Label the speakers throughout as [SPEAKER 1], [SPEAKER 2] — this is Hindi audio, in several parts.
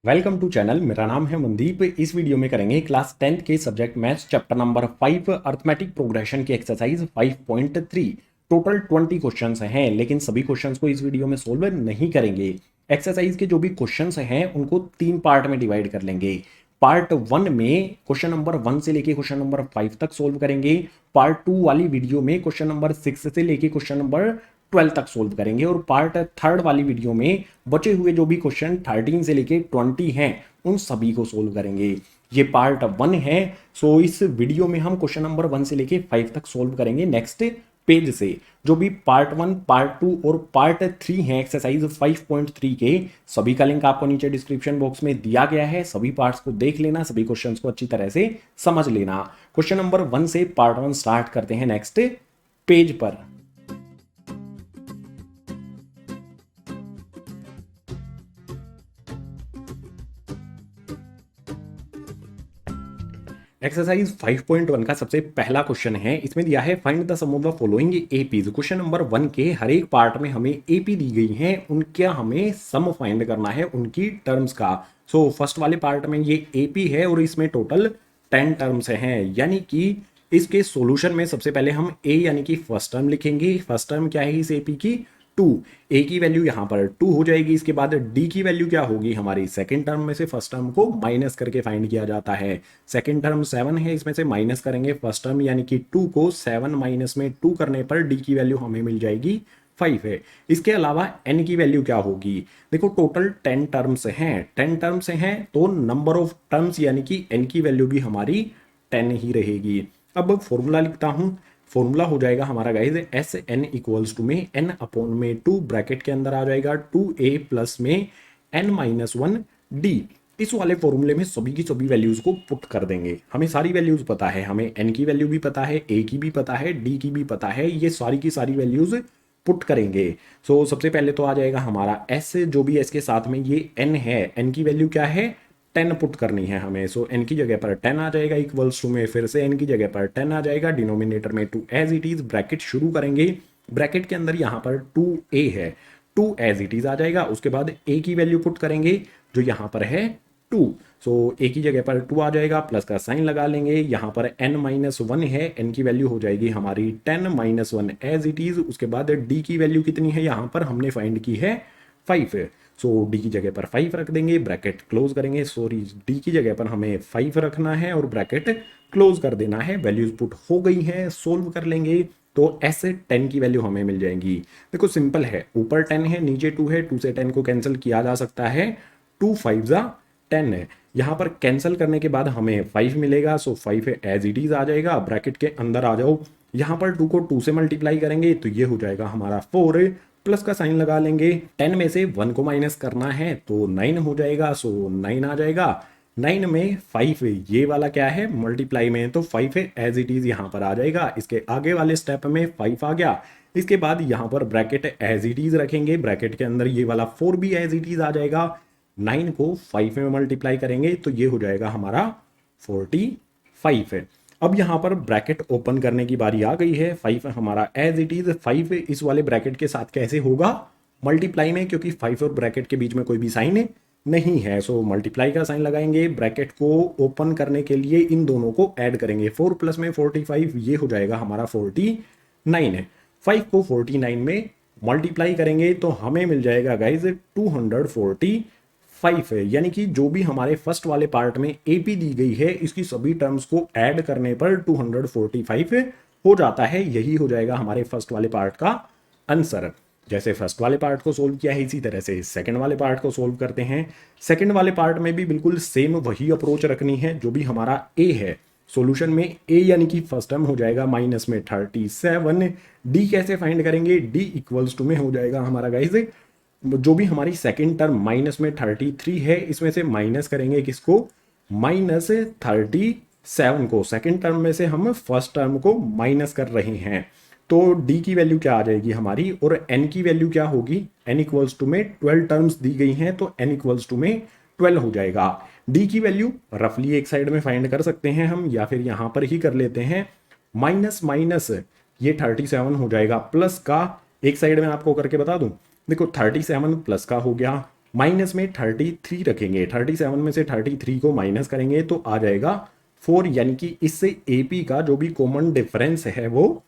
[SPEAKER 1] Welcome to channel. मेरा नाम है मनदीप। इस वीडियो में करेंगे क्लास 10th के subject maths chapter number 5 arithmetic progression की एक्सरसाइज 5.3। टोटल 20 क्वेश्चंस हैं, लेकिन सभी क्वेश्चंस को इस वीडियो में सोल्व नहीं करेंगे। एक्सरसाइज के जो भी क्वेश्चंस हैं उनको 3 पार्ट में डिवाइड कर लेंगे। पार्ट 1 में क्वेश्चन नंबर 1 से लेके क्वेश्चन नंबर 5 तक सोल्व करेंगे। पार्ट 2 वाली वीडियो में क्वेश्चन नंबर 6 से लेके क्वेश्चन नंबर 12 तक सोल्व करेंगे, और पार्ट 3 वाली वीडियो में बचे हुए जो भी क्वेश्चन 13 से लेके 20 हैं उन सभी को सोल्व करेंगे। ये पार्ट 1 है। सो इस वीडियो में हम क्वेश्चन नंबर 1 से लेके 5 तक सोल्व करेंगे नेक्स्ट पेज से। जो भी पार्ट 1, पार्ट 2 और पार्ट 3 है एक्सरसाइज 5.3 के, सभी का लिंक आपको नीचे डिस्क्रिप्शन बॉक्स में दिया गया है। सभी पार्ट्स को देख लेना, सभी क्वेश्चंस को अच्छी तरह से समझ लेना। क्वेश्चन नंबर 1 से पार्ट 1 स्टार्ट करते हैं नेक्स्ट पेज पर। एक्सरसाइज 5.1 का सबसे पहला क्वेश्चन है। इसमें दिया है find the sum of the following APs. Question number 1 के हर एक पार्ट में हमें एपी दी गई है, उनका हमें सम फाइंड करना है उनकी टर्म्स का। सो फर्स्ट वाले पार्ट में ये एपी है और इसमें टोटल 10 टर्म्स हैं, यानी कि इसके सॉल्यूशन में सबसे पहले हम ए यानी कि फर्स्ट टर्म लिखेंगे। फर्स्ट टर्म क्या है इस एपी की? 2। ए की वैल्यू यहाँ पर 2 हो जाएगी। इसके बाद डी की वैल्यू क्या होगी हमारी? सेकंड टर्म में से फर्स्ट टर्म को माइनस करके फाइंड किया जाता है। सेकंड टर्म 7 है, इसमें से माइनस करेंगे फर्स्ट टर्म यानी कि 2 को। 7 माइनस में 2 करने पर डी की वैल्यू हमें मिल जाएगी 5 है। इसके अलावा एन की वैल्यू क्या होगी? देखो टोटल 10 टर्म्स हैं। 10 टर्म्स हैं तो नंबर ऑफ टर्म्स यानी कि एन की वैल्यू भी हमारी 10 ही रहेगी। अब फॉर्मूला लिखता हूं। फॉर्मूला हो जाएगा हमारा guys S N equals to में एन अपॉन में 2 ब्रैकेट के अंदर आ जाएगा 2a प्लस में n माइनस 1 डी। इस वाले फॉर्मूले में सभी की सभी वैल्यूज को पुट कर देंगे। हमें सारी वैल्यूज पता है, हमें n की वैल्यू भी पता है, a की भी पता है, d की भी पता है। ये सारी की सारी वैल्यूज पुट करेंगे। सो सबसे पहले तो आ जाएगा हमारा s, जो भी s के साथ में ये n है। n की वैल्यू क्या है? 10 पुट करनी है हमें। सो n की जगह पर 10 आ जाएगा इक्वल्स टू में फिर से n की जगह पर 10 आ जाएगा, डिनोमिनेटर में 2 एज इट इज। ब्रैकेट शुरू करेंगे, ब्रैकेट के अंदर यहाँ पर 2a है, 2 एज इट इज आ जाएगा। उसके बाद a की वैल्यू पुट करेंगे जो यहाँ पर है 2। सो a की जगह पर 2 आ जाएगा, प्लस का साइन लगा लेंगे। यहाँ पर n माइनस 1 है, n की वैल्यू हो जाएगी हमारी 10 माइनस 1 एज इट इज। उसके बाद d की वैल्यू कितनी है? यहाँ पर हमने फाइंड की है 5। सो डी की जगह पर 5 रख देंगे, ब्रैकेट क्लोज करेंगे। सॉरी, डी की जगह पर हमें 5 रखना है और ब्रैकेट क्लोज कर देना है। वैल्यूज पुट हो गई हैं, सोल्व कर लेंगे तो ऐसे 10 की वैल्यू हमें मिल जाएंगी। देखो सिंपल है, ऊपर 10 है नीचे 2 है, 2 से 10 को कैंसिल किया जा सकता है। 2 5 जा 10 है। यहाँ पर कैंसिल करने के बाद हमें 5 मिलेगा। सो 5 एज इट इज आ जाएगा। ब्रैकेट के अंदर आ जाओ, यहाँ पर 2 को 2 से मल्टीप्लाई करेंगे तो ये हो जाएगा हमारा 4, प्लस का साइन लगा लेंगे। 10 में से 1 को माइनस करना है तो 9 हो जाएगा। सो 9 आ जाएगा। 9 में 5 ये वाला क्या है? मल्टीप्लाई में, तो 5 एज इट इज यहाँ पर आ जाएगा। इसके आगे वाले स्टेप में 5 आ गया। इसके बाद यहाँ पर ब्रैकेट एज इट इज रखेंगे, ब्रैकेट के अंदर ये वाला 4 भी एज इट इज आ जाएगा। 9 को 5 में मल्टीप्लाई करेंगे तो ये हो जाएगा हमारा 45 है। अब यहाँ पर ब्रैकेट ओपन करने की बारी आ गई है। 5 हमारा एज इट इज। 5 इस वाले ब्रैकेट के साथ कैसे होगा? मल्टीप्लाई में, क्योंकि 5 और ब्रैकेट के बीच में कोई भी साइन नहीं है। सो मल्टीप्लाई का साइन लगाएंगे। ब्रैकेट को ओपन करने के लिए इन दोनों को ऐड करेंगे। 4 प्लस में 45 ये हो जाएगा हमारा 49 है। 5 को 49 में मल्टीप्लाई करेंगे तो हमें मिल जाएगा गाइज 245 है। यानी कि जो भी हमारे फर्स्ट वाले पार्ट में एपी दी गई है इसकी सभी टर्म्स को ऐड करने पर 245 हो जाता है। यही हो जाएगा हमारे फर्स्ट वाले पार्ट का आंसर। जैसे फर्स्ट वाले पार्ट को सोल्व किया है इसी तरह से सेकंड वाले पार्ट को सोल्व करते हैं। सेकंड वाले पार्ट में भी बिल्कुल सेम वही अप्रोच रखनी है जो भी हमारा ए है। सॉल्यूशन में ए यानी कि फर्स्ट टर्म हो जाएगा माइनस में 37। डी कैसे फाइंड करेंगे? डी इक्वल्स टू में हो जाएगा हमारा गाइज जो भी हमारी सेकंड टर्म माइनस में 33 है, इसमें से माइनस करेंगे किसको? माइनस 37 को। सेकंड टर्म में से हम फर्स्ट टर्म को माइनस कर रहे हैं तो डी की वैल्यू क्या आ जाएगी हमारी? और एन की वैल्यू क्या होगी? एन इक्वल्स टू में 12 टर्म्स दी गई हैं तो एन इक्वल्स टू में 12 हो जाएगा। डी की वैल्यू रफली एक साइड में फाइंड कर सकते हैं हम, या फिर यहां पर ही कर लेते हैं। माइनस माइनस ये 37 हो जाएगा, प्लस का एक साइड में आपको करके बता दूं। देखो 37 प्लस का हो गया, माइनस में 33 रखेंगे, 37 में से 33 को माइनस करेंगे तो आ जाएगा 4, यानी कि इससे एपी का जो भी कॉमन डिफरेंस है वो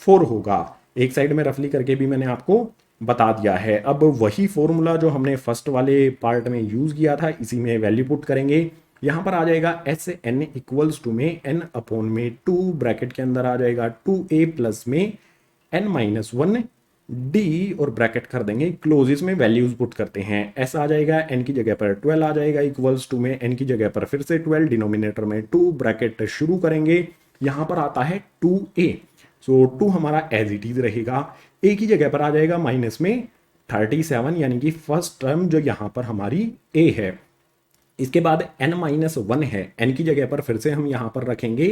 [SPEAKER 1] 4 होगा। एक साइड में रफली करके भी मैंने आपको बता दिया है। अब वही फॉर्मूला जो हमने फर्स्ट वाले पार्ट में यूज किया था इसी में वैल्यू पुट करेंगे। यहाँ पर आ जाएगा एस एन इक्वल्स टू में एन अपॉन में 2, ब्रैकेट के अंदर आ जाएगा 2a प्लस में एन माइनस 1 डी और ब्रैकेट कर देंगे क्लोज, इसमें वैल्यूज पुट करते हैं। एस आ जाएगा एन की जगह पर 12 आ जाएगा इक्वल्स टू में एन की जगह पर फिर से 12, डिनोमिनेटर में 2, ब्रैकेट शुरू करेंगे। यहाँ पर आता है 2a, सो 2 हमारा एज इट इज रहेगा। ए की जगह पर आ जाएगा माइनस में 37, यानी कि फर्स्ट टर्म जो यहाँ पर हमारी ए है। इसके बाद n माइनस 1 है, n की जगह पर फिर से हम यहाँ पर रखेंगे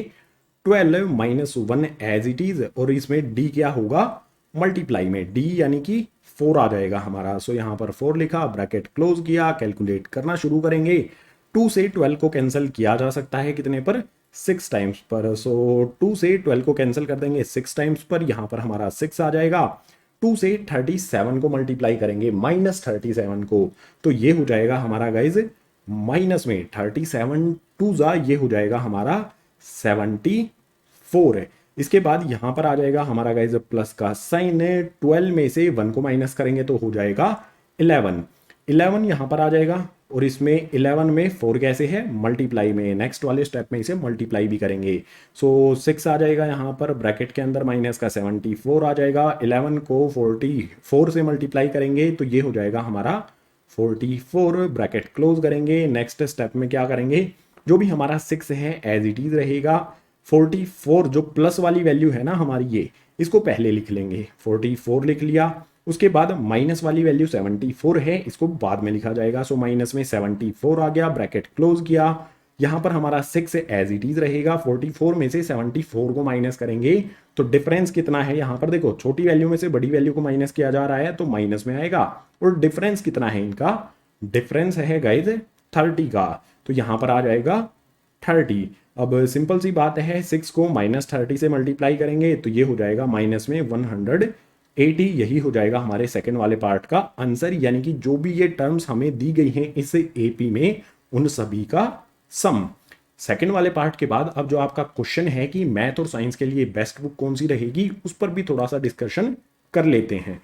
[SPEAKER 1] 12 माइनस 1 एज इट इज, और इसमें d क्या होगा मल्टीप्लाई में, d यानी कि 4 आ जाएगा हमारा। सो यहाँ पर 4 लिखा, ब्रैकेट क्लोज किया, कैलकुलेट करना शुरू करेंगे। 2 से 12 को कैंसिल किया जा सकता है कितने पर, 6 टाइम्स पर। सो 2 से 12 को कैंसिल कर देंगे 6 टाइम्स पर, यहाँ पर हमारा 6 आ जाएगा। 2 से 37 को मल्टीप्लाई करेंगे माइनस 37 को, तो ये हो जाएगा हमारा गाइज माइनस में 37 टू जा, ये हो जाएगा हमारा 74 है। इसके बाद यहां पर आ जाएगा हमारा गाइज प्लस का साइन, 12 में से 1 को माइनस करेंगे तो हो जाएगा 11, 11 यहां पर आ जाएगा, और इसमें 11 में 4 कैसे है मल्टीप्लाई में, नेक्स्ट वाले स्टेप में इसे मल्टीप्लाई भी करेंगे। सो 6 आ जाएगा यहाँ पर, ब्रैकेट के अंदर माइनस का 74 आ जाएगा। 11 को 44 से मल्टीप्लाई करेंगे तो ये हो जाएगा हमारा 44, ब्रैकेट क्लोज करेंगे। नेक्स्ट स्टेप में क्या करेंगे, जो भी हमारा 6 है एज इट इज रहेगा। 44 जो प्लस वाली वैल्यू है ना हमारी, ये इसको पहले लिख लेंगे, 44 लिख लिया। उसके बाद माइनस वाली वैल्यू 74 है, इसको बाद में लिखा जाएगा। सो माइनस में 74 आ गया, ब्रैकेट क्लोज किया। यहाँ पर हमारा 6 एज इट इज रहेगा, 44 में से 74 को माइनस करेंगे तो डिफरेंस कितना है, यहाँ पर देखो छोटी वैल्यू में से बड़ी वैल्यू को माइनस किया जा रहा है तो माइनस में आएगा, और डिफरेंस कितना है इनका, डिफरेंस है गाइज 30 का, तो यहाँ पर आ जाएगा 30। अब सिंपल सी बात है, 6 को माइनस 30 से मल्टीप्लाई करेंगे तो ये हो जाएगा माइनस में 180, यही हो जाएगा हमारे सेकंड वाले पार्ट का आंसर। यानी कि जो भी ये टर्म्स हमें दी गई हैं इस एपी में, उन सभी का सम। सेकंड वाले पार्ट के बाद अब जो आपका क्वेश्चन है कि मैथ और साइंस के लिए बेस्ट बुक कौन सी रहेगी, उस पर भी थोड़ा सा डिस्कशन कर लेते हैं।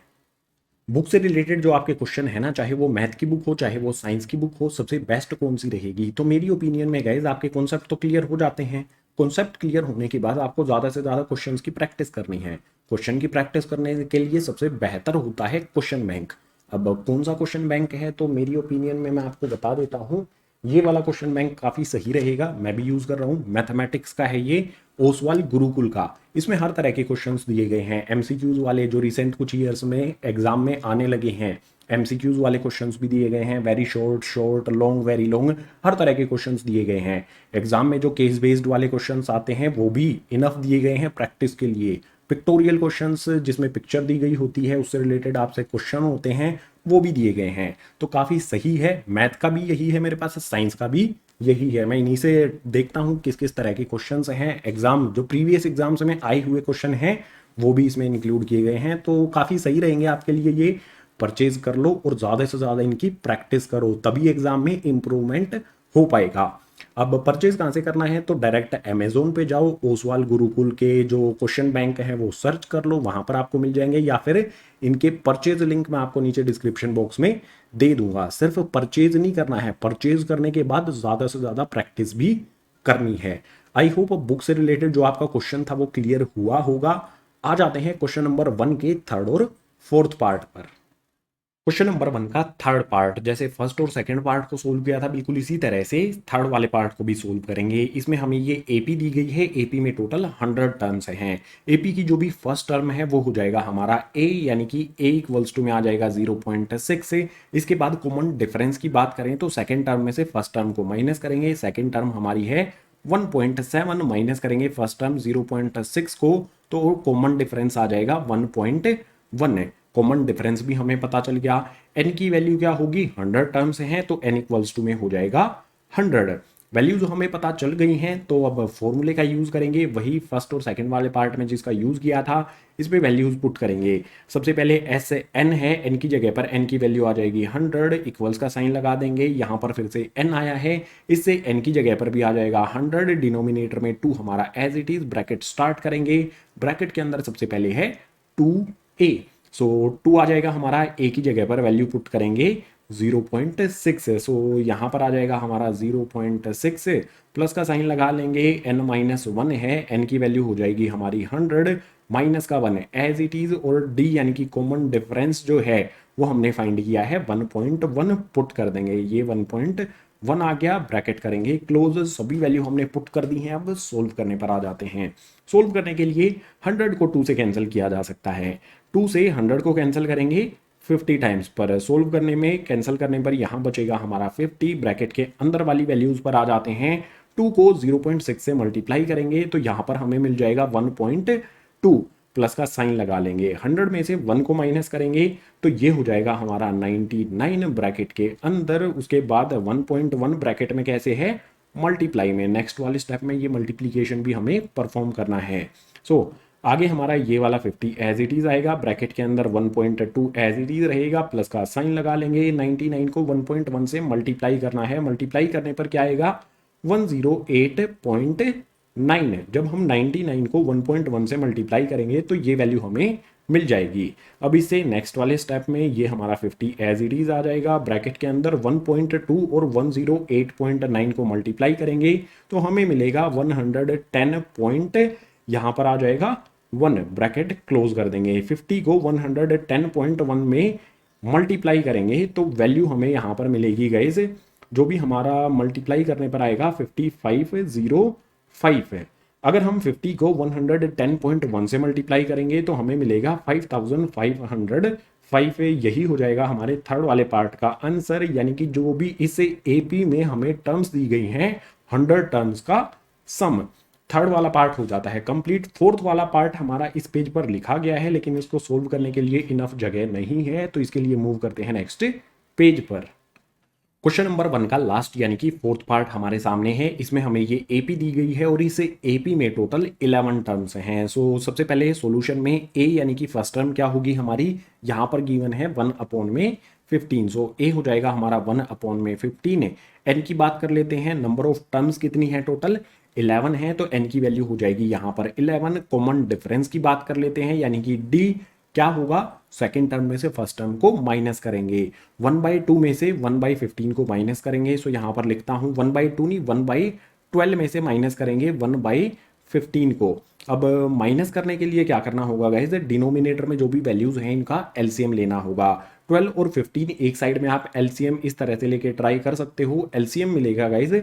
[SPEAKER 1] बुक से रिलेटेड जो आपके क्वेश्चन है ना, चाहे वो मैथ की बुक हो चाहे वो साइंस की बुक हो, सबसे बेस्ट कौन सी रहेगी, तो मेरी ओपिनियन में गाइज आपके कॉन्सेप्ट तो क्लियर हो जाते हैं। कॉन्सेप्ट क्लियर होने के बाद आपको ज़्यादा से ज़्यादा क्वेश्चंस की प्रैक्टिस करनी है। क्वेश्चन की प्रैक्टिस करने के लिए सबसे बेहतर होता है क्वेश्चन बैंक। अब कौन सा क्वेश्चन बैंक है, तो मेरी ओपिनियन में मैं आपको बता देता हूँ, ये वाला क्वेश्चन बैंक काफ़ी सही रहेगा, मैं भी यूज़ कर रहा हूँ। मैथमेटिक्स का है ये, ओसवाल गुरुकुल का। इसमें हर तरह के क्वेश्चंस दिए गए हैं, एमसीक्यूज वाले जो रिसेंट कुछ ईयर्स में एग्जाम में आने लगे हैं, एमसीक्यूज वाले क्वेश्चंस भी दिए गए हैं, very short, short, long, very long, हर तरह के क्वेश्चंस दिए गए हैं। एग्जाम में जो केस बेस्ड वाले क्वेश्चंस आते हैं वो भी इनफ दिए गए हैं प्रैक्टिस के लिए। पिक्टोरियल क्वेश्चंस जिसमें पिक्चर दी गई होती है, उससे रिलेटेड आपसे क्वेश्चन होते हैं, वो भी दिए गए हैं, तो काफ़ी सही है। मैथ का भी यही है मेरे पास, साइंस का भी यही है। मैं इन्हीं से देखता हूँ किस किस तरह के क्वेश्चंस हैं, एग्जाम जो प्रीवियस एग्जाम्स में आए हुए क्वेश्चन हैं वो भी इसमें इंक्लूड किए गए हैं, तो काफ़ी सही रहेंगे आपके लिए। ये परचेज कर लो और ज़्यादा से ज़्यादा इनकी प्रैक्टिस करो, तभी एग्जाम में इम्प्रूवमेंट हो पाएगा। अब परचेज कहाँ से करना है, तो डायरेक्ट अमेजोन पे जाओ, ओसवाल गुरुकुल के जो क्वेश्चन बैंक है वो सर्च कर लो, वहां पर आपको मिल जाएंगे, या फिर इनके परचेज लिंक मैं आपको नीचे डिस्क्रिप्शन बॉक्स में दे दूंगा। सिर्फ परचेज नहीं करना है, परचेज करने के बाद ज़्यादा से ज़्यादा प्रैक्टिस भी करनी है। आई होप बुक से रिलेटेड जो आपका क्वेश्चन था वो क्लियर हुआ होगा। आ जाते हैं क्वेश्चन नंबर 1 के थर्ड और फोर्थ पार्ट पर। क्वेश्चन नंबर 1 का थर्ड पार्ट, जैसे फर्स्ट और सेकंड पार्ट को सोल्व किया था बिल्कुल इसी तरह से थर्ड वाले पार्ट को भी सोल्व करेंगे। इसमें हमें ये एपी दी गई है, एपी में टोटल 100 टर्म्स हैं। एपी की जो भी फर्स्ट टर्म है वो हो जाएगा हमारा ए, यानी कि ए इक्वल्स टू में आ जाएगा 0.6 से। इसके बाद कॉमन डिफरेंस की बात करें तो सेकेंड टर्म में से फर्स्ट टर्म को माइनस करेंगे, सेकेंड टर्म हमारी है 1.7, माइनस करेंगे फर्स्ट टर्म 0.6 को, तो कॉमन डिफरेंस आ जाएगा 1.1 है। कॉमन डिफरेंस भी हमें पता चल गया। n की वैल्यू क्या होगी, 100 टर्म्स हैं तो n इक्वल्स टू में हो जाएगा 100। वैल्यूज हमें पता चल गई हैं, तो अब फॉर्मूले का यूज़ करेंगे, वही फर्स्ट और सेकंड वाले पार्ट में जिसका यूज़ किया था, इस पे वैल्यूज पुट करेंगे। सबसे पहले एस एन है, एन की जगह पर एन की वैल्यू आ जाएगी 100, इक्वल्स का साइन लगा देंगे। यहाँ पर फिर से एन आया है, इससे एन की जगह पर भी आ जाएगा 100, डिनोमिनेटर में 2 हमारा as it is, bracket start करेंगे। ब्रैकेट के अंदर सबसे पहले है 2a, सो 2 आ जाएगा हमारा, a की जगह पर वैल्यू पुट करेंगे 0.6, सो यहाँ पर आ जाएगा हमारा 0.6, प्लस का साइन लगा लेंगे, n-1 है, n की वैल्यू हो जाएगी हमारी 100, माइनस का 1 एज इट इज, और d यानी कि कॉमन डिफरेंस जो है वो हमने फाइंड किया है 1.1 पुट कर देंगे। ये 1.1 आ गया, ब्रैकेट करेंगे क्लोज। सभी वैल्यू हमने पुट कर दी हैं, अब सोल्व करने पर आ जाते हैं। सोल्व करने के लिए 100 को 2 से कैंसिल किया जा सकता है, 2 से 100 को कैंसिल करेंगे 50 टाइम्स पर। सोल्व करने में कैंसिल करने पर यहाँ बचेगा हमारा 50, ब्रैकेट के अंदर वाली वैल्यूज पर आ जाते हैं। 2 को 0.6 से मल्टीप्लाई करेंगे तो यहाँ पर हमें मिल जाएगा 1.2, प्लस का साइन लगा लेंगे, 100 में से 1 को माइनस करेंगे तो ये हो जाएगा हमारा 99 ब्रैकेट के अंदर। उसके बाद 1.1 ब्रैकेट में कैसे है, मल्टीप्लाई में। नेक्स्ट वाले स्टेप में ये मल्टीप्लीकेशन भी हमें परफॉर्म करना है। सो आगे हमारा ये वाला 50 एज इट इज आएगा, ब्रैकेट के अंदर 1.2 एज इट इज रहेगा, प्लस का साइन लगा लेंगे। 99 को 1.1 से मल्टीप्लाई करना है, मल्टीप्लाई करने पर क्या आएगा 108.9। जब हम 99 को 1.1 से मल्टीप्लाई करेंगे तो ये वैल्यू हमें मिल जाएगी। अब इससे नेक्स्ट वाले स्टेप में ये हमारा 50 एज इट इज आ जाएगा, ब्रैकेट के अंदर 1.2 और 108.9 को मल्टीप्लाई करेंगे तो हमें मिलेगा 110 यहाँ पर आ जाएगा 1, ब्रैकेट क्लोज कर देंगे। 50 को 110.1 में मल्टीप्लाई करेंगे तो वैल्यू हमें यहाँ पर मिलेगी गाइस, जो भी हमारा मल्टीप्लाई करने पर आएगा 5505 है। अगर हम 50 को 110.1 से मल्टीप्लाई करेंगे तो हमें मिलेगा 5505। यही हो जाएगा हमारे थर्ड वाले पार्ट का आंसर, यानी कि जो भी इस एपी में हमें टर्म्स दी गई हैं 100 टर्म्स का सम। थर्ड वाला पार्ट हो जाता है कंप्लीट। फोर्थ वाला पार्ट हमारा इस पेज पर लिखा गया है, लेकिन इसको सोल्व करने के लिए इनफ जगह नहीं है, तो इसके लिए मूव करते हैं नेक्स्ट पेज पर। क्वेश्चन नंबर 1 का लास्ट यानी कि फोर्थ पार्ट हमारे सामने है। इसमें हमें ये एपी दी गई है और इस एपी में टोटल 11 टर्म्स हैं। सो सबसे पहले सॉल्यूशन में ए यानी कि फर्स्ट टर्म क्या होगी हमारी, यहाँ पर गिवन है 1/15। सो ए हो जाएगा हमारा 1/15। एन की बात कर लेते हैं, नंबर ऑफ टर्म्स कितनी है, टोटल 11 है, तो एन की वैल्यू हो जाएगी यहाँ पर 11। कॉमन डिफरेंस की बात कर लेते हैं, यानी कि डी क्या होगा, सेकेंड टर्म में से फर्स्ट टर्म को माइनस करेंगे। 1/2 में से 1/15 को माइनस करेंगे, सो यहाँ पर लिखता हूँ 1/2 नहीं 1/12 में से माइनस करेंगे 1/15 को। अब माइनस करने के लिए क्या करना होगा गाइस, डिनोमिनेटर में जो भी वैल्यूज हैं इनका एलसीएम लेना होगा। 12 और 15 एक साइड में आप एलसीएम इस तरह से लेके ट्राई कर सकते हो। एलसीएम मिलेगा गाइस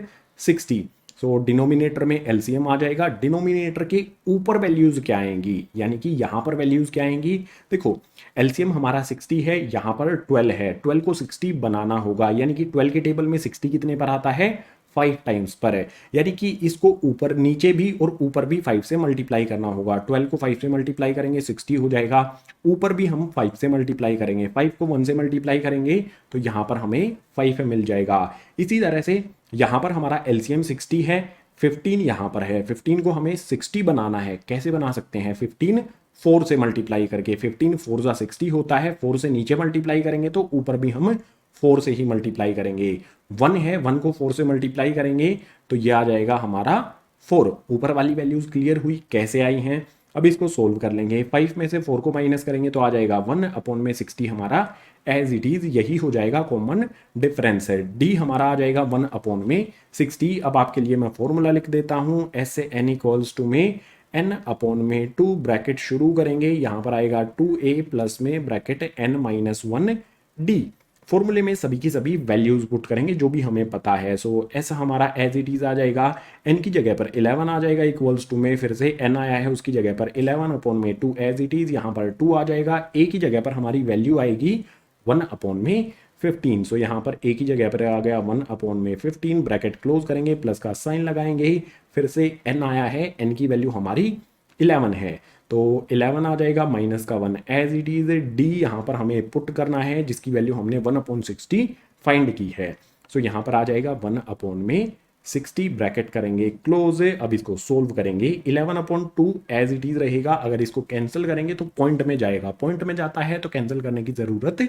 [SPEAKER 1] 60, सो डिनोमिनेटर में एलसीएम आ जाएगा। डिनोमिनेटर के ऊपर वैल्यूज क्या आएंगी, यानी कि यहाँ पर वैल्यूज क्या आएंगी, देखो एलसीएम हमारा 60 है, यहाँ पर 12 है, 12 को 60 बनाना होगा, यानी कि 12 के टेबल में 60 कितने पर आता है, 5 टाइम्स पर है, यानी कि इसको ऊपर नीचे भी और ऊपर भी 5 से मल्टीप्लाई करना होगा। 12 को 5 से मल्टीप्लाई करेंगे 60 हो जाएगा, ऊपर भी हम 5 से मल्टीप्लाई करेंगे, 5 को 1 से मल्टीप्लाई करेंगे तो यहाँ पर हमें 5 मिल जाएगा। इसी तरह से यहाँ पर हमारा एलसीएम 60 है, 15 यहाँ पर है, 15 को हमें 60 बनाना है। कैसे बना सकते हैं, 15 4 से मल्टीप्लाई करके, 15 4 जा 60 होता है, 4 से नीचे मल्टीप्लाई करेंगे तो ऊपर भी हम 4 से ही मल्टीप्लाई करेंगे। 1 है, 1 को 4 से मल्टीप्लाई करेंगे तो ये आ जाएगा हमारा 4। ऊपर वाली वैल्यूज क्लियर हुई कैसे आई हैं, अब इसको सोल्व कर लेंगे। 5 में से 4 को माइनस करेंगे तो आ जाएगा 1/60 हमारा एज इट इज, यही हो जाएगा कॉमन डिफरेंस है। डी हमारा आ जाएगा 1/60। अब आपके लिए मैं फॉर्मूला लिख देता हूँ, एस से एन इक्वल्स टू में n/2, ब्रैकेट शुरू करेंगे, यहाँ पर आएगा 2a प्लस में ब्रैकेट n-1d। फॉर्मूले में सभी की सभी वैल्यूज पुट करेंगे जो भी हमें पता है। सो एस हमारा एज इट इज आ जाएगा, एन की जगह पर 11 आ जाएगा इक्वल्स टू में, फिर से एन आया है उसकी जगह पर 11/2 एज इट इज, यहाँ पर 2 आ जाएगा। ए की जगह पर हमारी वैल्यू आएगी 1/15। सो यहाँ पर ए की जगह पर आ गया 1/15, ब्रैकेट क्लोज करेंगे, प्लस का साइन लगाएंगे, फिर से एन आया है, एन की वैल्यू हमारी 11 है तो 11 आ जाएगा, माइनस का 1 एज इट इज। डी यहाँ पर हमें पुट करना है जिसकी वैल्यू हमने 1/60 फाइंड की है। सो यहाँ पर आ जाएगा 1/60 60 ब्रैकेट करेंगे क्लोज। अब इसको सोल्व करेंगे, 11/2 एज इट इज रहेगा। अगर इसको कैंसिल करेंगे तो पॉइंट में जाएगा, पॉइंट में जाता है तो कैंसिल करने की जरूरत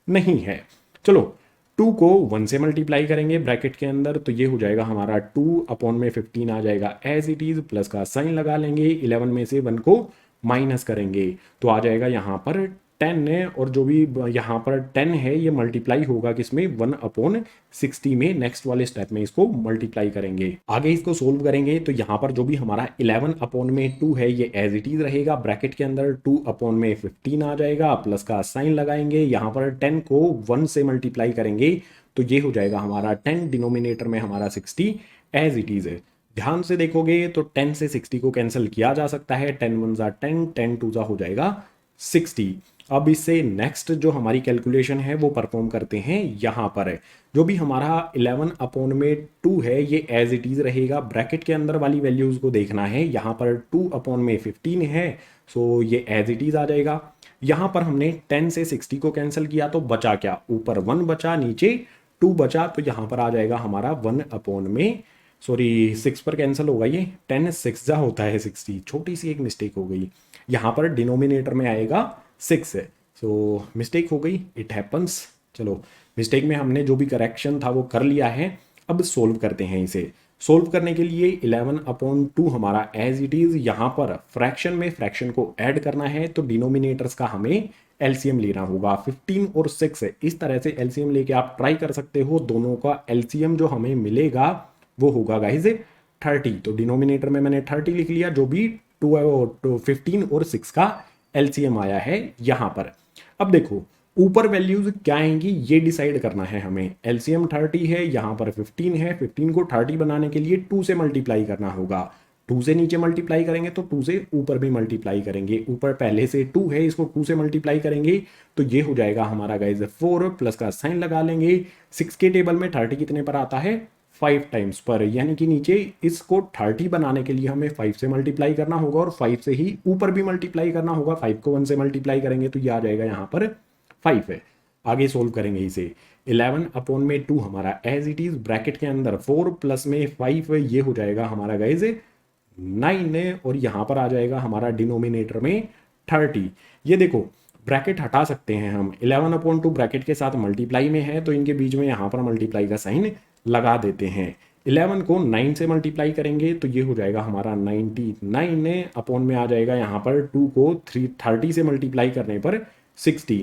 [SPEAKER 1] नहीं है। चलो 2 को 1 से मल्टीप्लाई करेंगे ब्रैकेट के अंदर, तो ये हो जाएगा हमारा 2/15 आ जाएगा एज इट इज, प्लस का साइन लगा लेंगे, 11 में से 1 को माइनस करेंगे तो आ जाएगा यहाँ पर 10 है, और जो भी यहाँ पर 10 है ये मल्टीप्लाई होगा किसमें, 1/60 में। नेक्स्ट वाले स्टेप में इसको मल्टीप्लाई करेंगे, आगे इसको सोल्व करेंगे तो यहाँ पर जो भी हमारा 11/2 है ये एज इट इज रहेगा ब्रैकेट के अंदर, 2/15 आ जाएगा, प्लस का साइन लगाएंगे, यहाँ पर 10 को 1 से मल्टीप्लाई करेंगे तो ये हो जाएगा हमारा 10, डिनोमिनेटर में हमारा 60 एज इट इज है। ध्यान से देखोगे तो 10 से 60 को कैंसिल किया जा सकता है, 10 1 जा 10, 10 2 जा हो जाएगा 60। अब इससे नेक्स्ट जो हमारी कैलकुलेशन है वो परफॉर्म करते हैं। यहाँ पर जो भी हमारा 11/2 है ये एज इट इज रहेगा, ब्रैकेट के अंदर वाली वैल्यूज को देखना है। यहाँ पर 2/15 है, सो ये एज इट इज आ जाएगा। यहाँ पर हमने 10 से 60 को कैंसिल किया तो बचा क्या, ऊपर 1 बचा, नीचे 2 बचा, तो यहाँ पर आ जाएगा हमारा 6 पर कैंसिल होगा ये, 10 6 जा होता है 60, छोटी सी एक मिस्टेक हो गई, यहाँ पर डिनोमिनेटर में आएगा 6 है, सो मिस्टेक हो गई, इट हैपन्स। चलो मिस्टेक में हमने जो भी करेक्शन था वो कर लिया है। अब सोल्व करते हैं इसे। सोल्व करने के लिए 11/2 हमारा एज इट इज, यहाँ पर फ्रैक्शन में फ्रैक्शन को ऐड करना है तो डिनोमिनेटर्स का हमें एलसीएम लेना होगा। 15 और 6 है, इस तरह से एलसीएम लेके आप ट्राई कर सकते हो। दोनों का एलसीएम जो हमें मिलेगा वो होगा गाइज 30, तो डिनोमिनेटर में मैंने 30 लिख लिया, जो भी 15 और 6 का एलसीएम आया है यहाँ पर। अब देखो ऊपर वैल्यूज क्या आएंगी ये डिसाइड करना है हमें। एलसीएम 30 है, यहाँ पर 15 है, 15 को 30 बनाने के लिए 2 से मल्टीप्लाई करना होगा। 2 से नीचे मल्टीप्लाई करेंगे तो 2 से ऊपर भी मल्टीप्लाई करेंगे, ऊपर पहले से 2 है, इसको 2 से मल्टीप्लाई करेंगे तो ये हो जाएगा हमारा गाइज 4, प्लस का साइन लगा लेंगे। 6 के टेबल में 30 कितने पर आता है, 5 टाइम्स पर, यानी कि नीचे इसको 30 बनाने के लिए हमें 5 से मल्टीप्लाई करना होगा और 5 से ही ऊपर भी मल्टीप्लाई करना होगा। 5 को 1 से मल्टीप्लाई करेंगे तो ये आ जाएगा यहाँ पर 5 है। आगे सोल्व करेंगे इसे। 11/2 हमारा एज इट इज, ब्रैकेट के अंदर 4 प्लस में 5 ये हो जाएगा हमारा गाइज 9 है, और यहाँ पर आ जाएगा हमारा डिनोमिनेटर में 30। ये देखो ब्रैकेट हटा सकते हैं हम, 11/2 ब्रैकेट के साथ मल्टीप्लाई में है तो इनके बीच में यहाँ पर मल्टीप्लाई का साइन लगा देते हैं। 11 को 9 से मल्टीप्लाई करेंगे तो ये हो जाएगा हमारा 99 है, अपॉन में आ जाएगा यहाँ पर 2 को 30 से मल्टीप्लाई करने पर 60।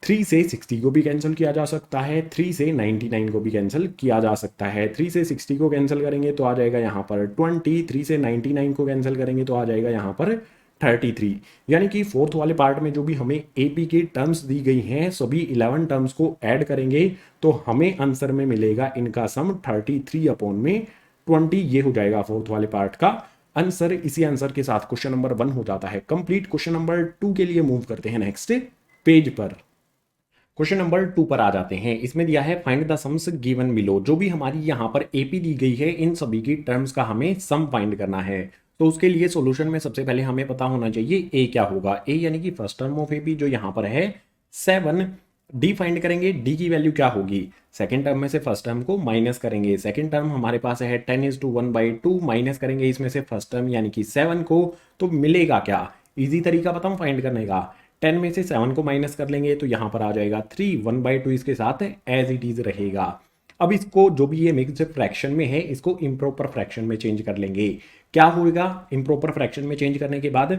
[SPEAKER 1] 3 से 60 को भी कैंसिल किया जा सकता है, 3 से 99 को भी कैंसिल किया जा सकता है। 3 से 60 को कैंसिल करेंगे तो आ जाएगा यहाँ पर 20, 3 से 99 को कैंसिल करेंगे तो आ जाएगा यहाँ पर 33। यानी कि फोर्थ वाले पार्ट में जो भी हमें एपी की टर्म्स दी गई हैं सभी 11 टर्म्स को ऐड करेंगे तो हमें आंसर में मिलेगा इनका सम 33/20। ये हो जाएगा फोर्थ वाले पार्ट का आंसर। इसी आंसर के साथ क्वेश्चन नंबर 1 हो जाता है कंप्लीट। क्वेश्चन नंबर 2 के लिए मूव करते हैं नेक्स्ट पेज पर। क्वेश्चन नंबर 2 पर आ जाते हैं। इसमें दिया है find the sums given below. जो भी हमारी यहाँ पर एपी दी गई है इन सभी की टर्म्स का हमें सम फाइंड करना है। तो उसके लिए सॉल्यूशन में सबसे पहले हमें पता होना चाहिए ए क्या होगा। ए यानी कि फर्स्ट टर्म ऑफ एपी जो यहाँ पर है 7। डी फाइंड करेंगे, डी की वैल्यू क्या होगी, सेकंड टर्म में से फर्स्ट टर्म को माइनस करेंगे। सेकंड टर्म हमारे पास है 10:1/2, माइनस करेंगे इसमें से फर्स्ट टर्म यानी कि 7 को, तो मिलेगा क्या। इजी तरीका बताऊं फाइंड करने का, 10 में से 7 को माइनस कर लेंगे तो यहाँ पर आ जाएगा 3, 1/2 इसके साथ एज इट इज रहेगा। अब इसको जो भी ये मिक्स्ड फ्रैक्शन में है इसको इम्प्रॉपर फ्रैक्शन में चेंज कर लेंगे। क्या होगा इम्प्रॉपर फ्रैक्शन में चेंज करने के बाद,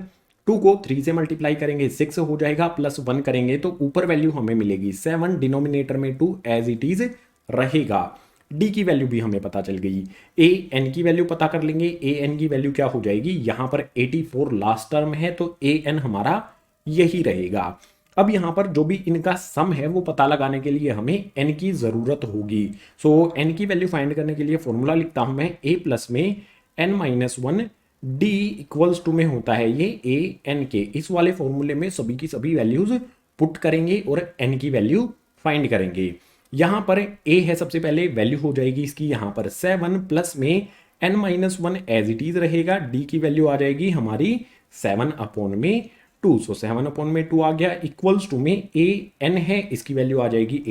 [SPEAKER 1] 2 को 3 से मल्टीप्लाई करेंगे 6 हो जाएगा, प्लस 1 करेंगे तो ऊपर वैल्यू हमें मिलेगी 7, डिनोमिनेटर में 2 एज इट इज रहेगा। डी की वैल्यू भी हमें पता चल गई। ए एन की वैल्यू पता कर लेंगे। ए एन की वैल्यू क्या हो जाएगी, यहाँ पर 84 लास्ट टर्म है तो ए एन हमारा यही रहेगा। अब यहाँ पर जो भी इनका सम है वो पता लगाने के लिए हमें n की जरूरत होगी। सो n की वैल्यू फाइंड करने के लिए फॉर्मूला लिखता हूं मैं, a प्लस में n-1 d इक्वल्स टू में होता है ये a n के। इस वाले फॉर्मूले में सभी की सभी वैल्यूज पुट करेंगे और n की वैल्यू फाइंड करेंगे। यहाँ पर a है सबसे पहले, वैल्यू हो जाएगी इसकी यहाँ पर 7, प्लस में n-1 एज इट इज रहेगा। d की वैल्यू आ जाएगी हमारी 7/2, सो 7/2 आ गया, इक्वल्स टू में a n है, इसकी वैल्यू आ जाएगी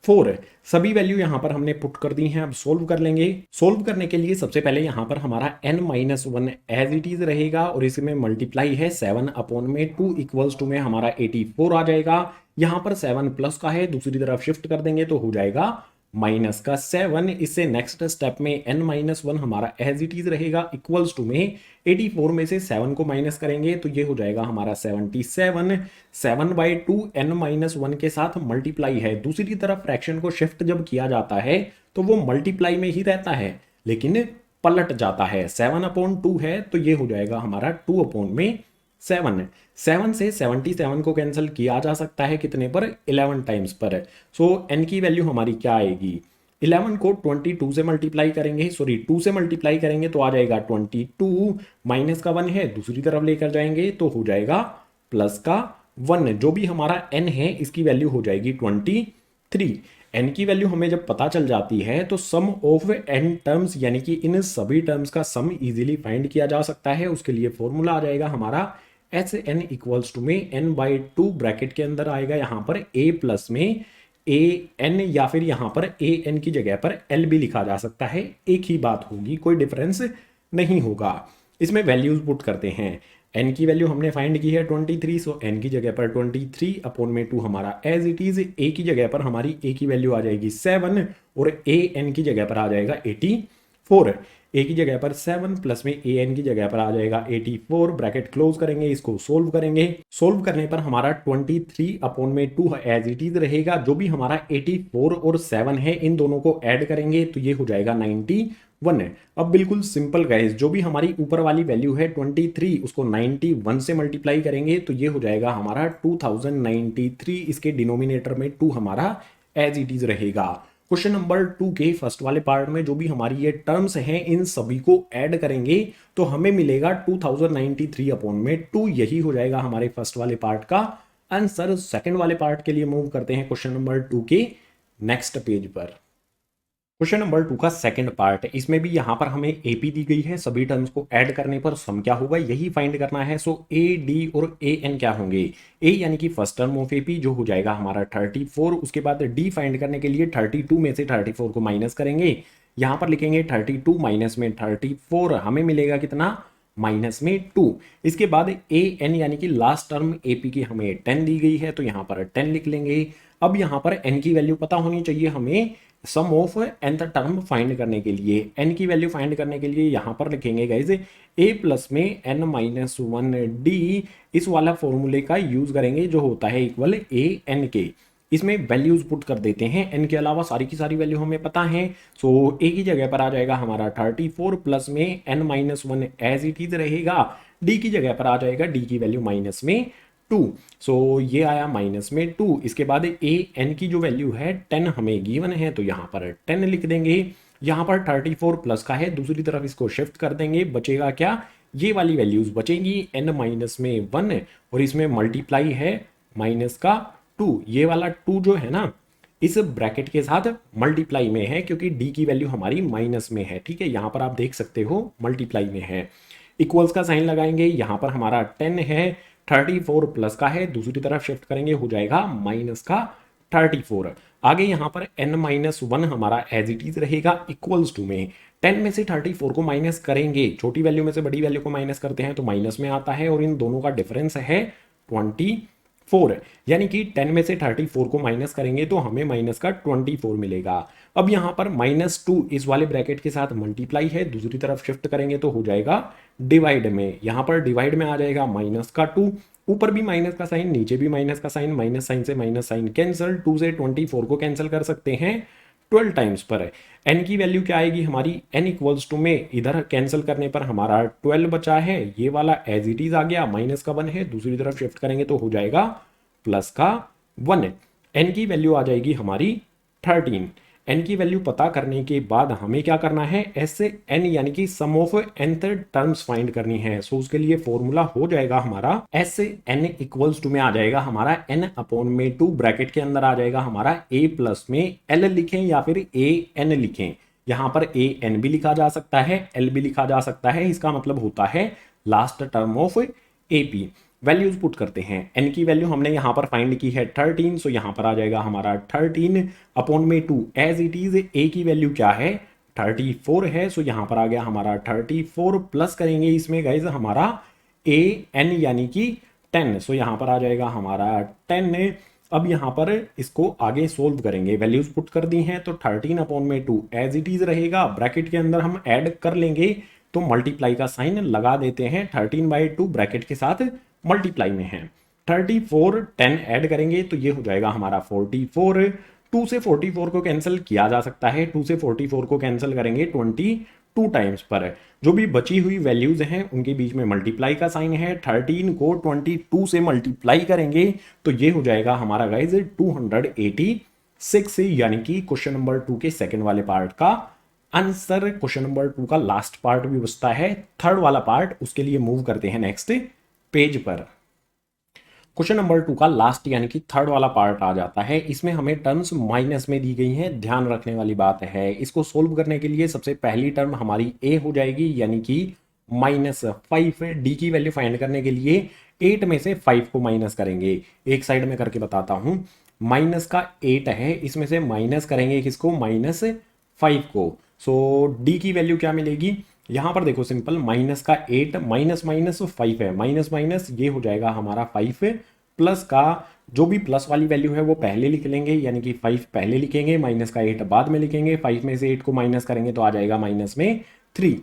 [SPEAKER 1] 4 सभी वैल्यू यहाँ पर हमने पुट कर दी हैं। अब सोल्व कर लेंगे। सोल्व करने के लिए सबसे पहले यहाँ पर हमारा n-1 एज इट इज रहेगा और इसमें मल्टीप्लाई है 7 अपॉन में 2 इक्वल्स टू में हमारा 84 आ जाएगा। यहाँ पर 7 प्लस का है, दूसरी तरफ शिफ्ट कर देंगे तो हो जाएगा माइनस का 7। इससे नेक्स्ट स्टेप में n-1 हमारा एज इट इज रहेगा इक्वल्स टू में 84 में से 7 को माइनस करेंगे तो ये हो जाएगा हमारा 77। 7/2 n-1 के साथ मल्टीप्लाई है। दूसरी तरफ फ्रैक्शन को शिफ्ट जब किया जाता है तो वो मल्टीप्लाई में ही रहता है लेकिन पलट जाता है। 7/2 है तो ये हो जाएगा हमारा 2/7। 7 से 77 को कैंसिल किया जा सकता है कितने पर, 11 टाइम्स पर। सो n की वैल्यू हमारी क्या आएगी, 11 को 22 से मल्टीप्लाई करेंगे, सॉरी 2 से मल्टीप्लाई करेंगे तो आ जाएगा 22, माइनस का 1 है दूसरी तरफ लेकर जाएंगे तो हो जाएगा प्लस का 1। जो भी हमारा n है इसकी वैल्यू हो जाएगी 23। n की वैल्यू हमें जब पता चल जाती है तो सम ऑफ n टर्म्स यानी कि इन सभी टर्म्स का सम इजीली फाइंड किया जा सकता है। उसके लिए फॉर्मूला आ जाएगा हमारा एच एन इक्वल्स टू में n/2 ब्रैकेट के अंदर आएगा यहाँ पर a प्लस में ए एन या फिर यहाँ पर ए एन की जगह पर एल भी लिखा जा सकता है, एक ही बात होगी, कोई डिफरेंस नहीं होगा। इसमें वैल्यूज पुट करते हैं। n की वैल्यू हमने फाइंड की है 23, सो n की जगह पर 23 अपॉन में 2 हमारा एज इट इज। a की जगह पर हमारी a की वैल्यू आ जाएगी 7 और a n की जगह पर आ जाएगा 84। a की जगह पर 7 प्लस में a n की जगह पर आ जाएगा 84। ब्रैकेट क्लोज करेंगे, इसको सोल्व करेंगे। सोल्व करने पर हमारा 23 अपॉन में 2 एज इट इज रहेगा। जो भी हमारा 84 और 7 है इन दोनों को ऐड करेंगे तो ये हो जाएगा 91। अब बिल्कुल सिंपल गाइस, जो भी हमारी ऊपर वाली वैल्यू है 23 उसको 91 से मल्टीप्लाई करेंगे तो ये हो जाएगा हमारा 2093। इसके डिनोमिनेटर में 2 हमारा एज इट इज रहेगा। क्वेश्चन नंबर 2 के फर्स्ट वाले पार्ट में जो भी हमारी ये टर्म्स हैं इन सभी को ऐड करेंगे तो हमें मिलेगा 2093 अपॉन में 2। यही हो जाएगा हमारे फर्स्ट वाले पार्ट का आंसर। सेकंड वाले पार्ट के लिए मूव करते हैं क्वेश्चन नंबर 2 के नेक्स्ट पेज पर। क्वेश्चन नंबर 2 का सेकंड पार्ट, इसमें भी यहाँ पर हमें एपी दी गई है, सभी टर्म्स को ऐड करने पर सम क्या होगा यही फाइंड करना है। सो ए डी और ए एन क्या होंगे, ए यानी कि फर्स्ट टर्म ऑफ एपी जो हो जाएगा हमारा 34। उसके बाद डी फाइंड करने के लिए 32 में से 34 को माइनस करेंगे, यहाँ पर लिखेंगे 32 माइनस में 34, हमें मिलेगा कितना माइनस में 2। इसके बाद ए एन यानी कि लास्ट टर्म एपी की हमें 10 दी गई है तो यहाँ पर 10 लिख लेंगे। अब यहाँ पर एन की वैल्यू पता होनी चाहिए हमें सम ऑफ nth टर्म फाइंड करने के लिए। n की वैल्यू फाइंड करने के लिए यहाँ पर लिखेंगे गाइज a प्लस में n-1 d, इस वाला फॉर्मूले का यूज करेंगे जो होता है इक्वल a n के। इसमें वैल्यूज पुट कर देते हैं, n के अलावा सारी की सारी वैल्यू हमें पता है। सो a की जगह पर आ जाएगा हमारा 34 प्लस में n-1 एज इट इज रहेगा। d की जगह पर आ जाएगा d की वैल्यू माइनस में 2। सो ये आया माइनस में 2। इसके बाद ए एन की जो वैल्यू है 10 हमें गिवन है तो यहाँ पर 10 लिख देंगे। यहाँ पर 34 प्लस का है, दूसरी तरफ इसको शिफ्ट कर देंगे, बचेगा क्या, ये वाली वैल्यूज बचेंगी n-1 और इसमें मल्टीप्लाई है माइनस का 2। ये वाला 2 जो है ना इस ब्रैकेट के साथ मल्टीप्लाई में है क्योंकि डी की वैल्यू हमारी माइनस में है, ठीक है, यहाँ पर आप देख सकते हो मल्टीप्लाई में है। इक्वल्स का साइन लगाएंगे, यहाँ पर हमारा 10 है, 34 प्लस का है, दूसरी तरफ शिफ्ट करेंगे हो जाएगा माइनस का 34। आगे यहाँ पर n-1 हमारा एज इट इज रहेगा इक्वल्स टू में 10 में से 34 को माइनस करेंगे, छोटी वैल्यू में से बड़ी वैल्यू को माइनस करते हैं तो माइनस में आता है और इन दोनों का डिफरेंस है 24, यानी कि 10 में से 34 को माइनस करेंगे तो हमें माइनस का 24 मिलेगा। अब यहाँ पर -2 इस वाले ब्रैकेट के साथ मल्टीप्लाई है, दूसरी तरफ शिफ्ट करेंगे तो हो जाएगा डिवाइड में। यहाँ पर डिवाइड में आ जाएगा माइनस का 2, ऊपर भी माइनस का साइन नीचे भी माइनस का साइन, माइनस साइन से माइनस साइन कैंसिल, 2 से 24 को कैंसिल कर सकते हैं 12 टाइम्स पर। n की वैल्यू क्या आएगी हमारी, n इक्वल्स टू में इधर कैंसिल करने पर हमारा 12 बचा है, ये वाला एज इट इज आ गया, माइनस का 1 है, दूसरी तरफ शिफ्ट करेंगे तो हो जाएगा प्लस का 1। n की वैल्यू आ जाएगी हमारी 13। n की वैल्यू पता करने के बाद हमें क्या करना है, s से n यानी कि सम ऑफ nth टर्म्स फाइंड करनी है। सो उसके लिए फॉर्मूला हो जाएगा हमारा s से n इक्वल्स टू में आ जाएगा हमारा n अपॉन में 2, ब्रैकेट के अंदर आ जाएगा हमारा a प्लस में l लिखें या फिर a n लिखें। यहाँ पर a n भी लिखा जा सकता है, l भी लिखा जा सकता है, इसका मतलब होता है last term of AP। Values put करते हैं। n की वैल्यू हमने यहाँ पर फाइंड की है 13, सो यहाँ पर आ जाएगा हमारा 13 अपॉन में 2 एज इट इज। a की वैल्यू क्या है 34 है, सो यहाँ पर आ गया हमारा 34 प्लस करेंगे इसमें गाइज हमारा a n यानी कि 10, सो यहाँ पर आ जाएगा हमारा 10। अब यहाँ पर इसको आगे सोल्व करेंगे, वैल्यूज पुट कर दी हैं तो 13 अपॉन में 2 एज इट इज रहेगा, ब्रैकेट के अंदर हम ऐड कर लेंगे तो मल्टीप्लाई का साइन लगा देते हैं, 13/2 ब्रैकेट के साथ मल्टीप्लाई में है। 34 10 ऐड करेंगे तो ये हो जाएगा हमारा 44। 2 से 44 को कैंसिल किया जा सकता है, 2 से 44 को कैंसिल करेंगे 22 टाइम्स पर। जो भी बची हुई वैल्यूज हैं उनके बीच में मल्टीप्लाई का साइन है, 13 को 22 से मल्टीप्लाई करेंगे तो ये हो जाएगा हमारा गाइज 286, यानी कि क्वेश्चन नंबर 2 के सेकंड वाले पार्ट का आंसर। क्वेश्चन नंबर 2 का लास्ट पार्ट भी बचता है, थर्ड वाला पार्ट, उसके लिए मूव करते हैं नेक्स्ट पेज पर। क्वेश्चन नंबर 2 का लास्ट यानी कि थर्ड वाला पार्ट आ जाता है। इसमें हमें टर्म्स माइनस में दी गई हैं, ध्यान रखने वाली बात है। इसको सोल्व करने के लिए सबसे पहली टर्म हमारी ए हो जाएगी यानी कि -5। डी की वैल्यू फाइंड करने के लिए 8 में से 5 को माइनस करेंगे, एक साइड में करके बताता हूं। माइनस का 8 है, इसमें से माइनस करेंगे किसको -5 को, सो डी की वैल्यू क्या मिलेगी यहां पर देखो सिंपल, माइनस का 8 माइनस माइनस 5 है, माइनस माइनस ये हो जाएगा हमारा 5, प्लस का जो भी प्लस वाली वैल्यू है वो पहले लिख लेंगे यानी कि 5 पहले लिखेंगे, माइनस का 8 बाद में लिखेंगे। 5 में से 8 को माइनस करेंगे तो आ जाएगा माइनस में 3।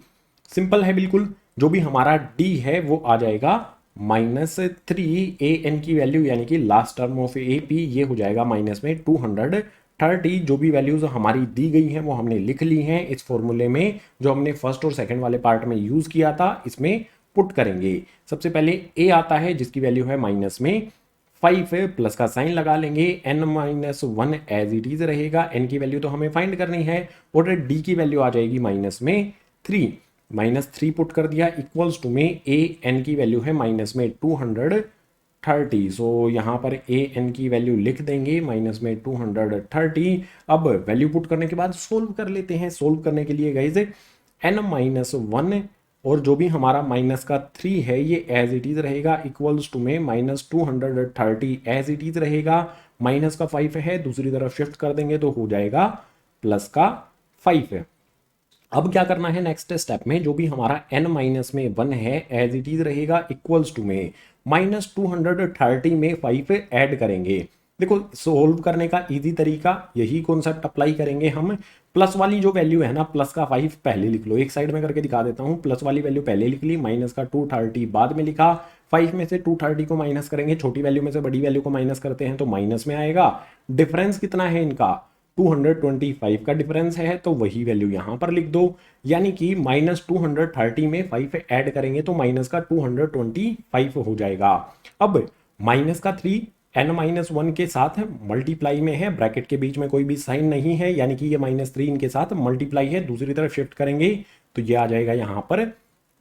[SPEAKER 1] सिंपल है बिल्कुल। जो भी हमारा डी है वो आ जाएगा -3। ए एन की वैल्यू यानी कि last term of A P ये हो जाएगा माइनस में 230। जो भी वैल्यूज हमारी दी गई हैं वो हमने लिख ली हैं इस फॉर्मूले में, जो हमने फर्स्ट और सेकंड वाले पार्ट में यूज किया था, इसमें पुट करेंगे। सबसे पहले ए आता है जिसकी वैल्यू है -5, प्लस का साइन लगा लेंगे, n-1 एज इट इज रहेगा, n की वैल्यू तो हमें फाइंड करनी है, और डी की वैल्यू आ जाएगी -3। -3 पुट कर दिया इक्वल्स टू में ए एन की वैल्यू है -230, सो यहाँ पर ए एन की वैल्यू लिख देंगे -230। अब वैल्यू पुट करने के बाद सोल्व कर लेते हैं। सोल्व करने के लिए गाइज n-1 और जो भी हमारा माइनस का 3 है ये एज इट इज रहेगा, इक्वल्स टू में -230 एज इट इज रहेगा, माइनस का 5 है दूसरी तरफ शिफ्ट कर देंगे तो हो जाएगा प्लस का 5। अब क्या करना है नेक्स्ट स्टेप में, जो भी हमारा n-1 है एज इट इज रहेगा, इक्वल्स टू में -230 में 5 ऐड करेंगे। देखो सोल्व करने का इजी तरीका यही कॉन्सेप्ट अप्लाई करेंगे हम। प्लस वाली जो वैल्यू है ना, प्लस का 5 पहले लिख लो, एक साइड में करके दिखा देता हूं। प्लस वाली वैल्यू पहले लिख ली, माइनस का 230 बाद में लिखा, 5 में से 230 को माइनस करेंगे, छोटी वैल्यू में से बड़ी वैल्यू को माइनस करते हैं तो माइनस में आएगा। डिफरेंस कितना है इनका 225 का डिफरेंस है, तो वही वैल्यू यहां पर लिख दो, यानी कि -230 में 5 ऐड करेंगे तो माइनस का 225 हो जाएगा। अब माइनस का 3 n-1 के साथ मल्टीप्लाई में है, ब्रैकेट के बीच में कोई भी साइन नहीं है, यानी कि ये -3 इनके साथ मल्टीप्लाई है, दूसरी तरफ शिफ्ट करेंगे तो ये आ जाएगा यहां पर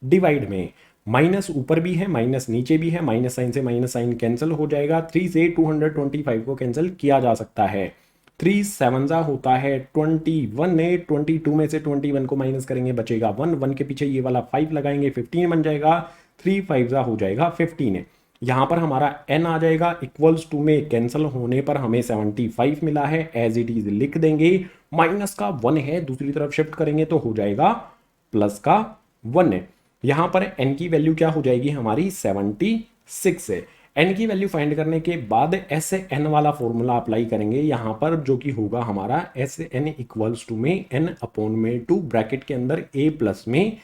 [SPEAKER 1] डिवाइड में। माइनस ऊपर भी है, माइनस नीचे भी है, माइनस साइन से माइनस साइन कैंसिल हो जाएगा। 3 से 225 को कैंसिल किया जा सकता है। 3 7 होता है 21 है, 22 में से 21 को माइनस करेंगे बचेगा 1, 1 के पीछे ये वाला 5 लगाएंगे 15 बन जाएगा, 3 5 हो जाएगा 15। यहाँ पर हमारा n आ जाएगा, इक्वल्स टू में कैंसिल होने पर हमें 75 मिला है, एज इट इज लिख देंगे। माइनस का 1 है, दूसरी तरफ शिफ्ट करेंगे तो हो जाएगा प्लस का 1। यहाँ पर n की वैल्यू क्या हो जाएगी हमारी 76 है। n की वैल्यू फाइंड करने के बाद एस एन वाला फॉर्मूला अप्लाई करेंगे यहाँ पर, जो कि होगा हमारा एस एन इक्वल्स टू में n अपॉन में 2 ब्रैकेट के अंदर a प्लस में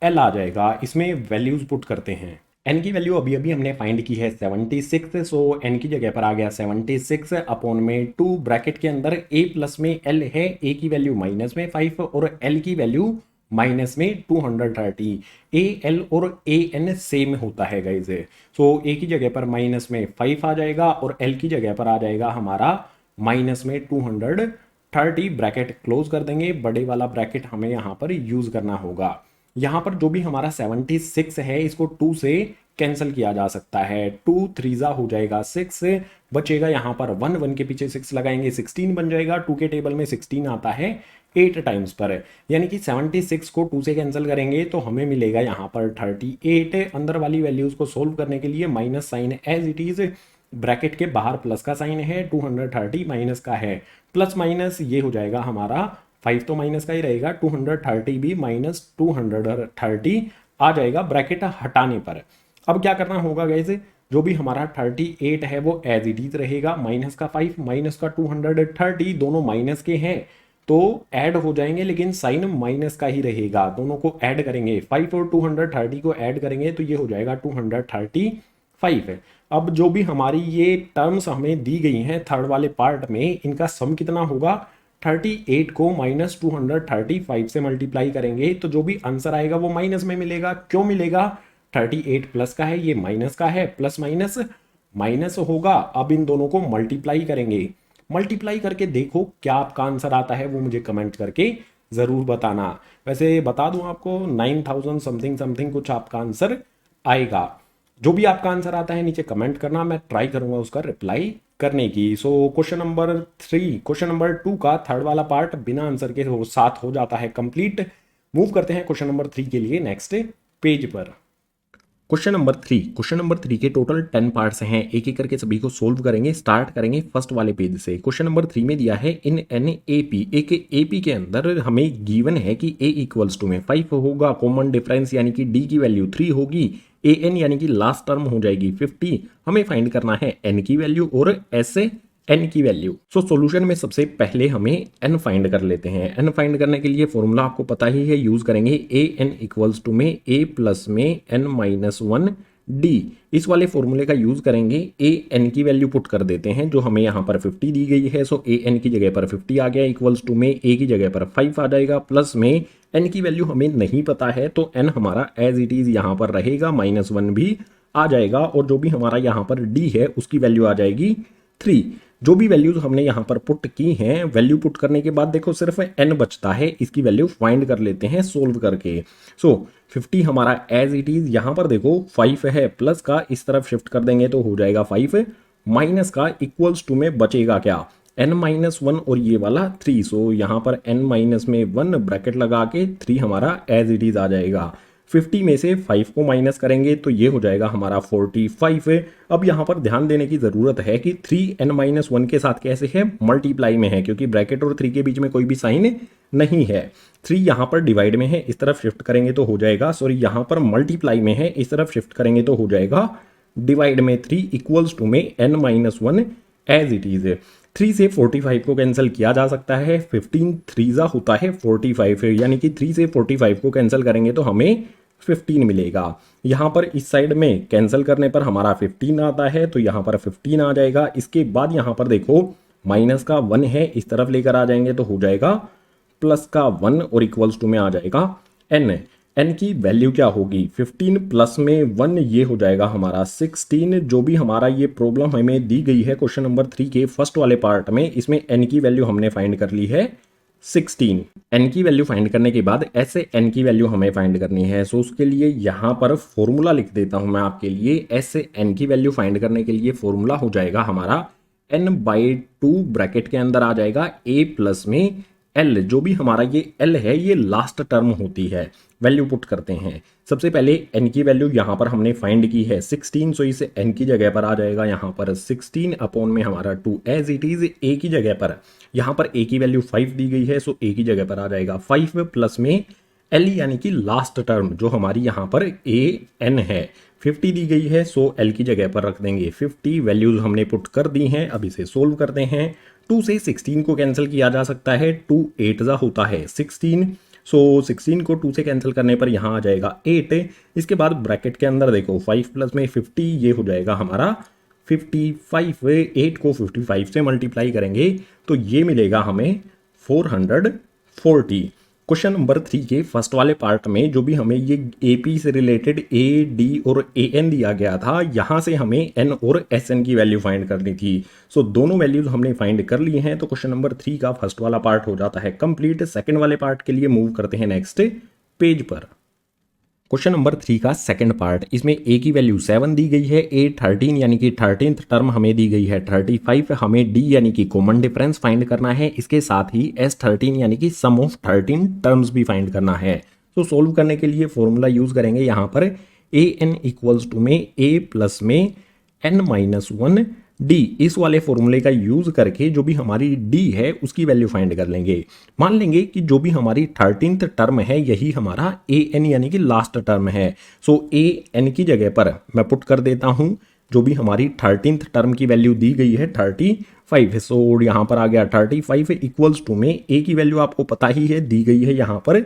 [SPEAKER 1] l आ जाएगा। इसमें वैल्यूज पुट करते हैं। n की वैल्यू अभी अभी हमने फाइंड की है 76, सो n की जगह पर आ गया 76 अपॉन में 2 ब्रैकेट के अंदर a प्लस में l है, a की वैल्यू माइनस में 5 और l की वैल्यू माइनस में 230। ए एल और ए एन सेम होता है गाइज, सो ए की जगह पर माइनस में 5 आ जाएगा और एल की जगह पर आ जाएगा हमारा माइनस में 230। ब्रैकेट क्लोज कर देंगे, बड़े वाला ब्रैकेट हमें यहाँ पर यूज करना होगा। यहाँ पर जो भी हमारा 76 है इसको 2 से कैंसिल किया जा सकता है। 2 3 हो जाएगा 6, बचेगा यहाँ पर 1, 1 के पीछे 6 लगाएंगे 16 बन जाएगा। 2 के टेबल में 16 आता है 8 टाइम्स पर, यानी कि 76 को 2 से कैंसिल करेंगे तो हमें मिलेगा यहाँ पर 38। अंदर वाली वैल्यूज को सोल्व करने के लिए minus sign as it is, bracket के बाहर प्लस का साइन है, 230 माइनस का है, प्लस माइनस ये हो जाएगा हमारा 5 तो माइनस का ही रहेगा, 230 भी माइनस 230 आ जाएगा ब्रैकेट हटाने पर। अब क्या करना होगा गाइस, जो भी हमारा 38 है वो एज इट इज रहेगा, माइनस का 5 माइनस का 230 दोनों माइनस के हैं तो ऐड हो जाएंगे, लेकिन साइन माइनस का ही रहेगा। दोनों को ऐड करेंगे, 5 और 230 को ऐड करेंगे तो ये हो जाएगा 235 है। अब जो भी हमारी ये टर्म्स हमें दी गई हैं थर्ड वाले पार्ट में, इनका सम कितना होगा, 38 को माइनस 235 से मल्टीप्लाई करेंगे तो जो भी आंसर आएगा वो माइनस में मिलेगा। क्यों मिलेगा, 38 प्लस का है, ये माइनस का है, प्लस माइनस माइनस होगा। अब इन दोनों को मल्टीप्लाई करेंगे, मल्टीप्लाई करके देखो क्या आपका आंसर आता है, वो मुझे कमेंट करके ज़रूर बताना। वैसे बता दूं आपको 9000 समथिंग समथिंग कुछ आपका आंसर आएगा। जो भी आपका आंसर आता है नीचे कमेंट करना, मैं ट्राई करूंगा उसका रिप्लाई करने की। So question number 3, question number 2 का थर्ड वाला पार्ट बिना आंसर के साथ हो जाता है कंप्लीट। मूव करते हैं क्वेश्चन नंबर 3 के लिए नेक्स्ट पेज पर। क्वेश्चन नंबर 3 के टोटल 10 पार्ट्स हैं, एक एक करके सभी को सोल्व करेंगे। स्टार्ट करेंगे फर्स्ट वाले पेज से। क्वेश्चन नंबर 3 में दिया है इन एन एपी, एक एपी के अंदर हमें गिवन है कि ए इक्वल्स टू में 5 होगा, कॉमन डिफरेंस यानी कि डी की वैल्यू 3 होगी, ए एन यानी कि लास्ट टर्म हो जाएगी 50। हमें फाइंड करना है एन की वैल्यू और एस से एन की वैल्यू। सो सॉल्यूशन में सबसे पहले हमें एन फाइंड कर लेते हैं। एन फाइंड करने के लिए फॉर्मूला आपको पता ही है, यूज करेंगे ए एन इक्वल्स टू में ए प्लस में एन माइनस 1 डी। इस वाले फॉर्मूले का यूज करेंगे, ए एन की वैल्यू पुट कर देते हैं जो हमें यहाँ पर 50 दी गई है। सो ए एन की जगह पर 50 आ गया, इक्वल्स टू में ए की जगह पर 5 आ जाएगा, प्लस में एन की वैल्यू हमें नहीं पता है तो एन हमारा एज इट इज यहाँ पर रहेगा, माइनस 1 भी आ जाएगा, और जो भी हमारा यहाँ पर डी है उसकी वैल्यू आ जाएगी 3। जो भी वैल्यूज हमने यहाँ पर पुट की हैं, वैल्यू पुट करने के बाद देखो सिर्फ n बचता है, इसकी वैल्यू फाइंड कर लेते हैं सोल्व करके। सो 50 हमारा एज इट इज, यहाँ पर देखो 5 है, प्लस का इस तरफ शिफ्ट कर देंगे तो हो जाएगा 5, माइनस का इक्वल्स टू में बचेगा क्या, n माइनस 1 और ये वाला 3। सो यहाँ पर n माइनस में 1 ब्रैकेट लगा के 3 हमारा एज इट इज आ जाएगा। 50 में से 5 को माइनस करेंगे तो ये हो जाएगा हमारा 45। अब यहाँ पर ध्यान देने की ज़रूरत है कि 3n-1 के साथ कैसे है, मल्टीप्लाई में है, क्योंकि ब्रैकेट और 3 के बीच में कोई भी साइन नहीं है। 3 यहाँ पर डिवाइड में है, इस तरफ शिफ्ट करेंगे तो हो जाएगा, सॉरी यहाँ पर मल्टीप्लाई में है, इस तरफ शिफ्ट करेंगे तो हो जाएगा डिवाइड में। 3 इक्वल्स टू में n-1 एज इट इज। 3 से 45 को कैंसिल किया जा सकता है, 15 3 होता है 45, यानी कि 3 से 45 को कैंसिल करेंगे तो हमें 15 मिलेगा। यहाँ पर इस साइड में कैंसिल करने पर हमारा 15 आता है तो यहाँ पर 15 आ जाएगा। इसके बाद यहाँ पर देखो माइनस का 1 है, इस तरफ लेकर आ जाएंगे तो हो जाएगा प्लस का 1 और इक्वल्स टू में आ जाएगा n। n की वैल्यू क्या होगी, 15 प्लस में 1 ये हो जाएगा हमारा 16। जो भी हमारा ये प्रॉब्लम हमें दी गई है क्वेश्चन नंबर 3 के फर्स्ट वाले पार्ट में, इसमें n की वैल्यू हमने फाइंड कर ली है 16। n की वैल्यू फाइंड करने के बाद ऐसे n की वैल्यू हमें फाइंड करनी है। सो उसके लिए यहाँ पर फॉर्मूला लिख देता हूँ मैं आपके लिए। ऐसे n की वैल्यू फाइंड करने के लिए फॉर्मूला हो जाएगा हमारा n/2 ब्रैकेट के अंदर आ जाएगा a प्लस में l। जो भी हमारा ये l है ये लास्ट टर्म होती है। वैल्यू पुट करते हैं, सबसे पहले n की वैल्यू यहाँ पर हमने फाइंड की है 16, सो इसे n की जगह पर आ जाएगा यहाँ पर 16 अपॉन में हमारा 2 एज इट इज। a की जगह पर यहाँ पर a की वैल्यू 5 दी गई है, सो a की जगह पर आ जाएगा 5 प्लस में l यानी कि लास्ट टर्म जो हमारी यहाँ पर a n है। 50 दी गई है, सो l की जगह पर रख देंगे 50। वैल्यूज हमने पुट कर दी हैं, अब इसे सोल्व करते हैं। 2 से 16 को कैंसिल किया जा सकता है, 2 8 होता है 16। सो 16 को 2 से कैंसिल करने पर यहाँ आ जाएगा 8। इसके बाद ब्रैकेट के अंदर देखो 5 प्लस में 50 ये हो जाएगा हमारा 55। 8 को 55 से मल्टीप्लाई करेंगे तो ये मिलेगा हमें 440। क्वेश्चन नंबर 3 के फर्स्ट वाले पार्ट में जो भी हमें ये AP से रिलेटेड A, D और AN दिया गया था, यहाँ से हमें N और SN की वैल्यू फाइंड करनी थी। सो दोनों वैल्यूज हमने फाइंड कर ली हैं, तो क्वेश्चन नंबर 3 का फर्स्ट वाला पार्ट हो जाता है कंप्लीट। सेकंड वाले पार्ट के लिए मूव करते हैं नेक्स्ट पेज पर। क्वेश्चन नंबर 3 का सेकंड पार्ट, इसमें ए की वैल्यू 7 दी गई है, ए 13 यानी कि 13th टर्म हमें दी गई है 35, हमें डी यानी कि कॉमन डिफरेंस फाइंड करना है, इसके साथ ही S13 यानी कि सम ऑफ 13 टर्म्स भी फाइंड करना है। तो सोल्व करने के लिए फॉर्मूला यूज करेंगे यहाँ पर ए एन इक्वल्स टू में ए प्लस में n माइनस 1 डी, इस वाले फॉर्मूले का यूज करके जो भी हमारी डी है उसकी वैल्यू फाइंड कर लेंगे। मान लेंगे कि जो भी हमारी 13th टर्म है यही हमारा ए एन यानी कि लास्ट टर्म है। सो ए एन की जगह पर मैं पुट कर देता हूं जो भी हमारी 13th टर्म की वैल्यू दी गई है 35। सो यहाँ पर आ गया 35 इक्वल्स टू में ए की वैल्यू आपको पता ही है दी गई है यहाँ पर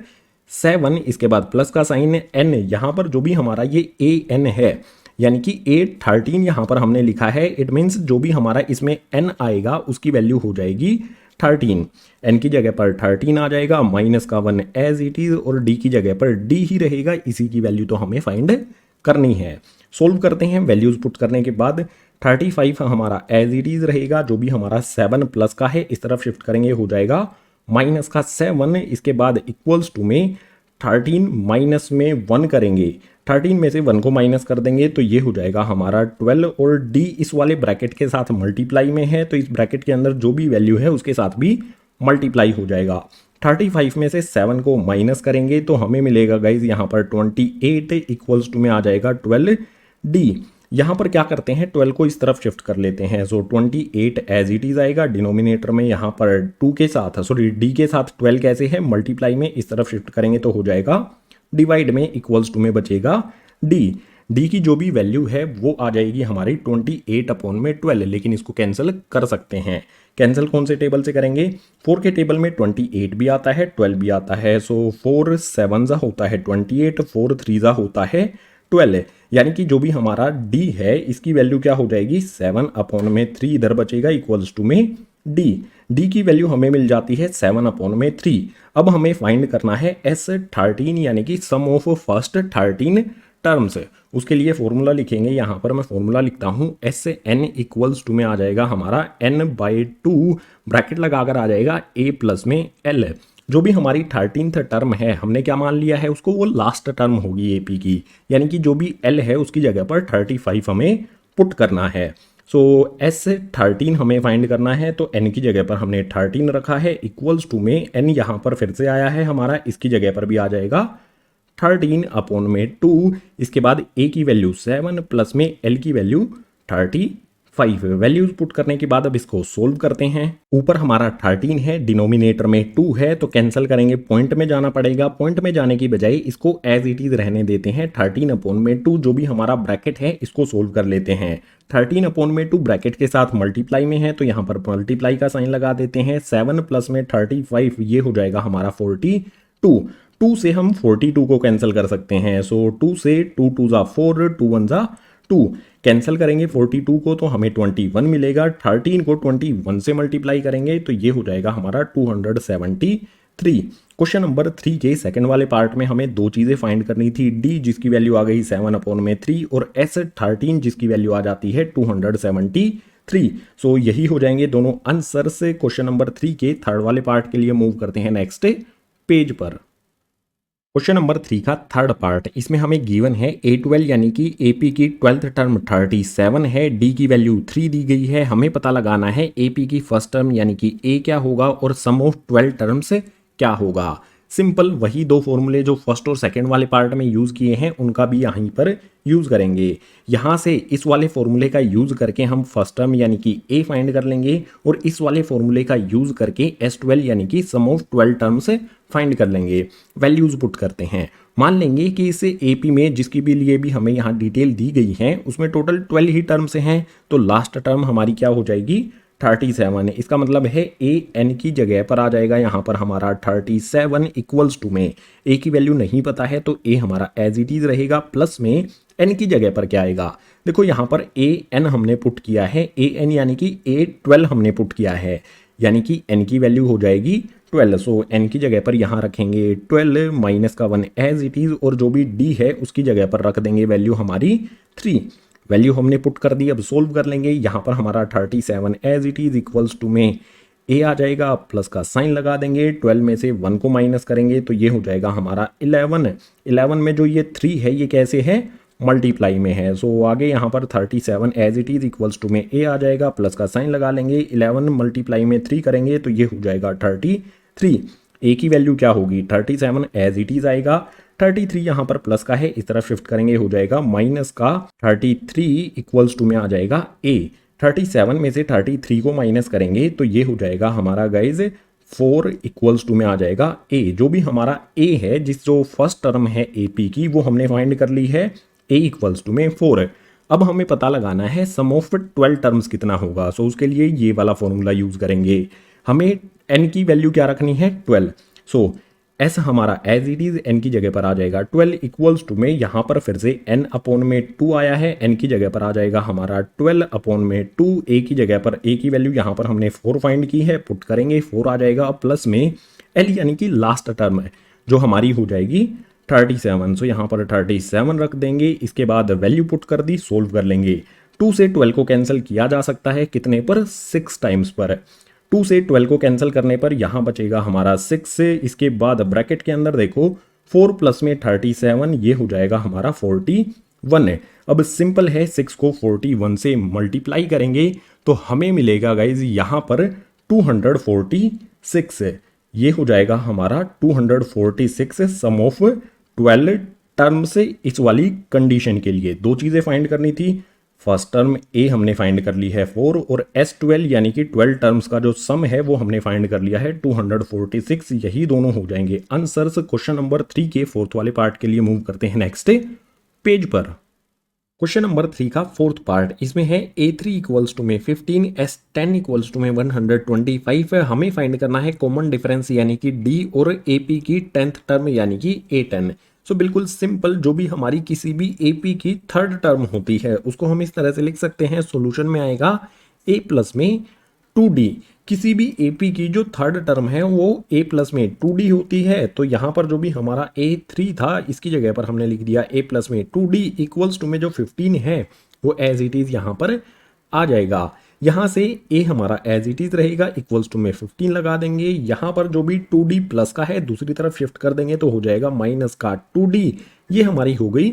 [SPEAKER 1] 7, इसके बाद प्लस का साइन एन, यहाँ पर जो भी हमारा ये ए एन है यानी कि A13 यहाँ पर हमने लिखा है, इट मीन्स जो भी हमारा इसमें n आएगा उसकी वैल्यू हो जाएगी 13, n की जगह पर 13 आ जाएगा, माइनस का 1 एज इट इज और d की जगह पर d ही रहेगा, इसी की वैल्यू तो हमें फाइंड करनी है। सोल्व करते हैं, वैल्यूज पुट करने के बाद 35 हमारा एज इट इज रहेगा, जो भी हमारा 7 प्लस का है इस तरफ शिफ्ट करेंगे हो जाएगा माइनस का 7, इसके बाद इक्वल्स टू में 13 माइनस में 1 करेंगे, 13 में से 1 को माइनस कर देंगे तो ये हो जाएगा हमारा 12 और d इस वाले ब्रैकेट के साथ मल्टीप्लाई में है तो इस ब्रैकेट के अंदर जो भी वैल्यू है उसके साथ भी मल्टीप्लाई हो जाएगा। 35 में से 7 को माइनस करेंगे तो हमें मिलेगा गाइज यहाँ पर 28 इक्वल्स टू में आ जाएगा 12d। यहाँ पर क्या करते हैं 12 को इस तरफ शिफ्ट कर लेते हैं, सो 28 एज इट इज आएगा, डिनोमिनेटर में यहाँ पर 2 के साथ सॉरी d के साथ 12 कैसे है मल्टीप्लाई में इस तरफ शिफ्ट करेंगे तो हो जाएगा डिवाइड में इक्वल्स टू में बचेगा d की जो भी वैल्यू है वो आ जाएगी हमारी 28/12, लेकिन इसको कैंसिल कर सकते हैं। कैंसिल कौन से टेबल से करेंगे, 4 के टेबल में 28 भी आता है 12 भी आता है, सो 4 7 होता है 28, 4 3 होता है 12, यानी कि जो भी हमारा d है इसकी वैल्यू क्या हो जाएगी 7/3 इधर बचेगा इक्वल्स टू में d की वैल्यू हमें मिल जाती है 7/3। अब हमें फाइंड करना है S13 यानी कि सम ऑफ फर्स्ट 13 टर्म्स। उसके लिए फॉर्मूला लिखेंगे, यहाँ पर मैं फॉर्मूला लिखता हूँ Sn इक्वल्स टू में आ जाएगा हमारा n/2 ब्रैकेट लगाकर आ जाएगा a प्लस में l। जो भी हमारी 13th टर्म है हमने क्या मान लिया है उसको, वो लास्ट टर्म होगी AP की, यानी कि जो भी l है उसकी जगह पर 35 हमें पुट करना है। सो S13 हमें फाइंड करना है तो n की जगह पर हमने 13 रखा है इक्वल्स टू में n यहाँ पर फिर से आया है हमारा, इसकी जगह पर भी आ जाएगा 13/2, इसके बाद a की वैल्यू 7 प्लस में l की वैल्यू 35। वैल्यूज पुट करने के बाद अब इसको सोल्व करते हैं। ऊपर हमारा 13 है, डिनोमिनेटर में 2 है तो कैंसिल करेंगे, पॉइंट में जाना पड़ेगा, पॉइंट में जाने की बजाय इसको एज इट इज रहने देते हैं 13/2, जो भी हमारा ब्रैकेट है इसको सोल्व कर लेते हैं। 13/2 ब्रैकेट के साथ मल्टीप्लाई में है तो यहाँ पर मल्टीप्लाई का साइन लगा देते हैं, 7 प्लस में 35 ये हो जाएगा हमारा 42, 2 से हम 42 को कैंसिल कर सकते हैं, सो 2 से 2 2 ज़ा 4, 2 1 ज़ा 2, कैंसिल करेंगे 42 को तो हमें 21 मिलेगा, 13 को 21 से मल्टीप्लाई करेंगे तो ये हो जाएगा हमारा 273। क्वेश्चन नंबर 3 के सेकंड वाले पार्ट में हमें दो चीज़ें फाइंड करनी थी, d जिसकी वैल्यू आ गई 7/3 और S13 जिसकी वैल्यू आ जाती है 273। सो यही हो जाएंगे दोनों आंसर से। क्वेश्चन नंबर 3 के थर्ड वाले पार्ट के लिए मूव करते हैं नेक्स्ट पेज पर। क्वेश्चन नंबर 3 का थर्ड पार्ट, इसमें हमें गिवन है A12 यानी कि AP की 12th टर्म 37 है, D की वैल्यू 3 दी गई है, हमें पता लगाना है AP की फर्स्ट टर्म यानी कि A क्या होगा और सम ऑफ 12 टर्म्स क्या होगा। सिंपल वही दो फॉर्मूले जो फर्स्ट और सेकंड वाले पार्ट में यूज़ किए हैं उनका भी यहीं पर यूज़ करेंगे। यहाँ से इस वाले फॉर्मूले का यूज़ करके हम फर्स्ट टर्म यानी कि A फाइंड कर लेंगे और इस वाले फॉर्मूले का यूज़ करके S12 यानी कि सम ऑफ 12 टर्म्स फाइंड कर लेंगे। वैल्यूज़ पुट करते हैं, मान लेंगे कि इस AP में जिसकी भी लिए भी हमें यहाँ डिटेल दी गई है उसमें टोटल 12 ही टर्म्स हैं, तो लास्ट टर्म हमारी क्या हो जाएगी 37। इसका मतलब है AN की जगह पर आ जाएगा यहाँ पर हमारा 37 इक्वल्स टू में A की वैल्यू नहीं पता है तो A हमारा एज इट इज रहेगा, प्लस में N की जगह पर क्या आएगा, देखो यहाँ पर AN हमने पुट किया है, AN यानी कि A12 हमने पुट किया है, यानी कि N की वैल्यू हो जाएगी 12। सो N की जगह पर यहाँ रखेंगे 12 माइनस का 1 एज इट इज और जो भी D है उसकी जगह पर रख देंगे वैल्यू हमारी 3। वैल्यू हमने पुट कर दी, अब सोल्व कर लेंगे। यहाँ पर हमारा 37 as it is equals to में ए आ जाएगा, प्लस का साइन लगा देंगे, 12 में से 1 को माइनस करेंगे तो ये हो जाएगा हमारा 11। 11 में जो ये 3 है ये कैसे है, मल्टीप्लाई में है। सो आगे यहाँ पर 37 as it is equals to में ए आ जाएगा, प्लस का साइन लगा लेंगे, 11 मल्टीप्लाई में 3 करेंगे तो ये हो जाएगा 33। ए की वैल्यू क्या होगी, 37 एज इट इज आएगा, 33 यहाँ पर प्लस का है, इस तरफ शिफ्ट करेंगे हो जाएगा माइनस का 33 इक्वल्स टू में आ जाएगा ए। 37 में से 33 को माइनस करेंगे तो ये हो जाएगा हमारा गाइज 4 इक्वल्स टू में आ जाएगा ए। जो भी हमारा ए है, जो फर्स्ट टर्म है ए पी की, वो हमने फाइंड कर ली है, ए इक्वल्स टू में 4। अब हमें पता लगाना है सम ऑफ 12 टर्म्स कितना होगा। सो उसके लिए ये वाला फॉर्मूला यूज करेंगे। हमें एन की वैल्यू क्या रखनी है, 12। सो एस हमारा एज इट इज एन की जगह पर आ जाएगा 12 इक्वल्स टू में, यहाँ पर फिर से एन अपॉन में 2 आया है, एन की जगह पर आ जाएगा हमारा 12 अपॉन में 2, ए की जगह पर ए की वैल्यू यहाँ पर हमने 4 फाइंड की है, पुट करेंगे 4 आ जाएगा, प्लस में एल यानी कि लास्ट टर्म है जो हमारी हो जाएगी 37। सो यहाँ पर 37 रख देंगे, इसके बाद वैल्यू पुट कर दी, सोल्व कर लेंगे। 2 से 12 को कैंसिल किया जा सकता है कितने पर, 6 टाइम्स पर। 2 से 12 को कैंसिल करने पर यहाँ बचेगा हमारा 6 से, इसके बाद ब्रैकेट के अंदर देखो 4 प्लस में 37, ये हो जाएगा हमारा 41 है। अब सिंपल है, 6 को 41 से मल्टीप्लाई करेंगे तो हमें मिलेगा गाइज यहाँ पर 246 है, ये हो जाएगा हमारा 246 सम ऑफ 12 टर्म से। इस वाली कंडीशन के लिए दो चीज़ें फाइंड करनी थी, फर्स्ट टर्म ए हमने फाइंड कर ली है 4, और S12 यानी कि 12 टर्म्स का जो सम है वो हमने फाइंड कर लिया है 246। यही दोनों हो जाएंगे आंसर्स। क्वेश्चन नंबर 3 के फोर्थ वाले पार्ट के लिए मूव करते हैं नेक्स्ट पेज पर। क्वेश्चन नंबर 3 का फोर्थ पार्ट, इसमें है A3 इक्वल्स टू में 15, S10 इक्वल्स टू में 125 है। हमें फाइंड करना है कॉमन डिफरेंस यानी कि D और AP की 10th टर्म यानी कि A10। सो बिल्कुल सिंपल, जो भी हमारी किसी भी AP की थर्ड टर्म होती है उसको हम इस तरह से लिख सकते हैं, सॉल्यूशन में आएगा A प्लस में 2D। किसी भी AP की जो थर्ड टर्म है वो A प्लस में 2D होती है, तो यहाँ पर जो भी हमारा A3 था इसकी जगह पर हमने लिख दिया A प्लस में 2D इक्वल्स टू में जो 15 है वो एज इट इज यहाँ पर आ जाएगा। यहाँ से A हमारा एज इट इज रहेगा, इक्वल्स टू में 15 लगा देंगे, यहाँ पर जो भी 2D प्लस का है दूसरी तरफ शिफ्ट कर देंगे तो हो जाएगा माइनस का 2D। ये हमारी हो गई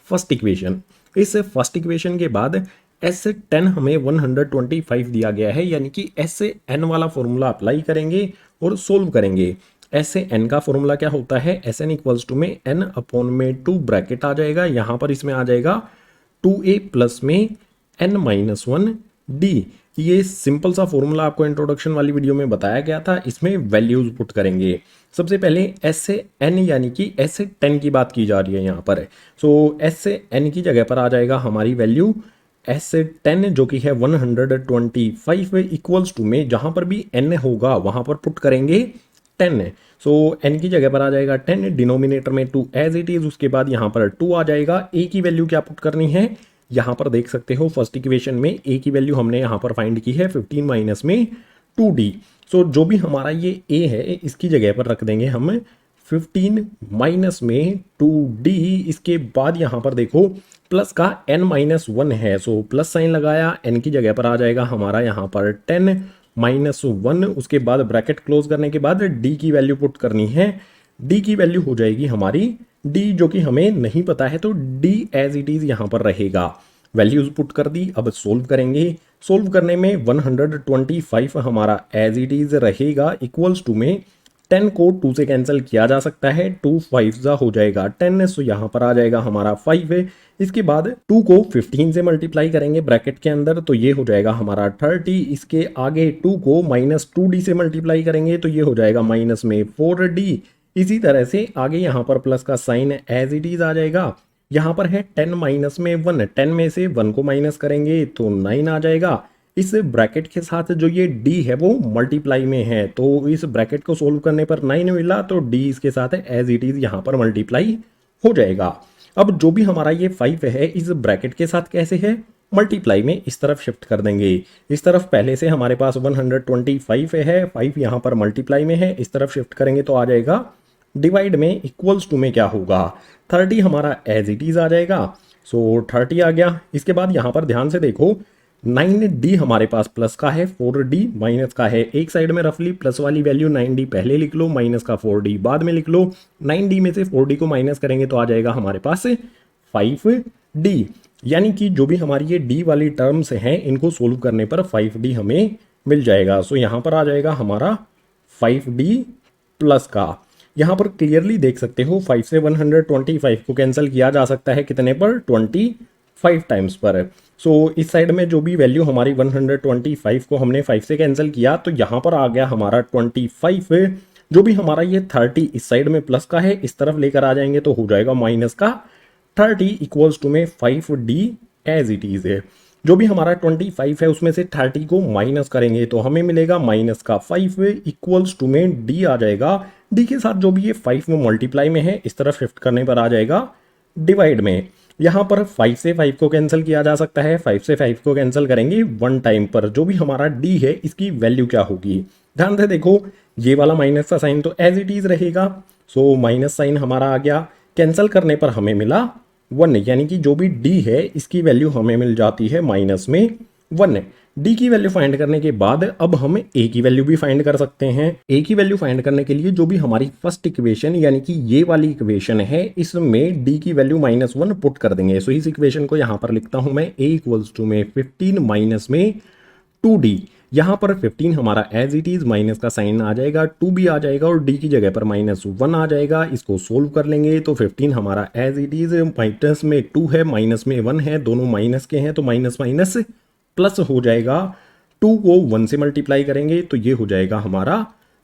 [SPEAKER 1] फर्स्ट इक्वेशन। इस फर्स्ट इक्वेशन के बाद S10 हमें 125 दिया गया है, यानी कि SN वाला फॉर्मूला अप्लाई करेंगे और सोल्व करेंगे। SN का फॉर्मूला क्या होता है, SN इक्वल्स टू में N अपॉन में 2 ब्रैकेट आ जाएगा, यहाँ पर इसमें आ जाएगा 2A प्लस में N माइनस 1D। ये सिंपल सा फॉर्मूला आपको इंट्रोडक्शन वाली वीडियो में बताया गया था, इसमें वैल्यूज पुट करेंगे। सबसे पहले SN यानी कि S10 की बात की जा रही है यहाँ पर। सो SN की जगह पर आ जाएगा हमारी वैल्यू S10 जो कि है 125 इक्वल्स टू में जहां पर भी n होगा वहां पर पुट करेंगे 10। सो n की जगह पर आ जाएगा 10, डिनोमिनेटर में 2 एज इट इज, उसके बाद यहां पर 2 आ जाएगा। a की वैल्यू क्या पुट करनी है, यहां पर देख सकते हो फर्स्ट इक्वेशन में a की वैल्यू हमने यहां पर फाइंड की है 15 माइनस में 2d। सो जो भी हमारा ये a है इसकी जगह पर रख देंगे हम 15 माइनस में 2d। इसके बाद यहाँ पर देखो प्लस का n माइनस 1 है, सो प्लस साइन लगाया, n की जगह पर आ जाएगा हमारा यहाँ पर 10 माइनस 1। उसके बाद ब्रैकेट क्लोज करने के बाद d की वैल्यू पुट करनी है, d की वैल्यू हो जाएगी हमारी d जो कि हमें नहीं पता है, तो d एज इट इज यहाँ पर रहेगा। वैल्यूज पुट कर दी, अब सोल्व करेंगे। सोल्व करने में 125 हमारा एज इट इज रहेगा, इक्वल्स टू में 10 को 2 से कैंसिल किया जा सकता है, 2 5 हो जाएगा 10, सो यहाँ पर आ जाएगा हमारा 5 है। इसके बाद 2 को 15 से मल्टीप्लाई करेंगे ब्रैकेट के अंदर तो ये हो जाएगा हमारा 30। इसके आगे 2 को माइनस 2d से मल्टीप्लाई करेंगे तो ये हो जाएगा माइनस में 4d। इसी तरह से आगे यहाँ पर प्लस का साइन एज इट इज आ जाएगा। यहाँ पर है 10 माइनस में 1, 10 में से 1 को माइनस करेंगे तो 9 आ जाएगा। इस ब्रैकेट के साथ जो ये d है वो मल्टीप्लाई में है, तो इस ब्रैकेट को सोल्व करने पर 9 मिला, तो d इसके साथ एज इट इज यहाँ पर मल्टीप्लाई हो जाएगा। अब जो भी हमारा ये 5 है इस ब्रैकेट के साथ कैसे है, मल्टीप्लाई में इस तरफ शिफ्ट कर देंगे। इस तरफ पहले से हमारे पास 125 है, 5 यहाँ पर मल्टीप्लाई में है, इस तरफ शिफ्ट करेंगे तो आ जाएगा डिवाइड में, इक्वल्स टू में क्या होगा 30 हमारा एज इट इज आ जाएगा। सो 30 आ गया। इसके बाद यहाँ पर ध्यान से देखो 9D हमारे पास प्लस का है, 4D माइनस का है। एक साइड में रफली प्लस वाली वैल्यू 9D पहले लिख लो, माइनस का 4D बाद में लिख लो। 9D में से 4D को माइनस करेंगे तो आ जाएगा हमारे पास 5D। यानी कि जो भी हमारी ये D वाली टर्म्स हैं इनको सोल्व करने पर 5D हमें मिल जाएगा। सो यहाँ पर आ जाएगा हमारा 5D प्लस का। यहाँ पर क्लियरली देख सकते हो 5 से 125 को कैंसिल किया जा सकता है कितने पर, 25 टाइम्स पर। सो इस साइड में जो भी वैल्यू हमारी 125 को हमने 5 से कैंसिल किया तो यहाँ पर आ गया हमारा 25। जो भी हमारा ये 30 इस साइड में प्लस का है, इस तरफ लेकर आ जाएंगे तो हो जाएगा माइनस का 30 इक्वल्स टू में 5D एज इट इज है। जो भी हमारा 25 है उसमें से 30 को माइनस करेंगे तो हमें मिलेगा माइनस का 5 इक्वल्स टू में D आ जाएगा। D के साथ जो भी ये 5 में मल्टीप्लाई में है इस तरफ शिफ्ट करने पर आ जाएगा डिवाइड में। यहाँ पर 5 से 5 को कैंसिल किया जा सकता है, 5 से 5 को कैंसिल करेंगे वन टाइम पर। जो भी हमारा D है इसकी वैल्यू क्या होगी, ध्यान से देखो, ये वाला माइनस का साइन तो एज इट इज रहेगा। सो माइनस साइन हमारा आ गया, कैंसिल करने पर हमें मिला 1, यानी कि जो भी D है इसकी वैल्यू हमें मिल जाती है माइनस में 1। D की वैल्यू फाइंड करने के बाद अब हम A की वैल्यू भी फाइंड कर सकते हैं। A की वैल्यू फाइंड करने के लिए जो भी हमारी फर्स्ट इक्वेशन यानी कि ये वाली इक्वेशन है इसमें D की वैल्यू -1 पुट कर देंगे। सो इस इक्वेशन को यहाँ पर लिखता हूं मैं, A इक्वल्स टू में 15 माइनस में 2D। यहाँ पर 15 हमारा एज इट इज, माइनस का साइन आ जाएगा, 2 भी आ जाएगा और D की जगह पर -1 आ जाएगा। इसको सोल्व कर लेंगे तो 15 हमारा एज इट इज, माइनस में 2 है, माइनस में 1 है, दोनों माइनस के हैं तो माइनस माइनस प्लस हो जाएगा। 2 को 1 से मल्टीप्लाई करेंगे तो ये हो जाएगा हमारा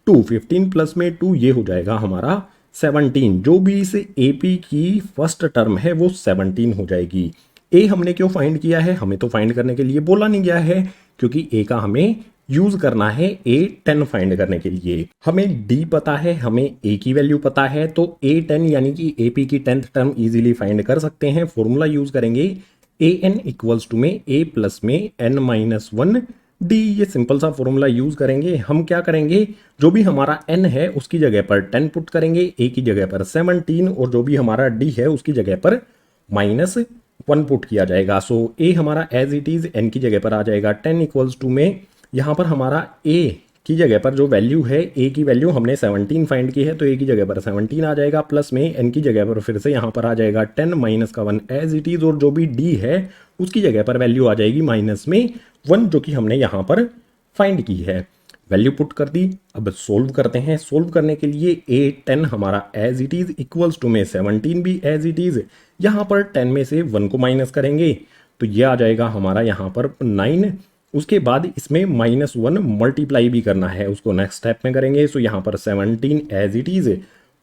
[SPEAKER 1] 2, 15 प्लस में 2 ये हो जाएगा हमारा 17। जो भी इस AP की फर्स्ट टर्म है वो 17 हो जाएगी। A हमने क्यों फाइंड किया है, हमें तो फाइंड करने के लिए बोला नहीं गया है, क्योंकि A का हमें यूज करना है A10 फाइंड करने के लिए। हमें D पता है, हमें A की वैल्यू पता है, तो A10 यानी कि AP की 10th टर्म इजीली फाइंड कर सकते हैं। फॉर्मूला यूज करेंगे an इक्वल्स टू में a प्लस में n माइनस 1d। ये सिंपल सा फॉर्मूला यूज करेंगे। हम क्या करेंगे, जो भी हमारा n है उसकी जगह पर 10 पुट करेंगे, a की जगह पर 17 और जो भी हमारा d है उसकी जगह पर -1 पुट किया जाएगा। सो a हमारा एज इट इज, n की जगह पर आ जाएगा 10 इक्वल्स टू में यहाँ पर हमारा a की जगह पर जो वैल्यू है, a की वैल्यू हमने 17 फाइंड की है तो a की जगह पर 17 आ जाएगा, प्लस में n की जगह पर फिर से यहाँ पर आ जाएगा 10 माइनस का 1 एज इट इज, और जो भी d है उसकी जगह पर वैल्यू आ जाएगी माइनस में 1 जो कि हमने यहाँ पर फाइंड की है। वैल्यू पुट कर दी। अब सोल्व करते हैं। सोल्व करने के लिए A10 हमारा as it is equals to में 17 भी एज इट इज, यहाँ पर 10 में से 1 को माइनस करेंगे तो ये आ जाएगा हमारा यहाँ पर 9। उसके बाद इसमें -1 मल्टीप्लाई भी करना है, उसको नेक्स्ट स्टेप में करेंगे। सो यहाँ पर 17 एज इट इज,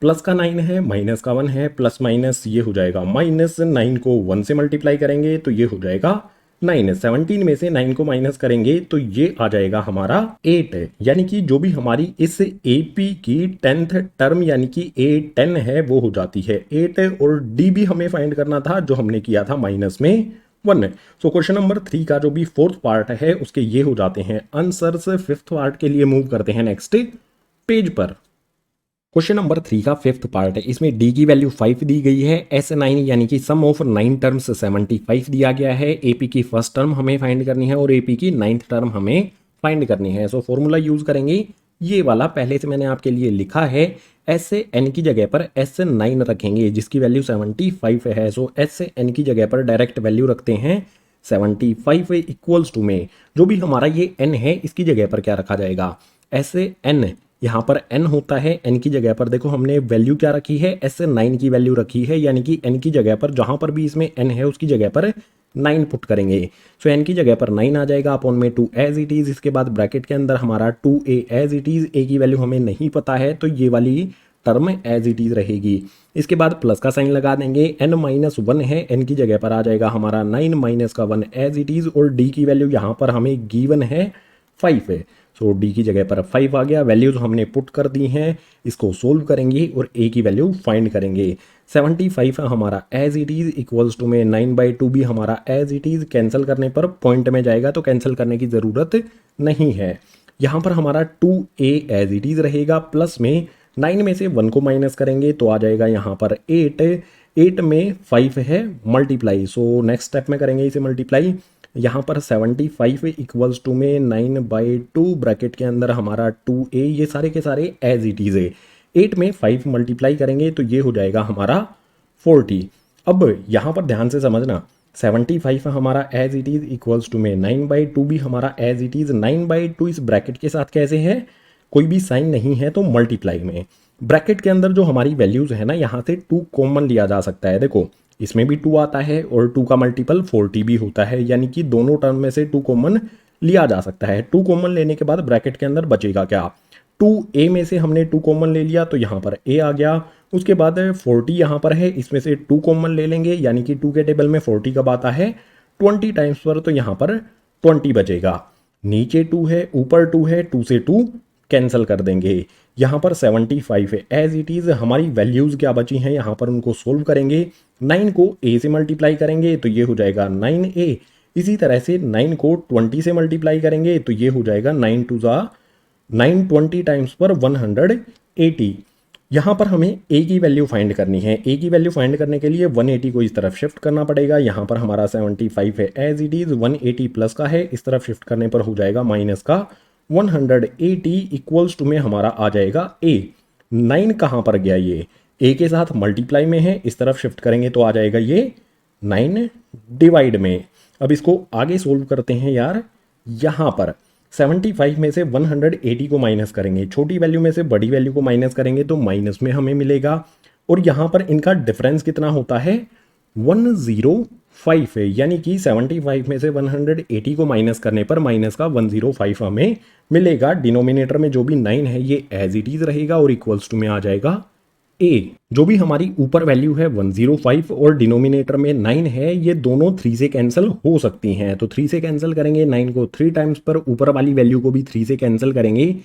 [SPEAKER 1] प्लस का 9 है, माइनस का 1 है, प्लस माइनस ये हो जाएगा -9 को 1 से मल्टीप्लाई करेंगे तो ये हो जाएगा 9। 17 में से 9 को माइनस करेंगे तो ये आ जाएगा हमारा 8। यानी कि जो भी हमारी इस AP की 10th टर्म यानी कि A10 है वो हो जाती है 8, और D भी हमें फाइंड करना था जो हमने किया था -1। सो क्वेश्चन नंबर 3 का जो भी फोर्थ पार्ट है उसके ये हो जाते हैं आंसर्स। फिफ्थ पार्ट के लिए मूव करते हैं नेक्स्ट पेज पर। क्वेश्चन नंबर 3 का फिफ्थ पार्ट है, इसमें D की वैल्यू 5 दी गई है, S9 यानी कि सम ऑफ 9 टर्म्स 75 दिया गया है। AP की फर्स्ट टर्म हमें फाइंड करनी है और AP की 9th टर्म हमें फाइंड करनी है। सो फॉर्मूला यूज करेंगे ये वाला, पहले से मैंने आपके लिए लिखा है। S से N की जगह पर S9 रखेंगे जिसकी वैल्यू 75 है। सो S से N की जगह पर डायरेक्ट वैल्यू रखते हैं 75 इक्वल्स टू में जो भी हमारा ये N है इसकी जगह पर क्या रखा जाएगा, S से N, यहाँ पर n होता है, n की जगह पर देखो हमने वैल्यू क्या रखी है, s से 9 की वैल्यू रखी है, यानी कि n की जगह पर जहां पर भी इसमें n है उसकी जगह पर 9 पुट करेंगे। सो n की जगह पर 9 आ जाएगा, अपॉन में 2 एज इट इज। इसके बाद ब्रैकेट के अंदर हमारा 2a as it is, a की वैल्यू हमें नहीं पता है तो ये वाली टर्म एज इट इज रहेगी। इसके बाद प्लस का साइन लगा देंगे, n-1 है, n की जगह पर आ जाएगा हमारा 9 माइनस का 1 एज इट इज, और d की वैल्यू यहाँ पर हमें गिवन है 5 है। सो D की जगह पर 5 आ गया, वैल्यूज हमने पुट कर दी हैं। इसको सोल्व करेंगे और A की वैल्यू फाइंड करेंगे। 75 हमारा as it is equals to में 9/2 भी हमारा एज इट इज, कैंसिल करने पर पॉइंट में जाएगा तो कैंसिल करने की ज़रूरत नहीं है। यहाँ पर हमारा 2a एज इट इज रहेगा, प्लस में 9 में से 1 को माइनस करेंगे तो आ जाएगा यहाँ पर 8 में 5 है मल्टीप्लाई। सो नेक्स्ट स्टेप में करेंगे इसे मल्टीप्लाई। यहाँ पर 75 इक्वल्स टू में 9/2 ब्रैकेट के अंदर हमारा 2a, ये सारे के सारे एज इट इज़ है। 8 में 5 मल्टीप्लाई करेंगे तो ये हो जाएगा हमारा 40। अब यहाँ पर ध्यान से समझना, 75 हमारा as it is equals to में 9/2 भी हमारा एज इट इज़। 9/2 इस ब्रैकेट के साथ कैसे है, कोई भी साइन नहीं है तो मल्टीप्लाई में। ब्रैकेट के अंदर जो हमारी वैल्यूज़ है ना, यहाँ से 2 कॉमन लिया जा सकता है। देखो इसमें भी 2 आता है और 2 का मल्टीपल 40 भी होता है, यानी कि दोनों टर्म में से 2 कॉमन लिया जा सकता है। 2 कॉमन लेने के बाद ब्रैकेट के अंदर बचेगा क्या, 2a में से हमने 2 कॉमन ले लिया तो यहाँ पर a आ गया। उसके बाद 40 यहाँ पर है, इसमें से 2 कॉमन ले लेंगे, यानी कि 2 के टेबल में 40 कब आता है 20 टाइम्स पर, तो यहाँ पर 20 बचेगा। नीचे 2 है, ऊपर 2 है, 2 से 2 कैंसिल कर देंगे। यहाँ पर 75 है एज इट इज़। हमारी वैल्यूज़ क्या बची हैं यहाँ पर, उनको सोल्व करेंगे। 9 को a से मल्टीप्लाई करेंगे तो ये हो जाएगा 9a। इसी तरह से 9 को 20 से मल्टीप्लाई करेंगे तो ये हो जाएगा 9 2 ज़ा 9, 20 टाइम्स पर 180। यहाँ पर हमें a की वैल्यू फाइंड करनी है। a की वैल्यू फाइंड करने के लिए 180 को इस तरफ शिफ्ट करना पड़ेगा। यहाँ पर हमारा 75 है एज इट इज़, 180 प्लस का है, इस तरफ शिफ्ट करने पर हो जाएगा माइनस का 180 इक्वल्स टू में हमारा आ जाएगा a। 9 कहाँ पर गया, ये a के साथ मल्टीप्लाई में है, इस तरफ शिफ्ट करेंगे तो आ जाएगा ये 9 डिवाइड में। अब इसको आगे सोल्व करते हैं यार। यहाँ पर 75 में से 180 को माइनस करेंगे, छोटी वैल्यू में से बड़ी वैल्यू को माइनस करेंगे तो माइनस में हमें मिलेगा। और यहाँ पर इनका डिफरेंस कितना होता है 105 है, यानी कि 75 में से 180 को माइनस करने पर माइनस का 105 हमें मिलेगा। डिनोमिनेटर में जो भी 9 है ये एज इट इज रहेगा और इक्वल्स टू में आ जाएगा a। जो भी हमारी ऊपर वैल्यू है 105 और डिनोमिनेटर में 9 है, ये दोनों 3 से कैंसिल हो सकती हैं। तो 3 से कैंसिल करेंगे 9 को 3 टाइम्स पर, ऊपर वाली वैल्यू को भी 3 से कैंसिल करेंगे।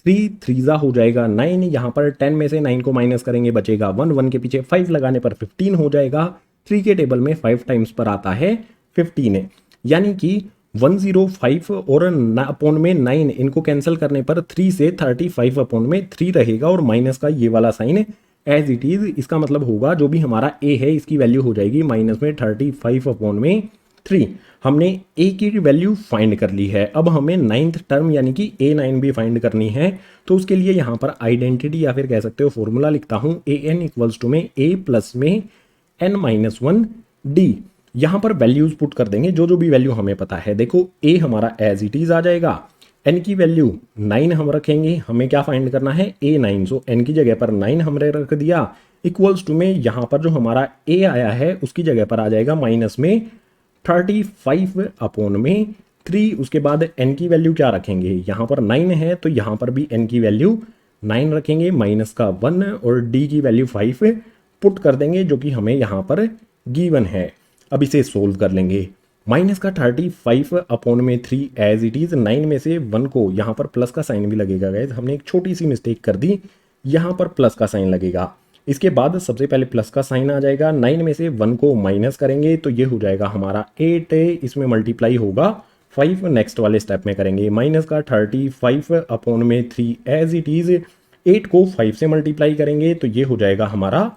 [SPEAKER 1] 3 3 हो जाएगा 9। यहाँ पर 10 में से 9 को माइनस करेंगे बचेगा 1, 1 के पीछे 5 लगाने पर 15 हो जाएगा। 3 के टेबल में 5 टाइम्स पर आता है 15, यानी कि 105 और अपॉन में 9 इनको कैंसिल करने पर 3 से 35 अपॉन में 3 रहेगा और माइनस का ये वाला साइन एज इट इज। इसका मतलब होगा जो भी हमारा a है इसकी वैल्यू हो जाएगी माइनस में 35 अपॉन में 3। हमने a की वैल्यू फाइंड कर ली है। अब हमें 9th टर्म यानी कि a9 भी फाइंड करनी है। तो उसके लिए यहाँ पर आइडेंटिटी या फिर कह सकते हो फॉर्मूला लिखता हूँ, an इक्वल्स टू में a प्लस में n-1 d। यहाँ पर वैल्यूज पुट कर देंगे जो जो भी वैल्यू हमें पता है। देखो a हमारा एज इट इज आ जाएगा, n की वैल्यू 9 हम रखेंगे, हमें क्या फाइंड करना है a9, सो n की जगह पर 9 हमने रख दिया इक्वल्स टू में यहाँ पर जो हमारा a आया है उसकी जगह पर आ जाएगा माइनस में 35 अपॉन में 3। उसके बाद n की वैल्यू क्या रखेंगे, यहाँ पर 9 है तो यहाँ पर भी n की वैल्यू 9 रखेंगे, माइनस का 1 और d की वैल्यू 5 पुट कर देंगे जो कि हमें यहाँ पर गिवन है। अब इसे सोल्व कर लेंगे। माइनस का 35 अपॉन में 3 एज इट इज़। 9 में से 1 को यहाँ पर प्लस का साइन भी लगेगा गाइस, हमने एक छोटी सी मिस्टेक कर दी, यहाँ पर प्लस का साइन लगेगा। इसके बाद सबसे पहले प्लस का साइन आ जाएगा। 9 में से 1 को माइनस करेंगे तो ये हो जाएगा हमारा 8, इसमें मल्टीप्लाई होगा 5 नेक्स्ट वाले स्टेप में करेंगे। माइनस का 35 अपॉन में 3 एज इट इज़। 8 को 5 से मल्टीप्लाई करेंगे तो ये हो जाएगा हमारा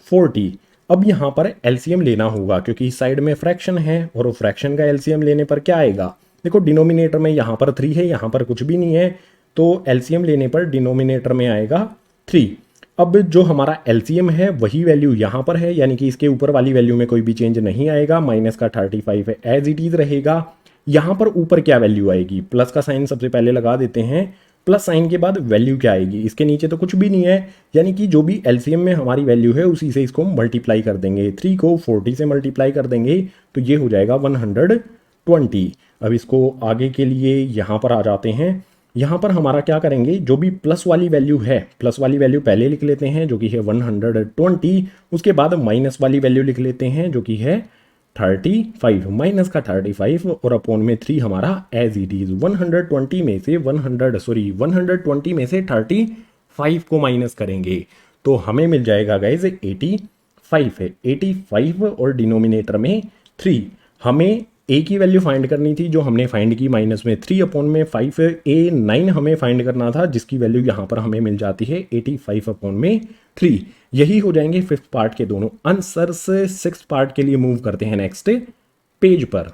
[SPEAKER 1] 40। अब यहाँ पर एलसीएम लेना होगा क्योंकि इस साइड में फ्रैक्शन है और फ्रैक्शन का एलसीएम लेने पर क्या आएगा, देखो डिनोमिनेटर में यहाँ पर 3 है, यहाँ पर कुछ भी नहीं है, तो एलसीएम लेने पर डिनोमिनेटर में आएगा 3। अब जो हमारा एलसीएम है वही वैल्यू यहाँ पर है, यानी कि इसके ऊपर वाली वैल्यू में कोई भी चेंज नहीं आएगा। माइनस का 35 है एज इट इज रहेगा। यहाँ पर ऊपर क्या वैल्यू आएगी, प्लस का साइन सबसे पहले लगा देते हैं, प्लस साइन के बाद वैल्यू क्या आएगी, इसके नीचे तो कुछ भी नहीं है, यानी कि जो भी एलसीएम में हमारी वैल्यू है उसी से इसको मल्टीप्लाई कर देंगे। 3 को 40 से मल्टीप्लाई कर देंगे तो ये हो जाएगा 120। अब इसको आगे के लिए यहाँ पर आ जाते हैं। यहाँ पर हमारा क्या करेंगे, जो भी प्लस वाली वैल्यू है, प्लस वाली वैल्यू पहले लिख लेते हैं जो कि है 120। उसके बाद माइनस वाली वैल्यू लिख लेते हैं जो कि है 35, माइनस का 35 और अपॉन में 3 हमारा एज इट इज। 120 में से 35 को माइनस करेंगे तो हमें मिल जाएगा गाइज 85 है। 85 और डिनोमिनेटर में 3। हमें a की वैल्यू फाइंड करनी थी जो हमने फाइंड की माइनस में 3 अपॉन में 5। a9 हमें फाइंड करना था जिसकी वैल्यू यहाँ पर हमें मिल जाती है 85 अपॉन में 3। यही हो जाएंगे 5th पार्ट के दोनों आंसर्स। 6th पार्ट के लिए मूव करते हैं नेक्स्ट पेज पर।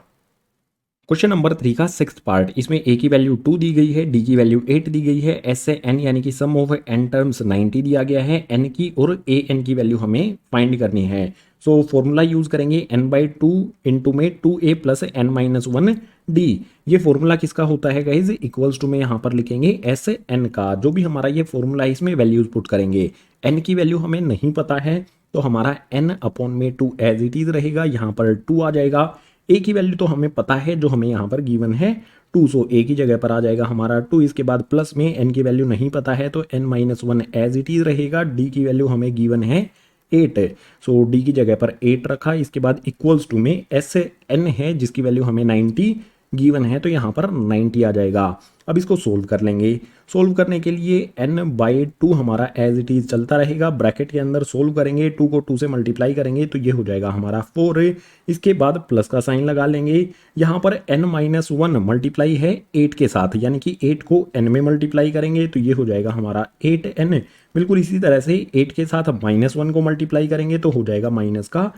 [SPEAKER 1] क्वेश्चन नंबर 3 का सिक्स्थ पार्ट, इसमें ए की वैल्यू 2 दी गई है, डी की वैल्यू 8 दी गई है, एस से एन यानी कि सम ऑफ एन टर्म्स 90 दिया गया है, एन की और ए एन की वैल्यू हमें फाइंड करनी है। सो फॉर्मूला यूज करेंगे एन बाई टू इंटू में 2a plus N minus one D. ये फॉर्मूला किसका होता है गाइज, इक्वल्स टू में यहाँ पर लिखेंगे एस एन का। जो भी हमारा ये फॉर्मूला है इसमें वैल्यूज पुट करेंगे। एन की वैल्यू हमें नहीं पता है तो हमारा एन अपॉन में 2 एज इट इज रहेगा, यहाँ पर 2 आ जाएगा। ए की वैल्यू तो हमें पता है जो हमें यहाँ पर गिवन है 2, सो ए की जगह पर आ जाएगा हमारा 2। इसके बाद प्लस में एन की वैल्यू नहीं पता है तो N minus one as it is रहेगा। डी की वैल्यू हमें गिवन है 8, सो डी की जगह पर 8 रखा। इसके बाद इक्वल्स टू में एस एन है जिसकी वैल्यू हमें 90 गिवन है तो यहाँ पर 90 आ जाएगा। अब इसको सोल्व कर लेंगे। सोल्व करने के लिए n बाई 2 हमारा एज इट इज चलता रहेगा, ब्रैकेट के अंदर सोल्व करेंगे, 2 को 2 से मल्टीप्लाई करेंगे तो ये हो जाएगा हमारा 4। इसके बाद प्लस का साइन लगा लेंगे। यहाँ पर n माइनस वन मल्टीप्लाई है 8 के साथ, यानी कि 8 को n में मल्टीप्लाई करेंगे तो ये हो जाएगा हमारा 8n। बिल्कुल इसी तरह से 8 के साथ माइनस वन को मल्टीप्लाई करेंगे तो हो जाएगा माइनस का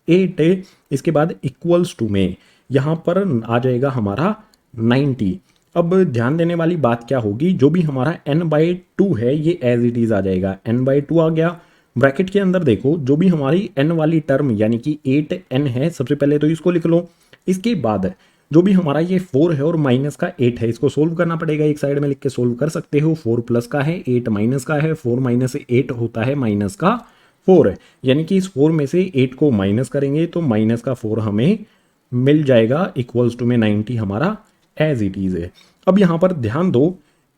[SPEAKER 1] 8। इसके बाद इक्वल्स टू में यहाँ पर आ जाएगा हमारा 90। अब ध्यान देने वाली बात क्या होगी, जो भी हमारा n बाई टू है ये एज इट इज आ जाएगा, n बाई टू आ गया। ब्रैकेट के अंदर देखो जो भी हमारी n वाली टर्म यानी कि 8n है, सबसे पहले तो इसको लिख लो। इसके बाद जो भी हमारा ये 4 है और माइनस का 8 है इसको सोल्व करना पड़ेगा। एक साइड में लिख के सोल्व कर सकते हो। 4 प्लस का है, 8 माइनस का है, 4 माइनस 8 होता है माइनस का 4, यानी कि इस 4 में से 8 को माइनस करेंगे तो माइनस का 4 हमें मिल जाएगा। इक्वल्स टू में 90 हमारा एज इट इज है। अब यहाँ पर ध्यान दो,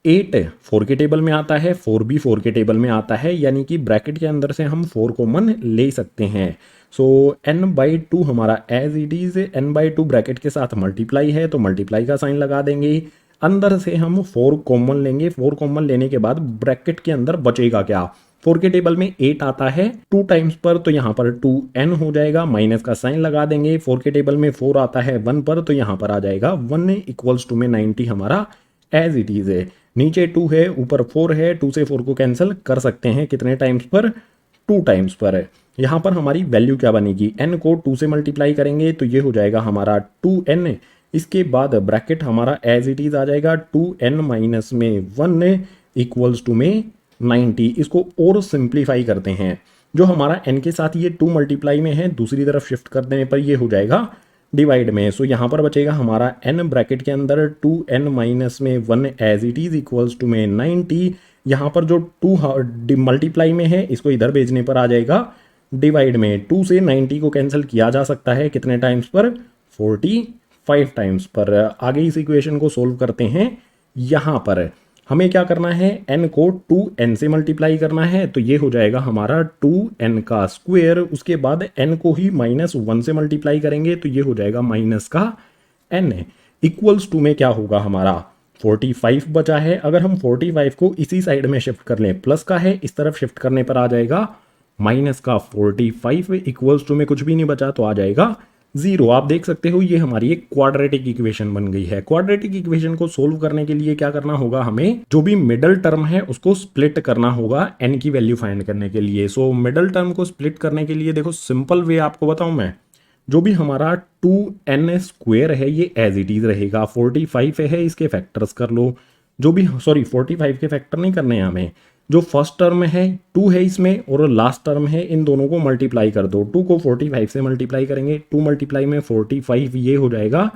[SPEAKER 1] 8 4 के टेबल में आता है, 4 भी 4 के टेबल में आता है, यानी कि ब्रैकेट के अंदर से हम 4 कॉमन ले सकते हैं। सो n बाई टू हमारा as it is, n by two bracket के साथ मल्टीप्लाई है तो मल्टीप्लाई का साइन लगा देंगे। अंदर से हम 4 कॉमन लेंगे। 4 कॉमन लेने के बाद ब्रैकेट के अंदर बचेगा क्या, 4 के टेबल में 8 आता है 2 टाइम्स पर तो यहाँ पर 2n हो जाएगा, माइनस का साइन लगा देंगे। 4 के टेबल में 4 आता है 1 पर तो यहाँ पर आ जाएगा 1 इक्वल्स टू में 90 हमारा एज इट इज है। नीचे 2 है ऊपर 4 है, 2 से 4 को कैंसिल कर सकते हैं कितने टाइम्स पर, 2 टाइम्स पर। यहाँ पर हमारी वैल्यू क्या बनेगी, n को 2 से मल्टीप्लाई करेंगे तो ये हो जाएगा हमारा 2n। इसके बाद ब्रैकेट हमारा एज इट इज आ जाएगा 2n माइनस में 1 इक्वल्स टू में 90। इसको और सिंप्लीफाई करते हैं, जो हमारा n के साथ ये 2 मल्टीप्लाई में है दूसरी तरफ शिफ्ट कर देने पर ये हो जाएगा डिवाइड में। सो यहाँ पर बचेगा हमारा n ब्रैकेट के अंदर 2n माइनस में 1 as it is equals to में 90। यहाँ पर जो 2 मल्टीप्लाई में है इसको इधर भेजने पर आ जाएगा डिवाइड में। 2 से 90 को कैंसिल किया जा सकता है कितने टाइम्स पर, 45 टाइम्स पर। आगे इस इक्वेशन को सोल्व करते हैं। यहाँ पर हमें क्या करना है, n को 2n से मल्टीप्लाई करना है तो ये हो जाएगा हमारा 2n का स्क्वायर। उसके बाद n को ही -1 से मल्टीप्लाई करेंगे तो ये हो जाएगा माइनस का n इक्वल्स टू में क्या होगा हमारा 45 बचा है। अगर हम 45 को इसी साइड में शिफ्ट कर लें, प्लस का है इस तरफ शिफ्ट करने पर आ जाएगा माइनस का 45 इक्वल्स टू में कुछ भी नहीं बचा तो आ जाएगा 0। आप देख सकते हो ये हमारी एक क्वाड्रेटिक इक्वेशन बन गई है। क्वाड्रेटिक इक्वेशन को सोल्व करने के लिए क्या करना होगा, हमें जो भी मिडल टर्म है उसको स्प्लिट करना होगा n की वैल्यू फाइंड करने के लिए। सो मिडल टर्म को स्प्लिट करने के लिए देखो सिंपल वे आपको बताऊं मैं, जो भी हमारा 2n स्क्वायर है ये एज इट इज रहेगा। 45 है इसके फैक्टर्स कर लो, जो भी 45 के फैक्टर नहीं करने हैं हमें। जो फर्स्ट टर्म है 2 है इसमें और लास्ट टर्म है, इन दोनों को मल्टीप्लाई कर दो। 2 को 45 से मल्टीप्लाई करेंगे, 2 मल्टीप्लाई में 45 ये हो जाएगा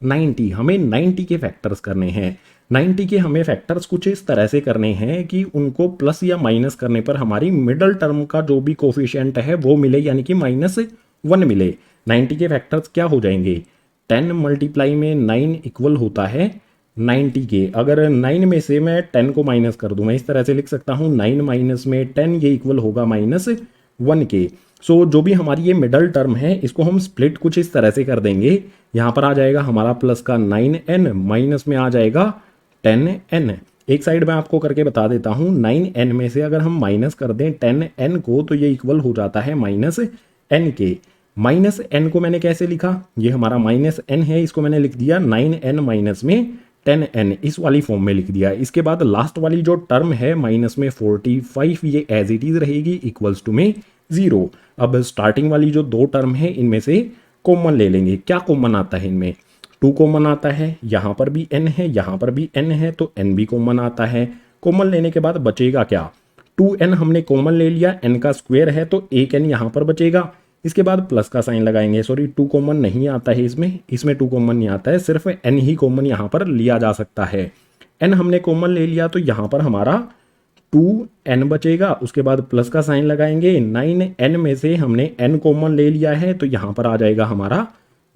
[SPEAKER 1] 90। हमें 90 के फैक्टर्स करने हैं। 90 के हमें फैक्टर्स कुछ इस तरह से करने हैं कि उनको प्लस या माइनस करने पर हमारी मिडल टर्म का जो भी कोफिशिएंट है वो मिले, यानी कि -1 मिले। 90 के फैक्टर्स क्या हो जाएंगे, 10 मल्टीप्लाई में 9 इक्वल होता है 90 के। अगर 9 में से मैं 10 को माइनस कर दूं, मैं इस तरह से लिख सकता हूं 9 माइनस में 10 ये इक्वल होगा -1 के। सो जो भी हमारी ये मिडल टर्म है इसको हम स्प्लिट कुछ इस तरह से कर देंगे। यहाँ पर आ जाएगा हमारा प्लस का 9n, माइनस में आ जाएगा 10n। एक साइड में आपको करके बता देता हूँ, 9n में से अगर हम माइनस कर दें 10n को तो ये इक्वल हो जाता है -n के। -n को मैंने कैसे लिखा, ये हमारा -n है, इसको मैंने लिख दिया 9n माइनस में 10n, इस वाली फॉर्म में लिख दिया। इसके बाद लास्ट वाली जो टर्म है माइनस में 45 ये एज इट इज रहेगी इक्वल्स टू में 0। अब स्टार्टिंग वाली जो 2 टर्म है इनमें से कॉमन ले लेंगे। क्या कॉमन आता है इनमें, 2 कॉमन आता है, यहाँ पर भी n है, यहाँ पर भी n है, तो n भी कॉमन आता है। कॉमन लेने के बाद बचेगा क्या, 2n हमने कॉमन ले लिया, n का स्क्वायर है तो एक n यहाँ पर बचेगा। इसके बाद प्लस का साइन लगाएंगे, सॉरी 2 कॉमन नहीं आता है इसमें 2 कॉमन नहीं आता है, सिर्फ n ही कॉमन यहाँ पर लिया जा सकता है। n हमने कॉमन ले लिया तो यहाँ पर हमारा 2n बचेगा, उसके बाद प्लस का साइन लगाएंगे, 9n में से हमने n कॉमन ले लिया है तो यहाँ पर आ जाएगा हमारा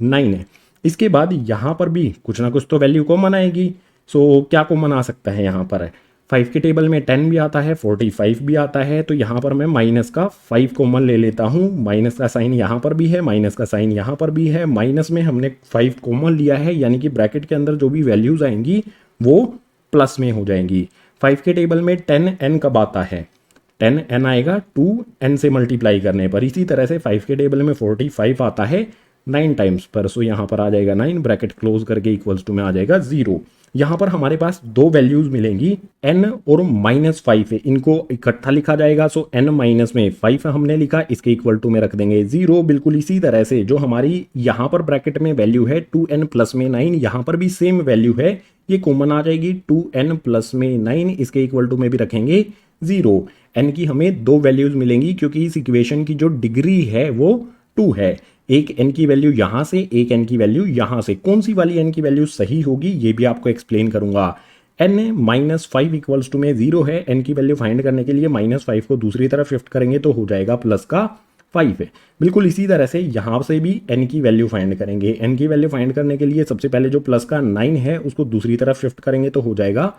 [SPEAKER 1] 9। इसके बाद यहाँ पर भी कुछ ना कुछ तो वैल्यू कॉमन आएगी। सो क्या कॉमन आ सकता है यहाँ पर, 5 के टेबल में 10 भी आता है, 45 भी आता है, तो यहाँ पर मैं माइनस का 5 कॉमन ले लेता हूँ। माइनस का साइन यहाँ पर भी है, माइनस का साइन यहाँ पर भी है, माइनस में हमने 5 कॉमन लिया है, यानी कि ब्रैकेट के अंदर जो भी वैल्यूज आएंगी वो प्लस में हो जाएंगी। 5 के टेबल में 10n कब आता है, 10n आएगा 2n से मल्टीप्लाई करने पर। इसी तरह से 5 के टेबल में 45 आता है 9 टाइम्स पर, सो यहाँ पर आ जाएगा 9, ब्रैकेट क्लोज करके इक्वल्स टू में आ जाएगा 0। यहाँ पर हमारे पास दो वैल्यूज मिलेंगी, n और -5 है, इनको इकट्ठा लिखा जाएगा। सो n माइनस में 5 हमने लिखा, इसके इक्वल टू में रख देंगे 0। बिल्कुल इसी तरह से जो हमारी यहाँ पर ब्रैकेट में वैल्यू है 2n प्लस में 9, यहाँ पर भी सेम वैल्यू है, ये कॉमन आ जाएगी 2n प्लस में 9, इसके इक्वल टू में भी रखेंगे 0। n की हमें दो वैल्यूज मिलेंगी क्योंकि इस इक्वेशन की जो डिग्री है वो 2 है। एक n की वैल्यू यहाँ से, एक n की वैल्यू यहाँ से, कौन सी वाली n की वैल्यू सही होगी ये भी आपको एक्सप्लेन करूंगा। n -5 इक्वल्स टू में 0 है, n की वैल्यू फाइंड करने के लिए -5 को दूसरी तरफ शिफ्ट करेंगे तो हो जाएगा प्लस का 5 है। बिल्कुल इसी तरह से यहाँ से भी n की वैल्यू फाइंड करेंगे। n की वैल्यू फाइंड करने के लिए सबसे पहले जो प्लस का 9 है उसको दूसरी तरफ शिफ्ट करेंगे तो हो जाएगा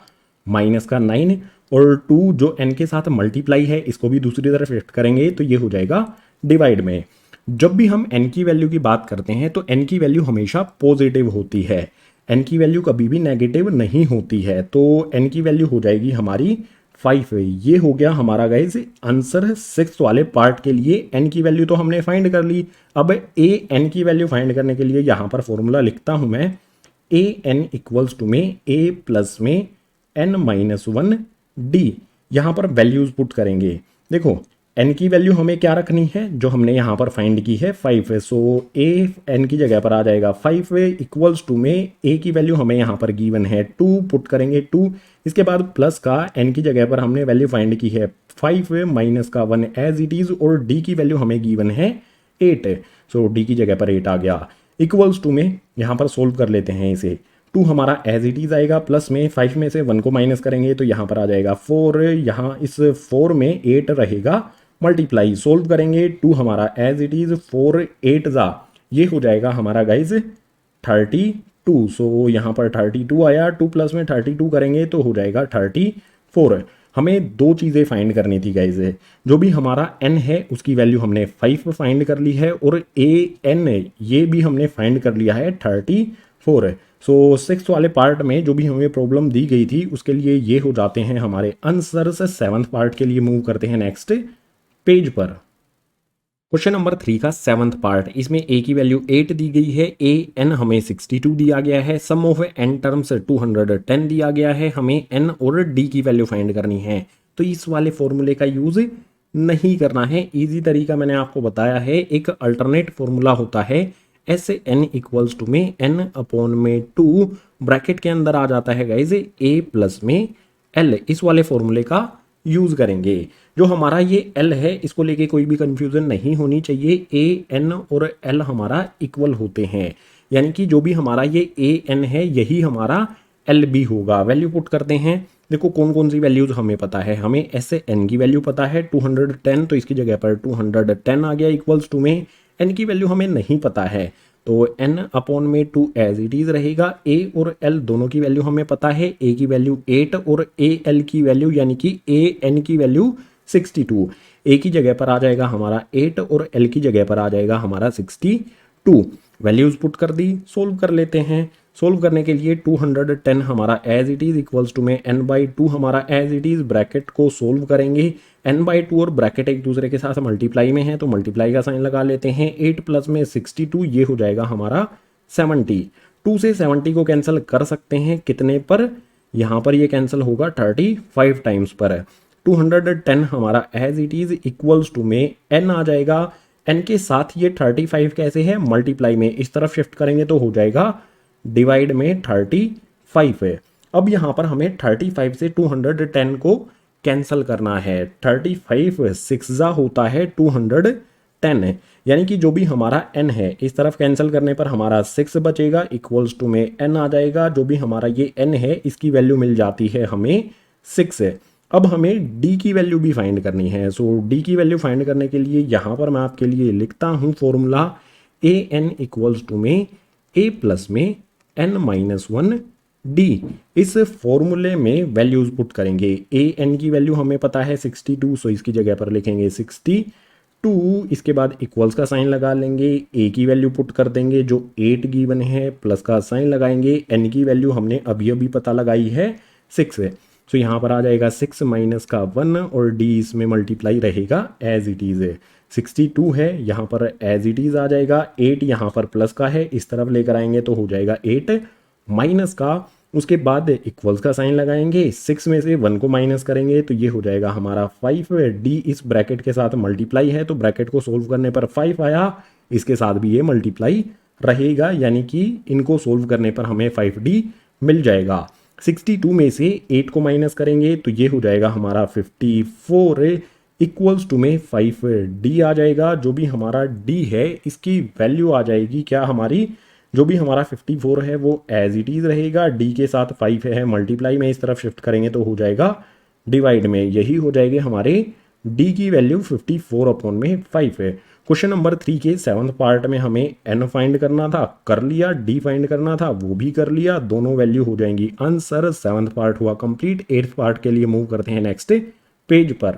[SPEAKER 1] माइनस का 9, और 2 जो n के साथ मल्टीप्लाई है इसको भी दूसरी तरफ शिफ्ट करेंगे तो ये हो जाएगा डिवाइड में। जब भी हम n की वैल्यू की बात करते हैं तो n की वैल्यू हमेशा पॉजिटिव होती है, n की वैल्यू कभी भी नेगेटिव नहीं होती है, तो n की वैल्यू हो जाएगी हमारी 5। ये हो गया हमारा गाइस आंसर 6 वाले पार्ट के लिए। n की वैल्यू तो हमने फाइंड कर ली। अब a n की वैल्यू फाइंड करने के लिए यहाँ पर फॉर्मूला लिखता हूँ मैं, a n इक्वल्स टू में a प्लस में n-1 d। यहाँ पर वैल्यूज पुट करेंगे। देखो n की वैल्यू हमें क्या रखनी है, जो हमने यहाँ पर फाइंड की है 5 है, सो a n की जगह पर आ जाएगा 5 इक्वल्स टू में a की वैल्यू हमें यहाँ पर गिवन है 2, पुट करेंगे 2। इसके बाद प्लस का n की जगह पर हमने वैल्यू फाइंड की है 5 माइनस का 1 एज इट इज, और d की वैल्यू हमें गिवन है 8, सो d की जगह पर 8 आ गया। इक्वल्स टू में यहाँ पर सोल्व कर लेते हैं इसे, 2 हमारा एज इट इज आएगा, प्लस में 5 में से 1 को माइनस करेंगे तो यहाँ पर आ जाएगा 4, यहाँ इस 4 में 8 रहेगा मल्टीप्लाई, सोल्व करेंगे 2 हमारा एज इट इज 4 8 जा, ये हो जाएगा हमारा गाइज 32। सो यहाँ पर 32 आया, 2 प्लस में 32 करेंगे तो हो जाएगा 34। हमें दो चीज़ें फाइंड करनी थी गाइज, जो भी हमारा n है उसकी वैल्यू हमने 5 फाइंड कर ली है, और a n ये भी हमने फाइंड कर लिया है 34। सो 6 वाले पार्ट में जो भी हमें प्रॉब्लम दी गई थी उसके लिए ये हो जाते हैं हमारे आंसर्स। 7th पार्ट के लिए मूव करते हैं नेक्स्ट पेज पर। क्वेश्चन नंबर 3 का 7th पार्ट, इसमें a की वैल्यू 8 दी गई है, a n हमें 62 दिया गया है, सम ऑफ n टर्म्स 210 दिया गया है, हमें n और d की वैल्यू फाइंड करनी है। तो इस वाले फॉर्मूले का यूज नहीं करना है, इजी तरीका मैंने आपको बताया है। एक अल्टरनेट फॉर्मूला होता है एस n इक्वल्स टू में n अपॉन में 2, ब्रैकेट के अंदर आ जाता है गाइज a प्लस में l, इस वाले फॉर्मूले का यूज करेंगे। जो हमारा ये L है इसको लेके कोई भी कंफ्यूजन नहीं होनी चाहिए, A N और L हमारा इक्वल होते हैं, यानी कि जो भी हमारा ये A N है यही हमारा L भी होगा। वैल्यू पुट करते हैं, देखो कौन कौन सी वैल्यूज हमें पता है, हमें ऐसे N की वैल्यू पता है 210, तो इसकी जगह पर 210 आ गया इक्वल्स टू में N की वैल्यू हमें नहीं पता है तो n अपॉन में 2 एज इट इज रहेगा। a और l दोनों की वैल्यू हमें पता है, a की वैल्यू 8 और a l की वैल्यू यानी कि a n की वैल्यू 62, a की जगह पर आ जाएगा हमारा 8 और l की जगह पर आ जाएगा हमारा 62। वैल्यूज पुट कर दी, सोल्व कर लेते हैं। सोल्व करने के लिए 210 हमारा as it is equals to में n/2 हमारा एज इट इज, ब्रैकेट को सोल्व करेंगे, n/2 और ब्रैकेट एक दूसरे के साथ मल्टीप्लाई में है तो मल्टीप्लाई का साइन लगा लेते हैं। 8 प्लस में 62 ये हो जाएगा हमारा 70। 2 से 70 को कैंसिल कर सकते हैं कितने पर, यहाँ पर ये कैंसिल होगा 35 टाइम्स पर। 210 हमारा as it is equals to में n आ जाएगा, n के साथ ये 35 कैसे है मल्टीप्लाई में, इस तरफ शिफ्ट करेंगे तो हो जाएगा डिवाइड में 35 है। अब यहाँ पर हमें 35 से 210 को कैंसल करना है। 35 सिक्सा होता है 210, यानी कि जो भी हमारा n है इस तरफ कैंसिल करने पर हमारा 6 बचेगा, इक्वल्स टू में n आ जाएगा। जो भी हमारा ये n है इसकी वैल्यू मिल जाती है हमें 6 है। अब हमें d की वैल्यू भी फाइंड करनी है। सो d की वैल्यू फाइंड करने के लिए यहाँ पर मैं आपके लिए लिखता हूँ formula A N equals to में a प्लस में n-1 d। इस फॉर्मूले में वैल्यूज पुट करेंगे। ए एन की वैल्यू हमें पता है 62, सो इसकी जगह पर लिखेंगे 62। इसके बाद इक्वल्स का साइन लगा लेंगे, ए की वैल्यू पुट कर देंगे जो 8 गिवन है, प्लस का साइन लगाएंगे, एन की वैल्यू हमने अभी अभी पता लगाई है 6 है। सो यहाँ पर आ जाएगा 6 माइनस का 1 और d इसमें मल्टीप्लाई रहेगा एज इट इज़ है। 62 है, यहाँ पर एज इट इज़ आ जाएगा। 8 यहाँ पर प्लस का है, इस तरफ लेकर आएंगे तो हो जाएगा 8 माइनस का, उसके बाद इक्वल्स का साइन लगाएंगे, 6 में से 1 को माइनस करेंगे तो ये हो जाएगा हमारा 5। डी इस ब्रैकेट के साथ मल्टीप्लाई है तो ब्रैकेट को सोल्व करने पर 5 आया, इसके साथ भी ये मल्टीप्लाई रहेगा, यानी कि इनको सोल्व करने पर हमें 5d मिल जाएगा। 62 में से 8 को माइनस करेंगे तो ये हो जाएगा हमारा 54 इक्वल्स टू में 5d आ जाएगा। जो भी हमारा d है इसकी वैल्यू आ जाएगी क्या हमारी, जो भी हमारा 54 है वो एज इट इज़ रहेगा, d के साथ 5 है मल्टीप्लाई में इस तरफ शिफ्ट करेंगे तो हो जाएगा डिवाइड में, यही हो जाएगी हमारे d की वैल्यू 54/5 है। क्वेश्चन नंबर 3 के 7th पार्ट में हमें n फाइंड करना था, कर लिया, d फाइंड करना था वो भी कर लिया, दोनों वैल्यू हो जाएंगी आंसर। 7th पार्ट हुआ कंप्लीट। 8th पार्ट के लिए मूव करते हैं नेक्स्ट पेज पर।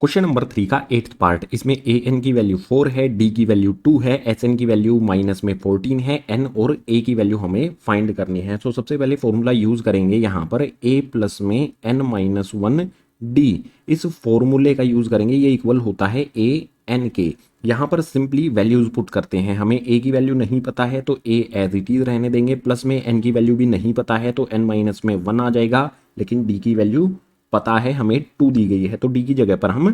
[SPEAKER 1] क्वेश्चन नंबर 3 का 8th पार्ट, इसमें ए एन की वैल्यू 4 है, डी की वैल्यू 2 है, एस एन की वैल्यू माइनस में 14 है, एन और ए की वैल्यू हमें फाइंड करनी है। तो सबसे पहले फॉर्मूला यूज करेंगे यहाँ पर ए प्लस में n-1 डी। इस फॉर्मूले का यूज करेंगे, ये इक्वल होता है ए एन के। यहाँ पर सिंपली वैल्यूज पुट करते हैं, हमें ए की वैल्यू नहीं पता है तो ए एज इट इज रहने देंगे, प्लस में एन की वैल्यू भी नहीं पता है तो n-1 आ जाएगा, लेकिन डी की वैल्यू पता है हमें 2 दी गई है तो डी की जगह पर हम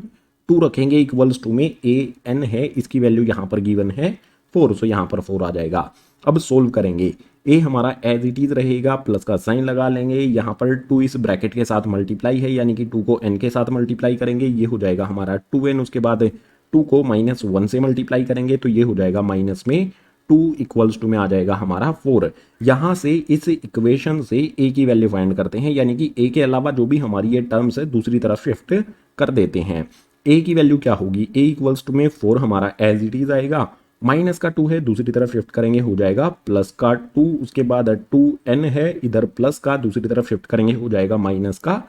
[SPEAKER 1] 2 रखेंगे, इक्वल्स टू में ए एन है, इसकी वैल्यू यहाँ पर गिवन है 4, सो यहाँ पर 4 आ जाएगा। अब सोल्व करेंगे, ए हमारा एज इट इज रहेगा, प्लस का साइन लगा लेंगे, यहाँ पर 2 इस ब्रैकेट के साथ मल्टीप्लाई है, यानी कि 2 को n के साथ मल्टीप्लाई करेंगे, ये हो जाएगा हमारा 2n, उसके बाद 2 को -1 से मल्टीप्लाई करेंगे तो ये हो जाएगा माइनस में 2 इक्वल्स टू में आ जाएगा हमारा 4। यहाँ से इस इक्वेशन से ए की वैल्यू फाइंड करते हैं, यानी कि ए के अलावा जो भी हमारी ये टर्म्स है दूसरी तरफ शिफ्ट कर देते हैं। ए की वैल्यू क्या होगी, ए इक्वल्स टू में 4 हमारा एज इट इज आएगा, माइनस का 2 है दूसरी तरफ शिफ्ट करेंगे हो जाएगा प्लस का 2, उसके बाद 2n है इधर प्लस का दूसरी तरफ शिफ्ट करेंगे हो जाएगा माइनस का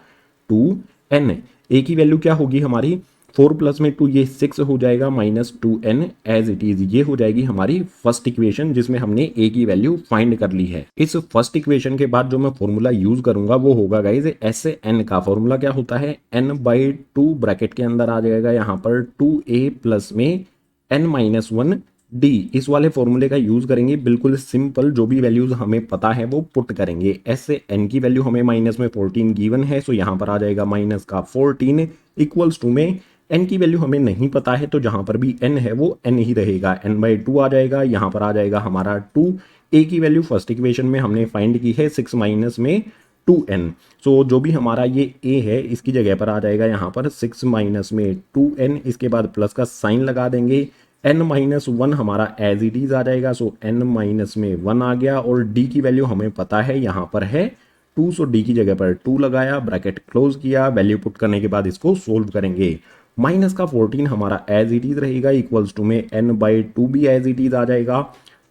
[SPEAKER 1] 2n। ए की वैल्यू क्या होगी हमारी, 4 प्लस में 2 ये 6 हो जाएगा minus 2n as it is. ये हो जाएगी हमारी फर्स्ट इक्वेशन जिसमें हमने a की वैल्यू फाइंड कर ली है। इस फर्स्ट इक्वेशन के बाद जो मैं फॉर्मूला यूज करूंगा वो होगा गाइज एस एन का। फॉर्मूला क्या होता है, n/2 ब्रैकेट के अंदर आ जाएगा यहाँ पर 2a प्लस में n-1 d। इस वाले फॉर्मूले का यूज करेंगे, बिल्कुल सिंपल, जो भी वैल्यूज हमें पता है वो पुट करेंगे। एस एन की वैल्यू हमें माइनस में 14 गिवन है, सो यहाँ पर आ जाएगा माइनस का 14 इक्वल्स टू में n की वैल्यू हमें नहीं पता है तो जहां पर भी n है वो n ही रहेगा, n/2 आ जाएगा, यहाँ पर आ जाएगा हमारा 2। a की वैल्यू फर्स्ट इक्वेशन में हमने फाइंड की है 6 माइनस में 2n, सो जो भी हमारा ये a है इसकी जगह पर आ जाएगा यहाँ पर 6 माइनस में 2n, इसके बाद प्लस का साइन लगा देंगे, n-1 हमारा एज इट इज आ जाएगा, सो n-1 आ गया, और d की वैल्यू हमें पता है यहाँ पर है 2, सो d की जगह पर 2 लगाया, ब्रैकेट क्लोज किया, वैल्यू पुट करने के बाद इसको सोल्व करेंगे। माइनस का 14 हमारा एज इट इज रहेगा, इक्वल्स टू में n/2 भी एज इट इज आ जाएगा,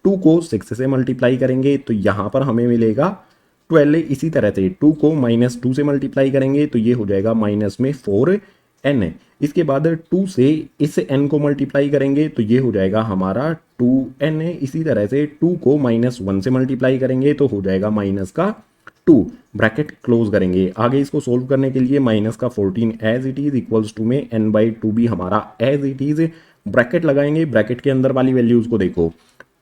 [SPEAKER 1] 2 को 6 से मल्टीप्लाई करेंगे तो यहाँ पर हमें मिलेगा 12। इसी तरह से 2 को -2 से मल्टीप्लाई करेंगे तो ये हो जाएगा माइनस में 4n। इसके बाद 2 से इस n को मल्टीप्लाई करेंगे तो ये हो जाएगा हमारा 2n। इसी तरह से 2 को -1 से मल्टीप्लाई करेंगे तो हो जाएगा माइनस का 2, ब्रैकेट क्लोज करेंगे। आगे इसको सोल्व करने के लिए माइनस का 14 as it is equals to में n/2 भी हमारा एज इट इज, ब्रैकेट लगाएंगे, ब्रैकेट के अंदर वाली वैल्यूज को देखो,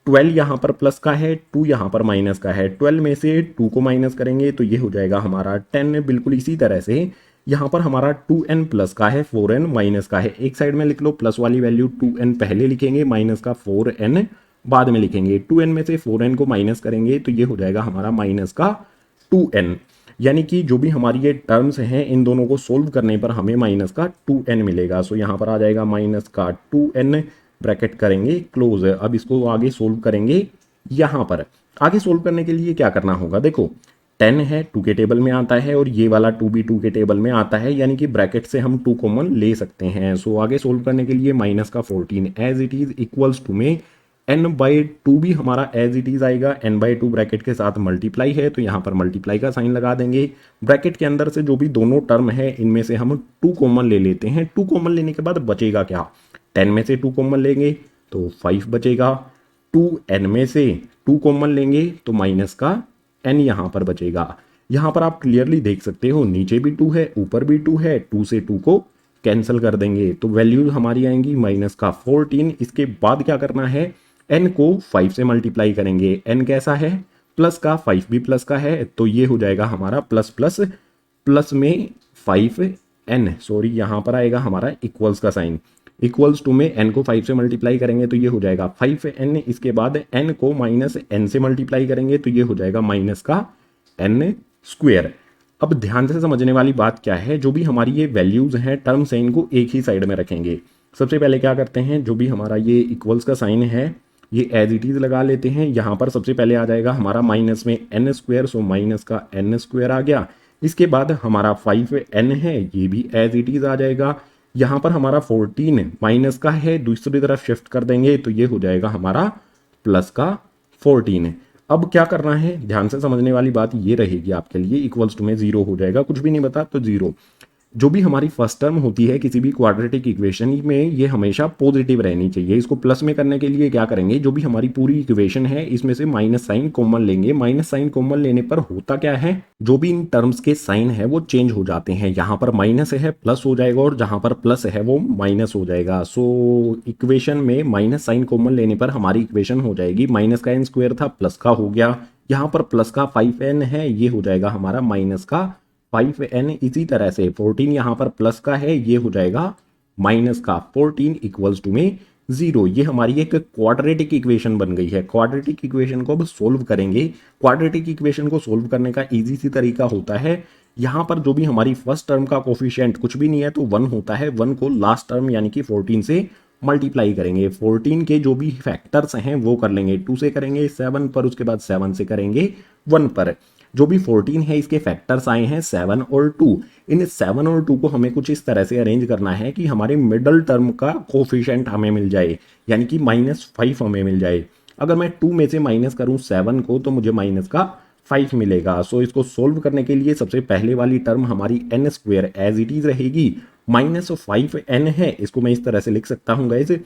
[SPEAKER 1] 12 यहाँ पर प्लस का है, 2 यहाँ पर माइनस का है, 12 में से 2 को माइनस करेंगे तो ये हो जाएगा हमारा 10। बिल्कुल इसी तरह से यहाँ पर हमारा 2n प्लस का है, 4n माइनस का है, एक साइड में लिख लो, प्लस वाली वैल्यू 2n पहले लिखेंगे, माइनस का 4n बाद में लिखेंगे। 2n में से 4n को माइनस करेंगे तो ये हो जाएगा हमारा माइनस का 2n। यानी कि जो भी हमारी ये टर्म्स हैं इन दोनों को सोल्व करने पर हमें माइनस का 2n मिलेगा। सो यहाँ पर आ जाएगा माइनस का 2n, ब्रैकेट करेंगे क्लोज। अब इसको आगे सोल्व करेंगे। यहाँ पर आगे सोल्व करने के लिए क्या करना होगा, देखो 10 है 2 के टेबल में आता है और ये वाला 2 भी 2 के टेबल में आता है, यानी कि ब्रैकेट से हम 2 कॉमन ले सकते हैं। सो आगे सोल्व करने के लिए माइनस का 14 as it is equals to में n/2 भी हमारा एज इट इज आएगा। n/2 ब्रैकेट के साथ मल्टीप्लाई है तो यहाँ पर मल्टीप्लाई का साइन लगा देंगे। ब्रैकेट के अंदर से जो भी दोनों टर्म है इनमें से हम 2 कॉमन ले लेते हैं। 2 कॉमन लेने के बाद बचेगा क्या, 10 में से 2 कॉमन लेंगे तो 5 बचेगा। 2n में से 2 कॉमन लेंगे तो माइनस का n यहाँ पर बचेगा। यहाँ पर आप क्लियरली देख सकते हो नीचे भी 2 है ऊपर भी 2 है, 2 से 2 को कैंसिल कर देंगे तो वैल्यूज हमारी आएंगी माइनस का 14। इसके बाद क्या करना है, n को 5 से मल्टीप्लाई करेंगे। n कैसा है, प्लस का, 5 भी प्लस का है तो ये हो जाएगा हमारा प्लस प्लस प्लस में 5n, सॉरी यहाँ पर आएगा हमारा इक्वल्स का साइन। इक्वल्स टू में n को 5 से मल्टीप्लाई करेंगे तो ये हो जाएगा 5n। इसके बाद n को माइनस n से मल्टीप्लाई करेंगे तो ये हो जाएगा माइनस का n स्क्वेयर। अब ध्यान से समझने वाली बात क्या है, जो भी हमारी ये वैल्यूज हैं टर्म्स हैं इनको एक ही साइड में रखेंगे। सबसे पहले क्या करते हैं, जो भी हमारा ये इक्वल्स का साइन है ये एज इट इज लगा लेते हैं। यहाँ पर सबसे पहले आ जाएगा हमारा माइनस में n स्क्वेयर, सो माइनस का n स्क्वेयर आ गया। इसके बाद हमारा 5n है ये भी एज इट इज आ जाएगा। यहाँ पर हमारा 14 माइनस का है, दूसरी तरफ शिफ्ट कर देंगे तो ये हो जाएगा हमारा प्लस का 14। अब क्या करना है, ध्यान से समझने वाली बात ये रहेगी आपके लिए, इक्वल्स टू में 0 हो जाएगा, कुछ भी नहीं बता तो 0। जो भी हमारी फर्स्ट टर्म होती है किसी भी क्वाड्रेटिक इक्वेशन में ये हमेशा पॉजिटिव रहनी चाहिए। इसको प्लस में करने के लिए क्या करेंगे, जो भी हमारी पूरी इक्वेशन है इसमें से माइनस साइन कॉमन लेंगे। माइनस साइन कॉमन लेने पर होता क्या है, जो भी इन टर्म्स के साइन है वो चेंज हो जाते हैं। यहाँ पर माइनस है प्लस हो जाएगा और जहाँ पर प्लस है वो माइनस हो जाएगा। सो इक्वेशन में माइनस साइन कॉमन लेने पर हमारी इक्वेशन हो जाएगी, माइनस का n स्क्वायर था प्लस का हो गया, यहाँ पर प्लस का 5n है ये हो जाएगा हमारा माइनस का 5n। इसी तरह से 14 यहाँ पर प्लस का है ये हो जाएगा माइनस का 14 इक्वल्स टू में 0। ये हमारी एक क्वाड्रेटिक इक्वेशन बन गई है। क्वाड्रेटिक इक्वेशन को अब सोल्व करेंगे। क्वाड्रेटिक इक्वेशन को सोल्व करने का इजी सी तरीका होता है, यहाँ पर जो भी हमारी फर्स्ट टर्म का कोफिशिएंट कुछ भी नहीं है तो 1 होता है, 1 को लास्ट टर्म यानी कि 14 से मल्टीप्लाई करेंगे। 14 के जो भी फैक्टर्स हैं वो कर लेंगे, 2 से करेंगे 7 पर, उसके बाद 7 से करेंगे 1 पर। जो भी 14 है इसके फैक्टर्स आए हैं 7 और 2। इन 7 और 2 को हमें कुछ इस तरह से अरेंज करना है कि हमारे मिडल टर्म का कोफिशिएंट हमें मिल जाए, यानी कि -5 हमें मिल जाए। अगर मैं 2 में से माइनस करूं 7 को तो मुझे माइनस का 5 मिलेगा। सो इसको सोल्व करने के लिए सबसे पहले वाली टर्म हमारी n square as it is रहेगी, -5n है, इसको मैं इस तरह से लिख सकता हूँ गाइज,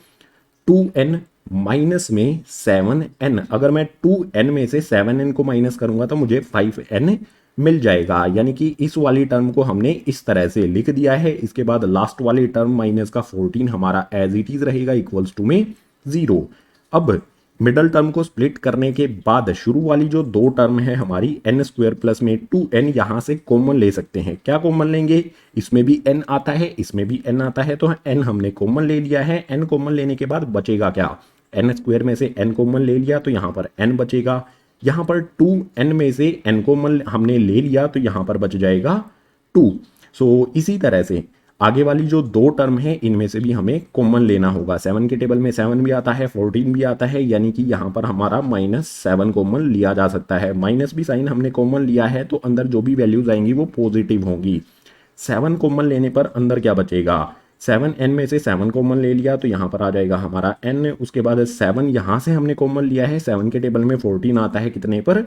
[SPEAKER 1] 2n माइनस में 7n। अगर मैं 2n में से 7n को माइनस करूंगा तो मुझे 5n मिल जाएगा, यानी कि इस वाली टर्म को हमने इस तरह से लिख दिया है। इसके बाद लास्ट वाली टर्म माइनस का 14 हमारा एज इट इज रहेगा इक्वल्स टू में 0। अब मिडल टर्म को स्प्लिट करने के बाद शुरू वाली जो 2 टर्म है हमारी n स्क्वायर प्लस में 2n यहाँ से कॉमन ले सकते हैं। क्या कॉमन लेंगे, इसमें भी n आता है इसमें भी n आता है तो n हमने कॉमन ले लिया है। n कॉमन लेने के बाद बचेगा क्या, n स्क्वायर में से n कॉमन ले लिया तो यहाँ पर n बचेगा। यहाँ पर 2n में से n कॉमन हमने ले लिया तो यहाँ पर बच जाएगा 2। सो इसी तरह से आगे वाली जो 2 टर्म है इनमें से भी हमें कॉमन लेना होगा। 7 के टेबल में 7 भी आता है 14 भी आता है, यानी कि यहाँ पर हमारा -7 कॉमन लिया जा सकता है। माइनस भी साइन हमने कॉमन लिया है तो अंदर जो भी वैल्यूज आएंगी वो पॉजिटिव होंगी। 7 कॉमन लेने पर अंदर क्या बचेगा, 7n में से 7 कॉमन ले लिया तो यहाँ पर आ जाएगा हमारा n। उसके बाद 7 यहाँ से हमने कॉमन लिया है, 7 के टेबल में 14 आता है कितने पर,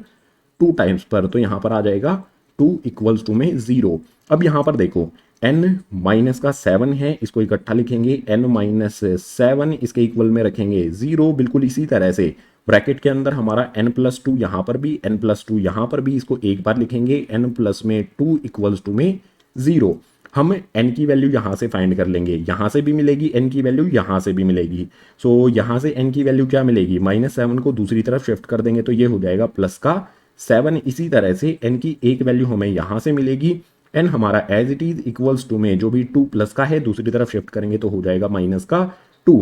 [SPEAKER 1] 2 टाइम्स पर, तो यहाँ पर आ जाएगा 2 इक्वल्स टू में 0। अब यहाँ पर देखो n माइनस का 7 है, इसको इकट्ठा लिखेंगे, n माइनस 7 इसके इक्वल में रखेंगे 0। बिल्कुल इसी तरह से ब्रैकेट के अंदर हमारा n+2 यहाँ पर भी, n+2 यहाँ पर भी, इसको एक बार लिखेंगे n प्लस में 2 इक्वल्स टू में 0। हम n की वैल्यू यहाँ से फाइंड कर लेंगे, यहाँ से भी मिलेगी n की वैल्यू, यहाँ से भी मिलेगी। सो यहाँ से n की वैल्यू क्या मिलेगी, -7 को दूसरी तरफ शिफ्ट कर देंगे तो ये हो जाएगा प्लस का 7। इसी तरह से n की एक वैल्यू हमें यहाँ से मिलेगी, n हमारा as it is equals to में जो भी 2 प्लस का है दूसरी तरफ शिफ्ट करेंगे तो हो जाएगा माइनस का 2।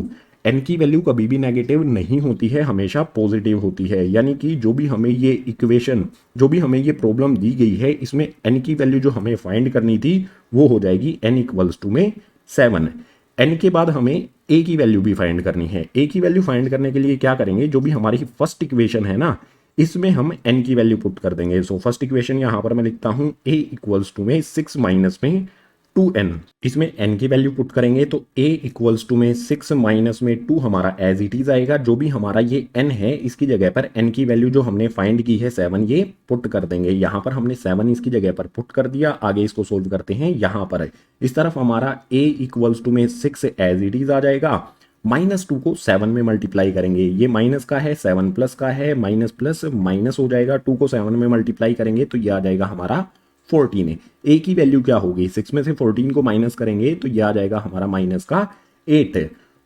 [SPEAKER 1] एन की वैल्यू कभी भी नेगेटिव नहीं होती है, हमेशा पॉजिटिव होती है। यानी कि जो भी हमें ये इक्वेशन, जो भी हमें ये प्रॉब्लम दी गई है, इसमें एन की वैल्यू जो हमें फाइंड करनी थी वो हो जाएगी एन इक्वल्स टू में 7। एन के बाद हमें ए की वैल्यू भी फाइंड करनी है। ए की वैल्यू फाइंड करने के लिए क्या करेंगे, जो भी हमारी फर्स्ट इक्वेशन है ना, इसमें हम एन की वैल्यू पुट कर देंगे। सो फर्स्ट इक्वेशन यहां पर मैं लिखता हूं ए इक्वल्स टू में 6 माइनस में 2n। इसमें n की वैल्यू पुट करेंगे तो a इक्वल्स टू में 6 माइनस में 2 हमारा एज इट इज आएगा। जो भी हमारा ये n है, इसकी जगह पर n की वैल्यू जो हमने फाइंड की है 7, ये पुट कर देंगे। यहाँ पर हमने 7 इसकी जगह पर पुट कर दिया। आगे इसको सोल्व करते हैं। यहाँ पर इस तरफ हमारा a इक्वल्स टू में 6 एज इट इज आ जाएगा। -2 को 7 में मल्टीप्लाई करेंगे, ये माइनस का है, 7 प्लस का है, माइनस प्लस माइनस हो जाएगा। 2 को 7 में मल्टीप्लाई करेंगे तो ये आ जाएगा हमारा 14। ए की वैल्यू क्या होगी, 6 में से 14 को माइनस करेंगे तो ये आ जाएगा हमारा माइनस का 8।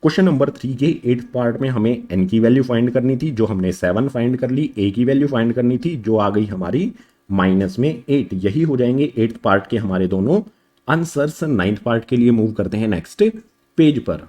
[SPEAKER 1] क्वेश्चन नंबर 3 के 8th पार्ट में हमें एन की वैल्यू फाइंड करनी थी, जो हमने 7 फाइंड कर ली। ए की वैल्यू फाइंड करनी थी, जो आ गई हमारी माइनस में 8। यही हो जाएंगे 8th पार्ट के हमारे दोनों आंसर्स। 9th पार्ट के लिए मूव करते हैं नेक्स्ट पेज पर।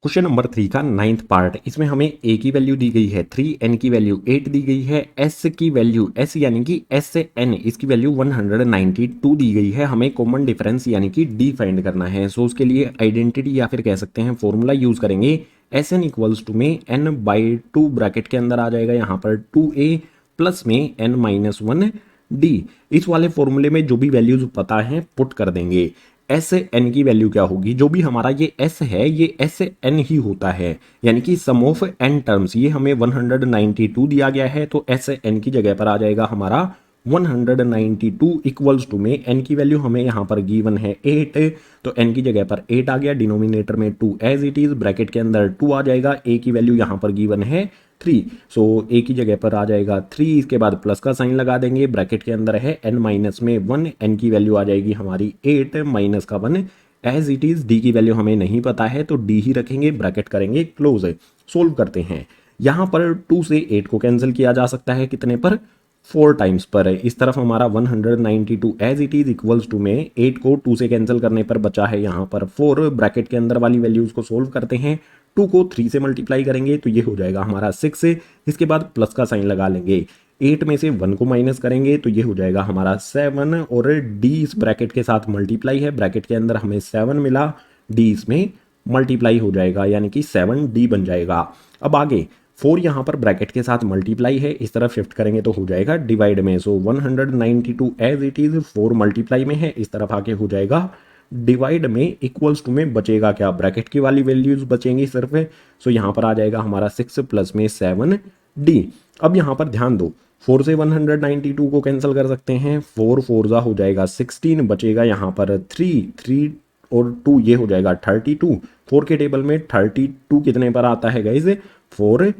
[SPEAKER 1] क्वेश्चन नंबर 3 का 9th पार्ट, इसमें हमें ए की वैल्यू दी गई है 3, एन की वैल्यू 8 दी गई है, एस की वैल्यू, एस यानी कि एस से एन, इसकी वैल्यू 192 दी गई है। हमें कॉमन डिफरेंस यानी कि डी फाइंड करना है। सो उसके लिए आइडेंटिटी या फिर कह सकते हैं फॉर्मूला यूज करेंगे। एस एन इक्वल्स टू में एन बाई 2 ब्रैकेट के अंदर आ जाएगा यहाँ पर 2a प्लस में एन माइनस 1 डी। इस वाले फॉर्मूले में जो भी वैल्यूज पता है पुट कर देंगे। एस एन की वैल्यू क्या होगी, जो भी हमारा ये एस है ये एस एन ही होता है, यानी कि सम ऑफ एन टर्म्स। ये हमें 192 दिया गया है तो एस एन की जगह पर आ जाएगा हमारा 192 इक्वल्स टू में एन की वैल्यू हमें यहाँ पर गिवन है 8, तो एन की जगह पर 8 आ गया। डिनोमिनेटर में 2 एज इट इज, ब्रैकेट के अंदर 2 आ जाएगा। ए की वैल्यू यहाँ पर गिवन है 3, सो ए की जगह पर आ जाएगा 3। इसके बाद प्लस का साइन लगा देंगे। ब्रैकेट के अंदर है एन माइनस में 1, एन की वैल्यू आ जाएगी हमारी 8 माइनस का 1 एज इट इज। डी की वैल्यू हमें नहीं पता है तो डी ही रखेंगे, ब्रैकेट करेंगे क्लोज। सोल्व करते हैं। यहाँ पर 2 से 8 को कैंसिल किया जा सकता है, कितने पर, 4 टाइम्स पर। इस तरफ हमारा 192 as it is equals to में 8 को 2 से कैंसिल करने पर बचा है यहाँ पर 4। ब्रैकेट के अंदर वाली वैल्यूज को सोल्व करते हैं। 2 को 3 से मल्टीप्लाई करेंगे तो ये हो जाएगा हमारा 6। इसके बाद प्लस का साइन लगा लेंगे। 8 में से 1 को माइनस करेंगे तो ये हो जाएगा हमारा 7, और डी इस ब्रैकेट के साथ मल्टीप्लाई है। ब्रैकेट के अंदर हमें 7 मिला, डी इसमें मल्टीप्लाई हो जाएगा, यानी कि 7d बन जाएगा। अब आगे 4 यहाँ पर ब्रैकेट के साथ मल्टीप्लाई है, इस तरफ शिफ्ट करेंगे तो हो जाएगा डिवाइड में। सो 192 एज इट इज 4 मल्टीप्लाई में है, इस तरफ आके हो जाएगा डिवाइड में। इक्वल्स टू में बचेगा क्या, ब्रैकेट की वाली वैल्यूज बचेंगी सिर्फ। सो यहाँ पर आ जाएगा हमारा 6 प्लस में 7d। अब यहाँ पर ध्यान दो, 4 से 192 को कैंसिल कर सकते हैं। 4 4 हो जाएगा 16, बचेगा यहाँ पर 3 और 2, ये हो जाएगा 32। 4 के टेबल में 32 कितने पर आता है गाइज, 4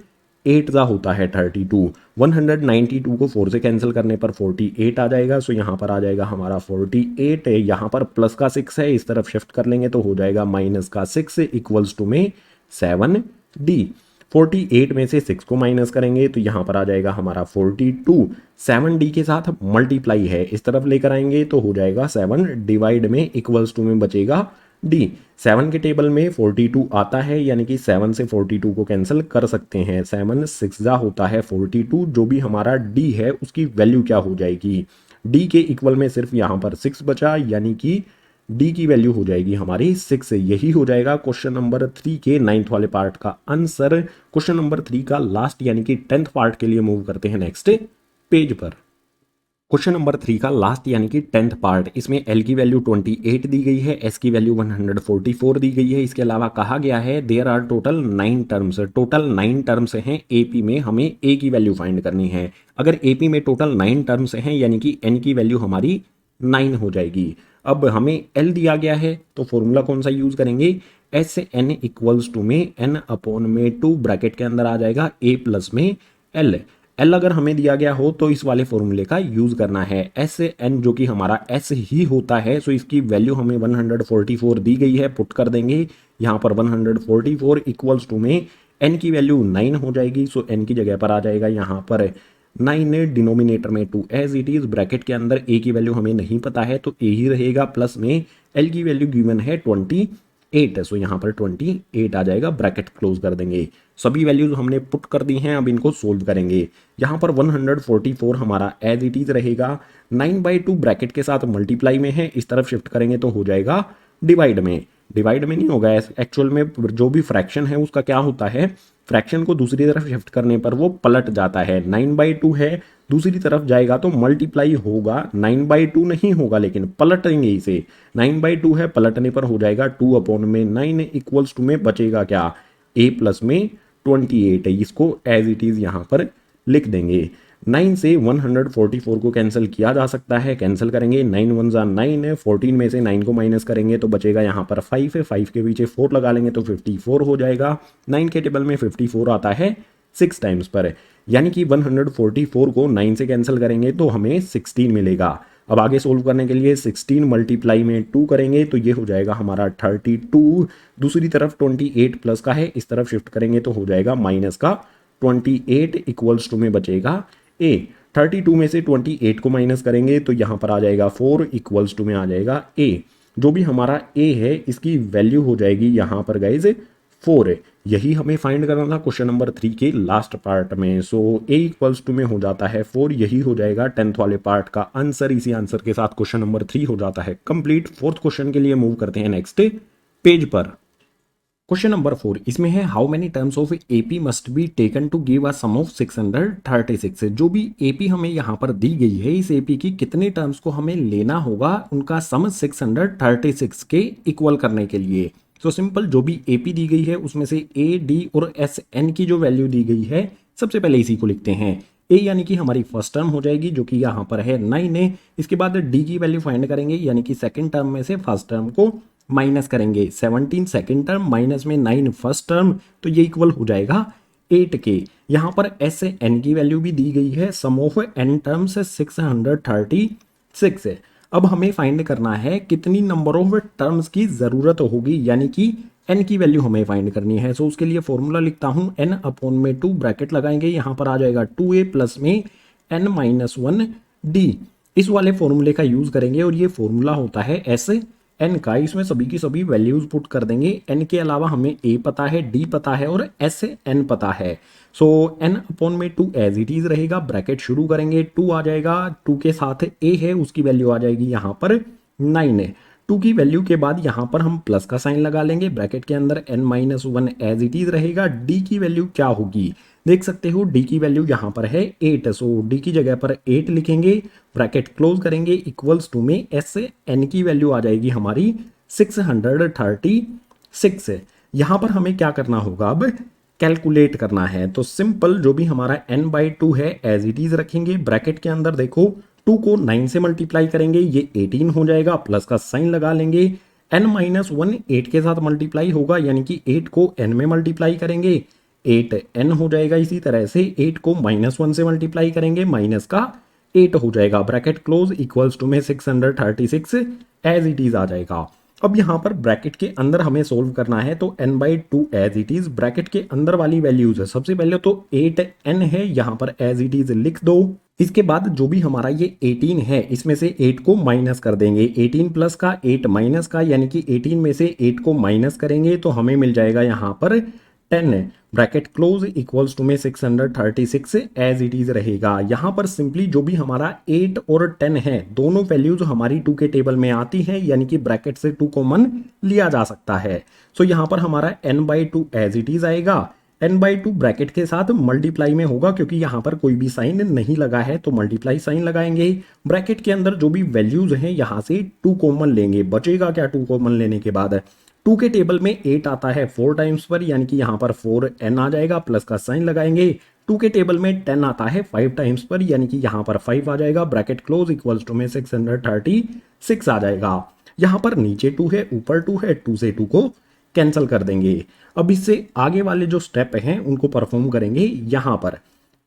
[SPEAKER 1] 8 होता है 32। 192 को 4 से कैंसिल करने पर 48 आ जाएगा। सो यहाँ पर आ जाएगा हमारा 48। यहाँ पर प्लस का 6 है, इस तरफ शिफ्ट कर लेंगे तो हो जाएगा माइनस का 6 इक्वल्स टू में 7d। 48 में से 6 को माइनस करेंगे तो यहाँ पर आ जाएगा हमारा 42। 7d के साथ मल्टीप्लाई है, इस तरफ लेकर आएंगे तो हो जाएगा 7 डिवाइड में। इक्वल्स टू में बचेगा d। 7 के टेबल में 42 आता है, यानी कि 7 से 42 को कैंसिल कर सकते हैं। 7 6 होता है 42। जो भी हमारा d है उसकी वैल्यू क्या हो जाएगी, d के इक्वल में सिर्फ यहाँ पर 6 बचा, यानी कि d की वैल्यू हो जाएगी हमारी 6। यही हो जाएगा क्वेश्चन नंबर 3 के 9th वाले पार्ट का आंसर। क्वेश्चन नंबर 3 का लास्ट यानी कि 10th पार्ट के लिए मूव करते हैं नेक्स्ट पेज पर। क्वेश्चन नंबर 3 का लास्ट यानी कि 10th पार्ट, इसमें L की वैल्यू 28 दी गई है, S की वैल्यू 144 दी गई है। इसके अलावा कहा गया है there are total 9 terms, total 9 terms हैं AP में, हमें A की वैल्यू फाइंड करनी है। अगर AP में टोटल 9 टर्म्स हैं यानी कि N की वैल्यू हमारी 9 हो जाएगी। अब हमें L दिया गया है तो फॉर्मूला कौन सा यूज करेंगे, एस एन इक्वल्स टू में n अपॉन में 2, ब्रैकेट के अंदर आ जाएगा a प्लस में l। एल अगर हमें दिया गया हो तो इस वाले फॉर्मूले का यूज करना है। एस एन जो कि हमारा एस ही होता है, सो इसकी वैल्यू हमें 144 दी गई है, पुट कर देंगे यहाँ पर 144 इक्वल्स टू में एन की वैल्यू 9 हो जाएगी। सो एन की जगह पर आ जाएगा यहाँ पर 9, डिनोमिनेटर में 2 एज इट इज, ब्रैकेट के अंदर ए की वैल्यू हमें नहीं पता है तो ए ही रहेगा, प्लस में एल की वैल्यू गिवन है 28। 8 है, सो यहाँ पर 28 आ जाएगा, ब्रैकेट क्लोज कर देंगे। सभी वैल्यूज हमने पुट कर दी हैं, अब इनको सोल्व करेंगे। यहाँ पर 144 हमारा एज इट इज रहेगा, 9/2 ब्रैकेट के साथ मल्टीप्लाई में है, इस तरफ शिफ्ट करेंगे तो हो जाएगा डिवाइड में। डिवाइड में नहीं होगा, एक्चुअल में जो भी फ्रैक्शन है उसका क्या होता है, फ्रैक्शन को दूसरी तरफ शिफ्ट करने पर वो पलट जाता है। 9/2 है, दूसरी तरफ जाएगा तो मल्टीप्लाई होगा, 9/2 नहीं होगा लेकिन पलटेंगे इसे। 9/2 है, पलटने पर हो जाएगा 2/9 इक्वल्स टू में बचेगा क्या, a प्लस में 28 है, इसको एज इट इज यहाँ पर लिख देंगे। 9 से 144 को कैंसिल किया जा सकता है, कैंसिल करेंगे, 9 1 जा 9 है, 14 में से 9 को माइनस करेंगे तो बचेगा यहाँ पर 5 है, 5 के पीछे 4 लगा लेंगे तो 54 हो जाएगा। 9 के टेबल में 54 आता है 6 टाइम्स पर, यानी कि 144 को 9 से कैंसिल करेंगे तो हमें 16 मिलेगा। अब आगे सोल्व करने के लिए 16 मल्टीप्लाई में 2 करेंगे तो ये हो जाएगा हमारा 32, दूसरी तरफ 28 प्लस का है, इस तरफ शिफ्ट करेंगे तो हो जाएगा माइनस का 28 इक्वल्स टू में बचेगा a। 32 में से 28 को माइनस करेंगे तो यहाँ पर आ जाएगा 4 इक्वल्स टू में आ जाएगा a। जो भी हमारा a है इसकी वैल्यू हो जाएगी यहाँ पर गाइज 4 है। यही हमें फाइंड करना था क्वेश्चन नंबर 3 के लास्ट पार्ट में। सो a इक्वल्स टू में हो जाता है 4, यही हो जाएगा 10th वाले पार्ट का आंसर। इसी आंसर के साथ क्वेश्चन नंबर 3 हो जाता है कंप्लीट। 4th क्वेश्चन के लिए मूव करते हैं नेक्स्ट पेज पर। क्वेश्चन नंबर 4 इसमें है how many terms of AP must be taken to give a sum of 636। जो भी एपी हमें यहाँ पर दी गई है, इस एपी की कितने टर्म्स को हमें लेना होगा उनका सम 636 के इक्वल करने के लिए। तो सिंपल, जो भी एपी दी गई है उसमें से ए, डी और एस, एन की जो वैल्यू दी गई है सबसे पहले इसी को लिखते हैं। ए यानी कि हमारी फर्स्ट टर्म हो जाएगी जो कि यहाँ पर है 9 है। इसके बाद डी की वैल्यू फाइंड करेंगे, यानी कि सेकेंड टर्म में से फर्स्ट टर्म को माइनस करेंगे। 17 सेकेंड टर्म माइनस में 9 फर्स्ट टर्म, तो ये इक्वल हो जाएगा 8 के। यहाँ पर एस से एन की वैल्यू भी दी गई है, सम ऑफ एन टर्म्स 636 है। अब हमें फाइंड करना है कितनी नंबर ऑफ टर्म्स की जरूरत होगी, यानी कि एन की वैल्यू हमें फाइंड करनी है। सो उसके लिए फॉर्मूला लिखता हूं, एन अपॉन में 2 ब्रैकेट लगाएंगे, यहाँ पर आ जाएगा 2a प्लस में n माइनस 1 डी। इस वाले फॉर्मूले का यूज करेंगे और ये फॉर्मूला होता है एस एन का। इसमें सभी की सभी वैल्यूज पुट कर देंगे। एन के अलावा हमें ए पता है, डी पता है और एस एन पता है। सो एन अपॉन में 2 एज इट इज रहेगा, ब्रैकेट शुरू करेंगे, 2 आ जाएगा, 2 के साथ ए है उसकी वैल्यू आ जाएगी यहाँ पर 9 है। 2 की वैल्यू के बाद यहाँ पर हम प्लस का साइन लगा लेंगे, ब्रैकेट के अंदर n minus 1 as it is रहेगा। डी की वैल्यू क्या होगी, देख सकते हो डी की वैल्यू यहाँ पर है 8, सो डी की जगह पर 8 लिखेंगे, ब्रैकेट क्लोज करेंगे, इक्वल्स टू में एस एन की वैल्यू आ जाएगी हमारी 636। यहाँ पर हमें क्या करना होगा, अब कैलकुलेट करना है। तो सिंपल, जो भी हमारा n/2 है एज इट इज रखेंगे, ब्रैकेट के अंदर देखो 2 को 9 से मल्टीप्लाई करेंगे, ये 18 हो जाएगा, प्लस का साइन लगा लेंगे। n माइनस 1 8 के साथ मल्टीप्लाई होगा, यानी कि 8 को n में मल्टीप्लाई करेंगे, 8n हो जाएगा। इसी तरह से 8 को -1 से मल्टीप्लाई करेंगे, माइनस का 8 हो जाएगा, ब्रैकेट क्लोज, इक्वल्स टू में 636 एज इट इज आ जाएगा। अब यहाँ पर ब्रैकेट के अंदर हमें सोल्व करना है, तो n/2 as it is, bracket के अंदर वाली वैल्यूज है, सबसे पहले तो 8n है, यहाँ पर एज इट इज लिख दो। इसके बाद जो भी हमारा ये 18 है, इसमें से 8 को माइनस कर देंगे, 18 प्लस का 8 माइनस का, यानी कि 18 में से 8 को माइनस करेंगे तो हमें मिल जाएगा यहाँ पर 10, ब्रैकेट क्लोज, इक्वल्स टू में 636 एज इट इज रहेगा। यहाँ पर सिंपली जो भी हमारा 8 और 10 है, दोनों वैल्यूज हमारी 2 के टेबल में आती हैं, यानी कि ब्रैकेट से 2 कॉमन लिया जा सकता है। सो यहाँ पर हमारा n/2 एज इट इज आएगा, n/2 ब्रैकेट के साथ मल्टीप्लाई में होगा, क्योंकि यहाँ पर कोई भी साइन नहीं लगा है तो मल्टीप्लाई साइन लगाएंगे। ब्रैकेट के अंदर जो भी वैल्यूज हैं यहाँ से 2 कॉमन लेंगे, बचेगा क्या 2 कॉमन लेने के बाद, 2 के टेबल में 8 आता है 4 टाइम्स पर, यानी कि यहाँ पर 4n आ जाएगा, प्लस का साइन लगाएंगे। 2 के टेबल में 10 आता है 5 टाइम्स पर, यानी कि यहाँ पर 5 आ जाएगा, ब्रैकेट क्लोज, इक्वल्स टू में 636 आ जाएगा। यहाँ पर नीचे 2 है, ऊपर 2 है, 2 से 2 को कैंसिल कर देंगे। अब इससे आगे वाले जो स्टेप हैं उनको परफॉर्म करेंगे। यहाँ पर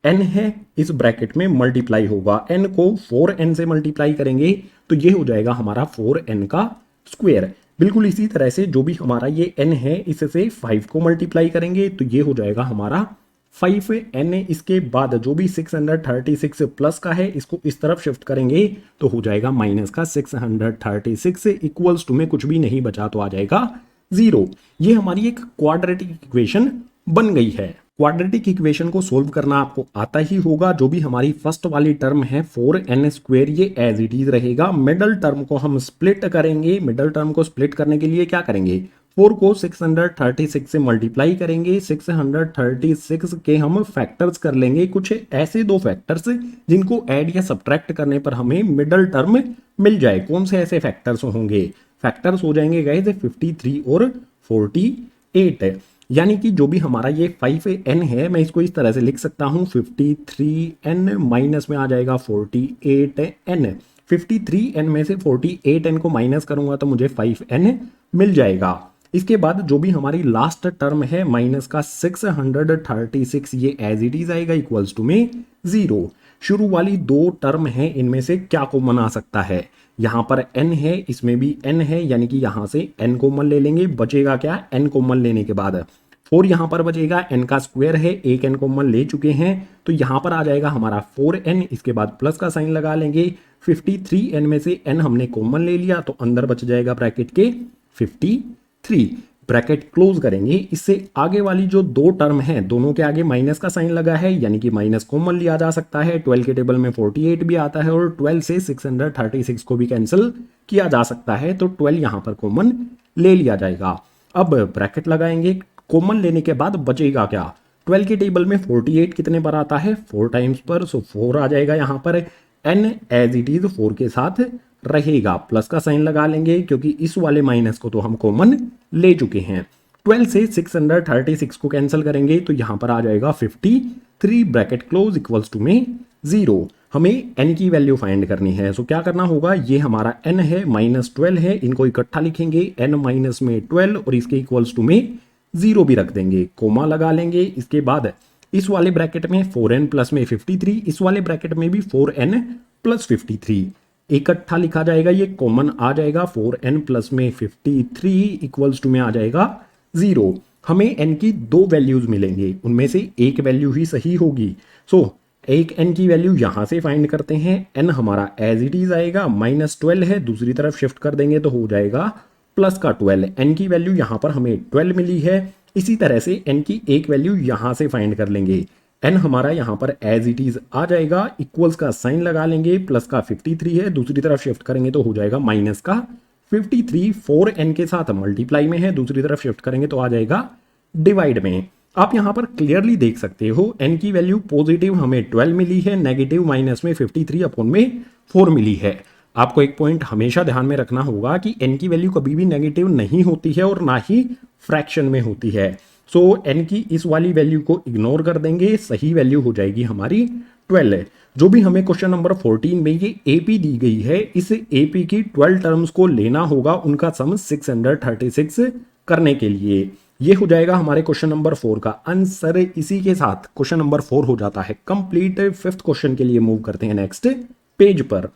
[SPEAKER 1] n है, इस ब्रैकेट में मल्टीप्लाई होगा, n को 4n से मल्टीप्लाई करेंगे तो ये हो जाएगा हमारा 4n का स्क्वायर। बिल्कुल इसी तरह से जो भी हमारा ये n है, इससे 5 को मल्टीप्लाई करेंगे तो ये हो जाएगा हमारा 5n। इसके बाद जो भी 636 प्लस का है, इसको इस तरफ शिफ्ट करेंगे तो हो जाएगा माइनस का 636, इक्वल्स टू में कुछ भी नहीं बचा तो आ जाएगा 0। ये हमारी एक क्वाड्रेटिक इक्वेशन बन गई है। क्वाड्रेटिक इक्वेशन को सोल्व करना आपको आता ही होगा। जो भी हमारी फर्स्ट वाली टर्म है 4n² ये एज इट इज रहेगा। मिडल टर्म को हम स्प्लिट करेंगे। मिडल टर्म को स्प्लिट करने के लिए क्या करेंगे, 4 को 636 से मल्टीप्लाई करेंगे। 636 के हम फैक्टर्स कर लेंगे, कुछ ऐसे दो फैक्टर्स जिनको ऐड या सब्ट्रैक्ट करने पर हमें मिडल टर्म मिल जाए। कौन से ऐसे फैक्टर्स होंगे, फैक्टर्स हो जाएंगे गाइस 53 और 48। यानी कि जो भी हमारा ये 5n है, मैं इसको इस तरह से लिख सकता हूं 53n माइनस में आ जाएगा 48n। 53n में से 48n को माइनस करूंगा तो मुझे 5n मिल जाएगा। इसके बाद जो भी हमारी लास्ट टर्म है माइनस का 636 ये एज इट इज आएगा इक्वल्स टू में 0। शुरू वाली दो टर्म है, इनमें से क्या कॉमन आ सकता है, यहां पर n है, इसमें भी n है, यानी कि यहां से n कॉमन ले लेंगे। बचेगा क्या, n कॉमन लेने के बाद 4 यहां पर बचेगा, n का स्क्वायर है, एक n कॉमन ले चुके हैं तो यहां पर आ जाएगा हमारा 4n। इसके बाद प्लस का साइन लगा लेंगे। 53n में से n हमने कॉमन ले लिया तो अंदर बच जाएगा ब्रैकेट के 53, ब्रैकेट क्लोज करेंगे। इससे आगे वाली जो दो टर्म है दोनों के आगे माइनस का साइन लगा है, यानी कि माइनस कॉमन लिया जा सकता है। 12 के टेबल में 48 भी आता है और 12 से 636 को भी कैंसिल किया जा सकता है, तो 12 यहां पर कॉमन ले लिया जाएगा। अब ब्रैकेट लगाएंगे, कॉमन लेने के बाद बचेगा क्या, 12 के टेबल में 48 कितने पर आता है, 4 टाइम्स पर, सो 4 आ जाएगा यहां पर। n एज इट इज 4 के साथ रहेगा, प्लस का साइन लगा लेंगे क्योंकि इस वाले माइनस को तो हम कॉमन ले चुके हैं। 12 से 636 को कैंसिल करेंगे तो यहां पर आ जाएगा 53, ब्रैकेट क्लोज इक्वल्स टू में 0। हमें n की वैल्यू फाइंड करनी है, सो क्या करना होगा, ये हमारा n है, -12 है, इनको इकट्ठा लिखेंगे, n माइनस में 12 और इसके इक्वल्स टू में 0 भी रख देंगे, कोमा लगा लेंगे। इसके बाद इस वाले ब्रैकेट में 4n प्लस में 53, इस वाले ब्रैकेट में भी 4n प्लस 53 इकट्ठा लिखा जाएगा, ये कॉमन आ जाएगा। 4n प्लस में 53 इक्वल्स टू में आ जाएगा 0। हमें n की दो वैल्यूज मिलेंगे, उनमें से एक वैल्यू ही सही होगी। सो एक n की वैल्यू यहां से फाइंड करते हैं। n हमारा एज इट इज आएगा, -12 है, दूसरी तरफ शिफ्ट कर देंगे तो हो जाएगा प्लस का 12। n की वैल्यू यहां पर हमें 12 मिली है। इसी तरह से n की एक वैल्यू यहां से फाइंड कर लेंगे। n हमारा यहां पर एज इट इज आ जाएगा, इक्वल्स का साइन लगा लेंगे, प्लस का 53 है, दूसरी तरफ शिफ्ट करेंगे तो हो जाएगा माइनस का 53। 4n के साथ मल्टीप्लाई में है, दूसरी तरफ शिफ्ट करेंगे तो आ जाएगा डिवाइड में। आप यहां पर क्लियरली देख सकते हो n की वैल्यू पॉजिटिव हमें 12 मिली है, नेगेटिव माइनस में 53 अपॉन में 4 मिली है। आपको एक पॉइंट हमेशा ध्यान में रखना होगा कि n की वैल्यू कभी भी नेगेटिव नहीं होती है और ना ही फ्रैक्शन में होती है। सो n की इस वाली वैल्यू को इग्नोर कर देंगे, सही वैल्यू हो जाएगी हमारी 12। जो भी हमें क्वेश्चन नंबर 14 में ये AP दी गई है, इस AP की 12 टर्म्स को लेना होगा, उनका सम 636 करने के लिए। ये हो जाएगा हमारे क्वेश्चन नंबर 4 का आंसर। इसी के साथ क्वेश्चन नंबर 4 हो जाता है कंप्लीट। 5th क्वेश्चन के लिए मूव करते हैं नेक्स्ट पेज पर।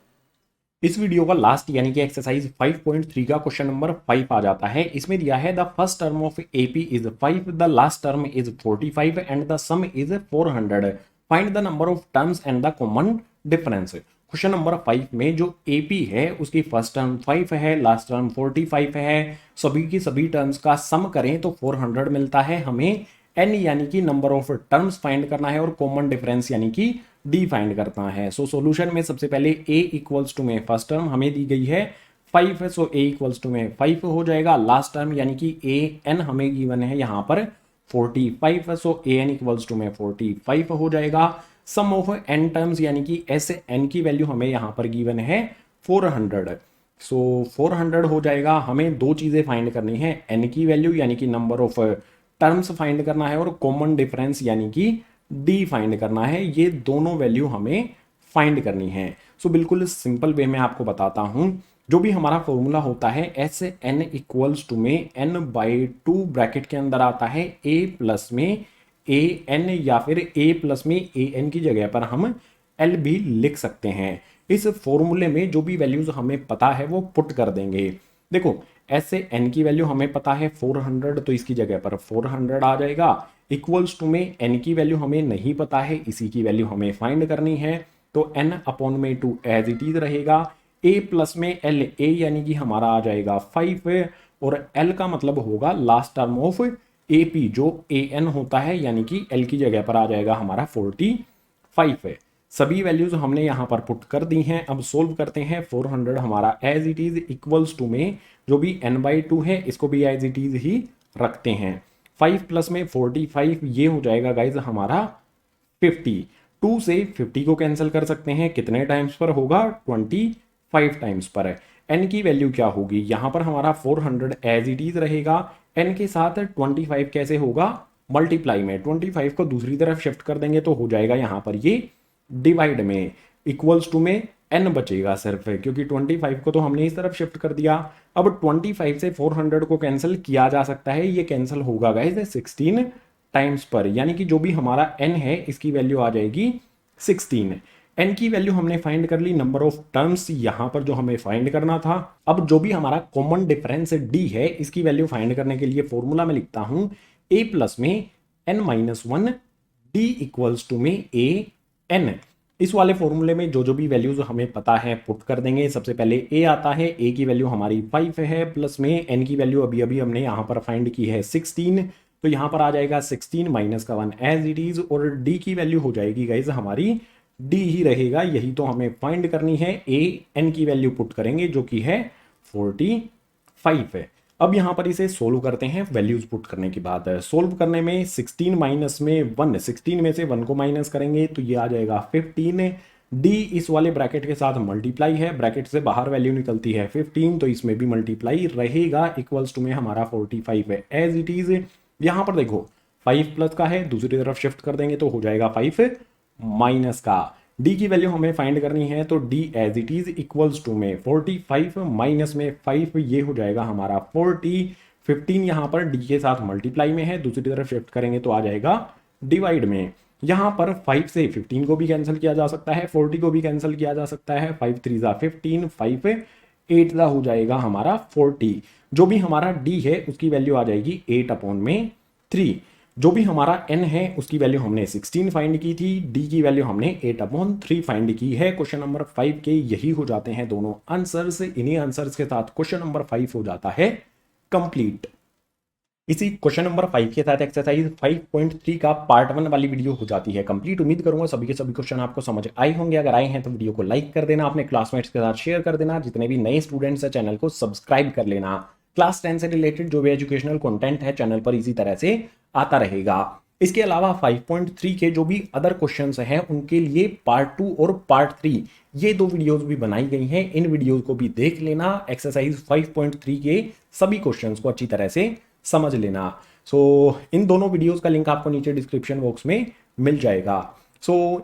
[SPEAKER 1] इस वीडियो का लास्ट यानी कि एक्सरसाइज 5.3 का क्वेश्चन नंबर 5 आ जाता है। इसमें दिया है the first term of AP is 5, the last term is 45 and the some is 400। Find the number of terms and the common difference. Question number 5 में जो AP है उसकी फर्स्ट टर्म 5 है, लास्ट टर्म 45 है, सभी की सभी टर्म्स का सम करें तो 400 मिलता है। हमें n यानी कि नंबर ऑफ टर्म्स फाइंड करना है और कॉमन डिफरेंस यानी कि d फाइंड करना है। सो सॉल्यूशन में सबसे पहले a इक्वल्स टू में फर्स्ट टर्म हमें दी गई है 5 है, सो a इक्वल्स टू में 5 हो जाएगा। लास्ट टर्म यानी कि an हमें गिवन है यहाँ पर 45 है, सो an इक्वल्स टू में 45 हो जाएगा। सम ऑफ n टर्म्स यानी कि ऐसे n की वैल्यू हमें यहाँ पर गिवन है 400, सो 400 हो जाएगा। हमें दो चीजें फाइंड करनी है, n की वैल्यू यानी कि नंबर ऑफ टर्म्स फाइंड करना है और कॉमन डिफरेंस यानी कि d फाइंड करना है। ये दोनों वैल्यू हमें फाइंड करनी है। सो बिल्कुल सिंपल वे में आपको बताता हूं। जो भी हमारा फॉर्मूला होता है Sn इक्वल्स टू में n/2 ब्रैकेट के अंदर आता है a प्लस में an या फिर a प्लस में an की जगह पर हम l भी लिख सकते हैं। इस फॉर्मूले में जो भी वैल्यूज हमें पता है वो पुट कर देंगे। देखो ऐसे n की वैल्यू हमें पता है 400, तो इसकी जगह पर 400 आ जाएगा। इक्वल्स टू में n की वैल्यू हमें नहीं पता है, इसी की वैल्यू हमें फाइंड करनी है, तो n अपॉन में 2 एज इट इज रहेगा। a प्लस में l, a यानी कि हमारा आ जाएगा 5, और एल का मतलब होगा last term of A P, जो ए एन होता है, यानी कि एल की जगह पर आ जाएगा हमारा 45 है। सभी वैल्यूज हमने यहाँ पर पुट कर दी हैं। अब सोल्व करते हैं। 400 हमारा as it is equals to में जो भी n/2 है इसको भी एज इट इज ही रखते हैं। 5 प्लस में 45 ये हो जाएगा गाइज हमारा 50। 2 से 50 को कैंसिल कर सकते हैं, कितने टाइम्स पर होगा, 25 टाइम्स पर है। n की वैल्यू क्या होगी, यहाँ पर हमारा 400 एज इट इज रहेगा, n के साथ 25 कैसे होगा, मल्टीप्लाई में 25 को दूसरी तरफ शिफ्ट कर देंगे तो हो जाएगा यहाँ पर ये डिवाइड में, इक्वल्स टू में n बचेगा सिर्फ, क्योंकि 25 को तो हमने इस तरफ शिफ्ट कर दिया। अब 25 से 400 को कैंसिल किया जा सकता है, ये कैंसिल होगा गाइस 16 टाइम्स पर, यानी कि जो भी हमारा n है इसकी वैल्यू आ जाएगी 16। n की वैल्यू हमने फाइंड कर ली, नंबर ऑफ टर्म्स यहाँ पर जो हमें फाइंड करना था। अब जो भी हमारा कॉमन डिफरेंस d है इसकी वैल्यू फाइंड करने के लिए फॉर्मूला में लिखता हूं a प्लस में n-1 d इक्वल्स टू में a n। इस वाले फॉर्मूले में जो जो भी वैल्यूज हमें पता है पुट कर देंगे। सबसे पहले a आता है, a की वैल्यू हमारी 5 है, प्लस में n की वैल्यू अभी अभी हमने यहाँ पर फाइंड की है 16, तो यहाँ पर आ जाएगा 16 माइनस का 1 एज इट इज, और d की वैल्यू हो जाएगी गाइज हमारी d ही रहेगा, यही तो हमें फाइंड करनी है। a n की वैल्यू पुट करेंगे जो कि है 45 है। अब यहाँ पर इसे सोल्व करते हैं वैल्यूज पुट करने के बाद। सोल्व करने में 16 माइनस में 1, 16 में से 1 को माइनस करेंगे तो ये आ जाएगा 15। d इस वाले ब्रैकेट के साथ मल्टीप्लाई है, ब्रैकेट से बाहर वैल्यू निकलती है 15, तो इसमें भी मल्टीप्लाई रहेगा, इक्वल्स टू में हमारा 45 है एज इट इज। यहाँ पर देखो 5 प्लस का है, दूसरी तरफ शिफ्ट कर देंगे तो हो जाएगा 5 माइनस का। d की वैल्यू हमें फाइंड करनी है तो d as it is equals to में 45 माइनस में 5, ये हो जाएगा हमारा 40। 15 यहाँ पर d के साथ मल्टीप्लाई में है, दूसरी तरफ शिफ्ट करेंगे तो आ जाएगा डिवाइड में। यहाँ पर 5 से 15 को भी कैंसिल किया जा सकता है, 40 को भी कैंसिल किया जा सकता है। 5 3 जा 15, 5 8 जा हो जाएगा हमारा 40। जो भी हमारा d है उसकी वैल्यू आ जाएगी 8/3। जो भी हमारा n है उसकी वैल्यू हमने 16 फाइंड की थी, d की वैल्यू हमने 8/3 फाइंड की है। क्वेश्चन नंबर 5 के यही हो जाते हैं दोनों आंसर्स। इन्हीं आंसर्स के साथ क्वेश्चन नंबर 5 हो जाता है कंप्लीट। इसी क्वेश्चन नंबर 5 के साथ एक्सरसाइज 5.3 का पार्ट 1 वाली वीडियो हो जाती है कंप्लीट। उम्मीद करूंगा सभी के सभी क्वेश्चन आपको समझ आए होंगे। अगर आए हैं तो वीडियो को लाइक कर देना, अपने क्लासमेट्स के साथ शेयर कर देना, जितने भी नए स्टूडेंट्स हैं चैनल को सब्सक्राइब कर लेना। क्लास 10 से रिलेटेड जो भी एजुकेशनल कंटेंट है चैनल पर इसी तरह से आता रहेगा। इसके अलावा 5.3 के जो भी अदर क्वेश्चंस हैं उनके लिए पार्ट 2 और पार्ट 3 ये 2 वीडियोस भी बनाई गई हैं, इन वीडियोस को भी देख लेना। एक्सरसाइज 5.3 के सभी क्वेश्चंस को अच्छी तरह से समझ लेना। इन दोनों वीडियोस का लिंक आपको नीचे डिस्क्रिप्शन बॉक्स में मिल जाएगा।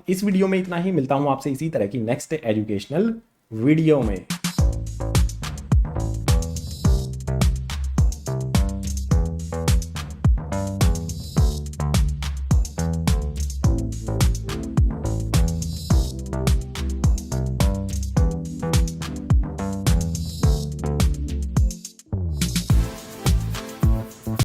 [SPEAKER 1] इस वीडियो में इतना ही, मिलता हूं आपसे इसी तरह की नेक्स्ट एजुकेशनल वीडियो में।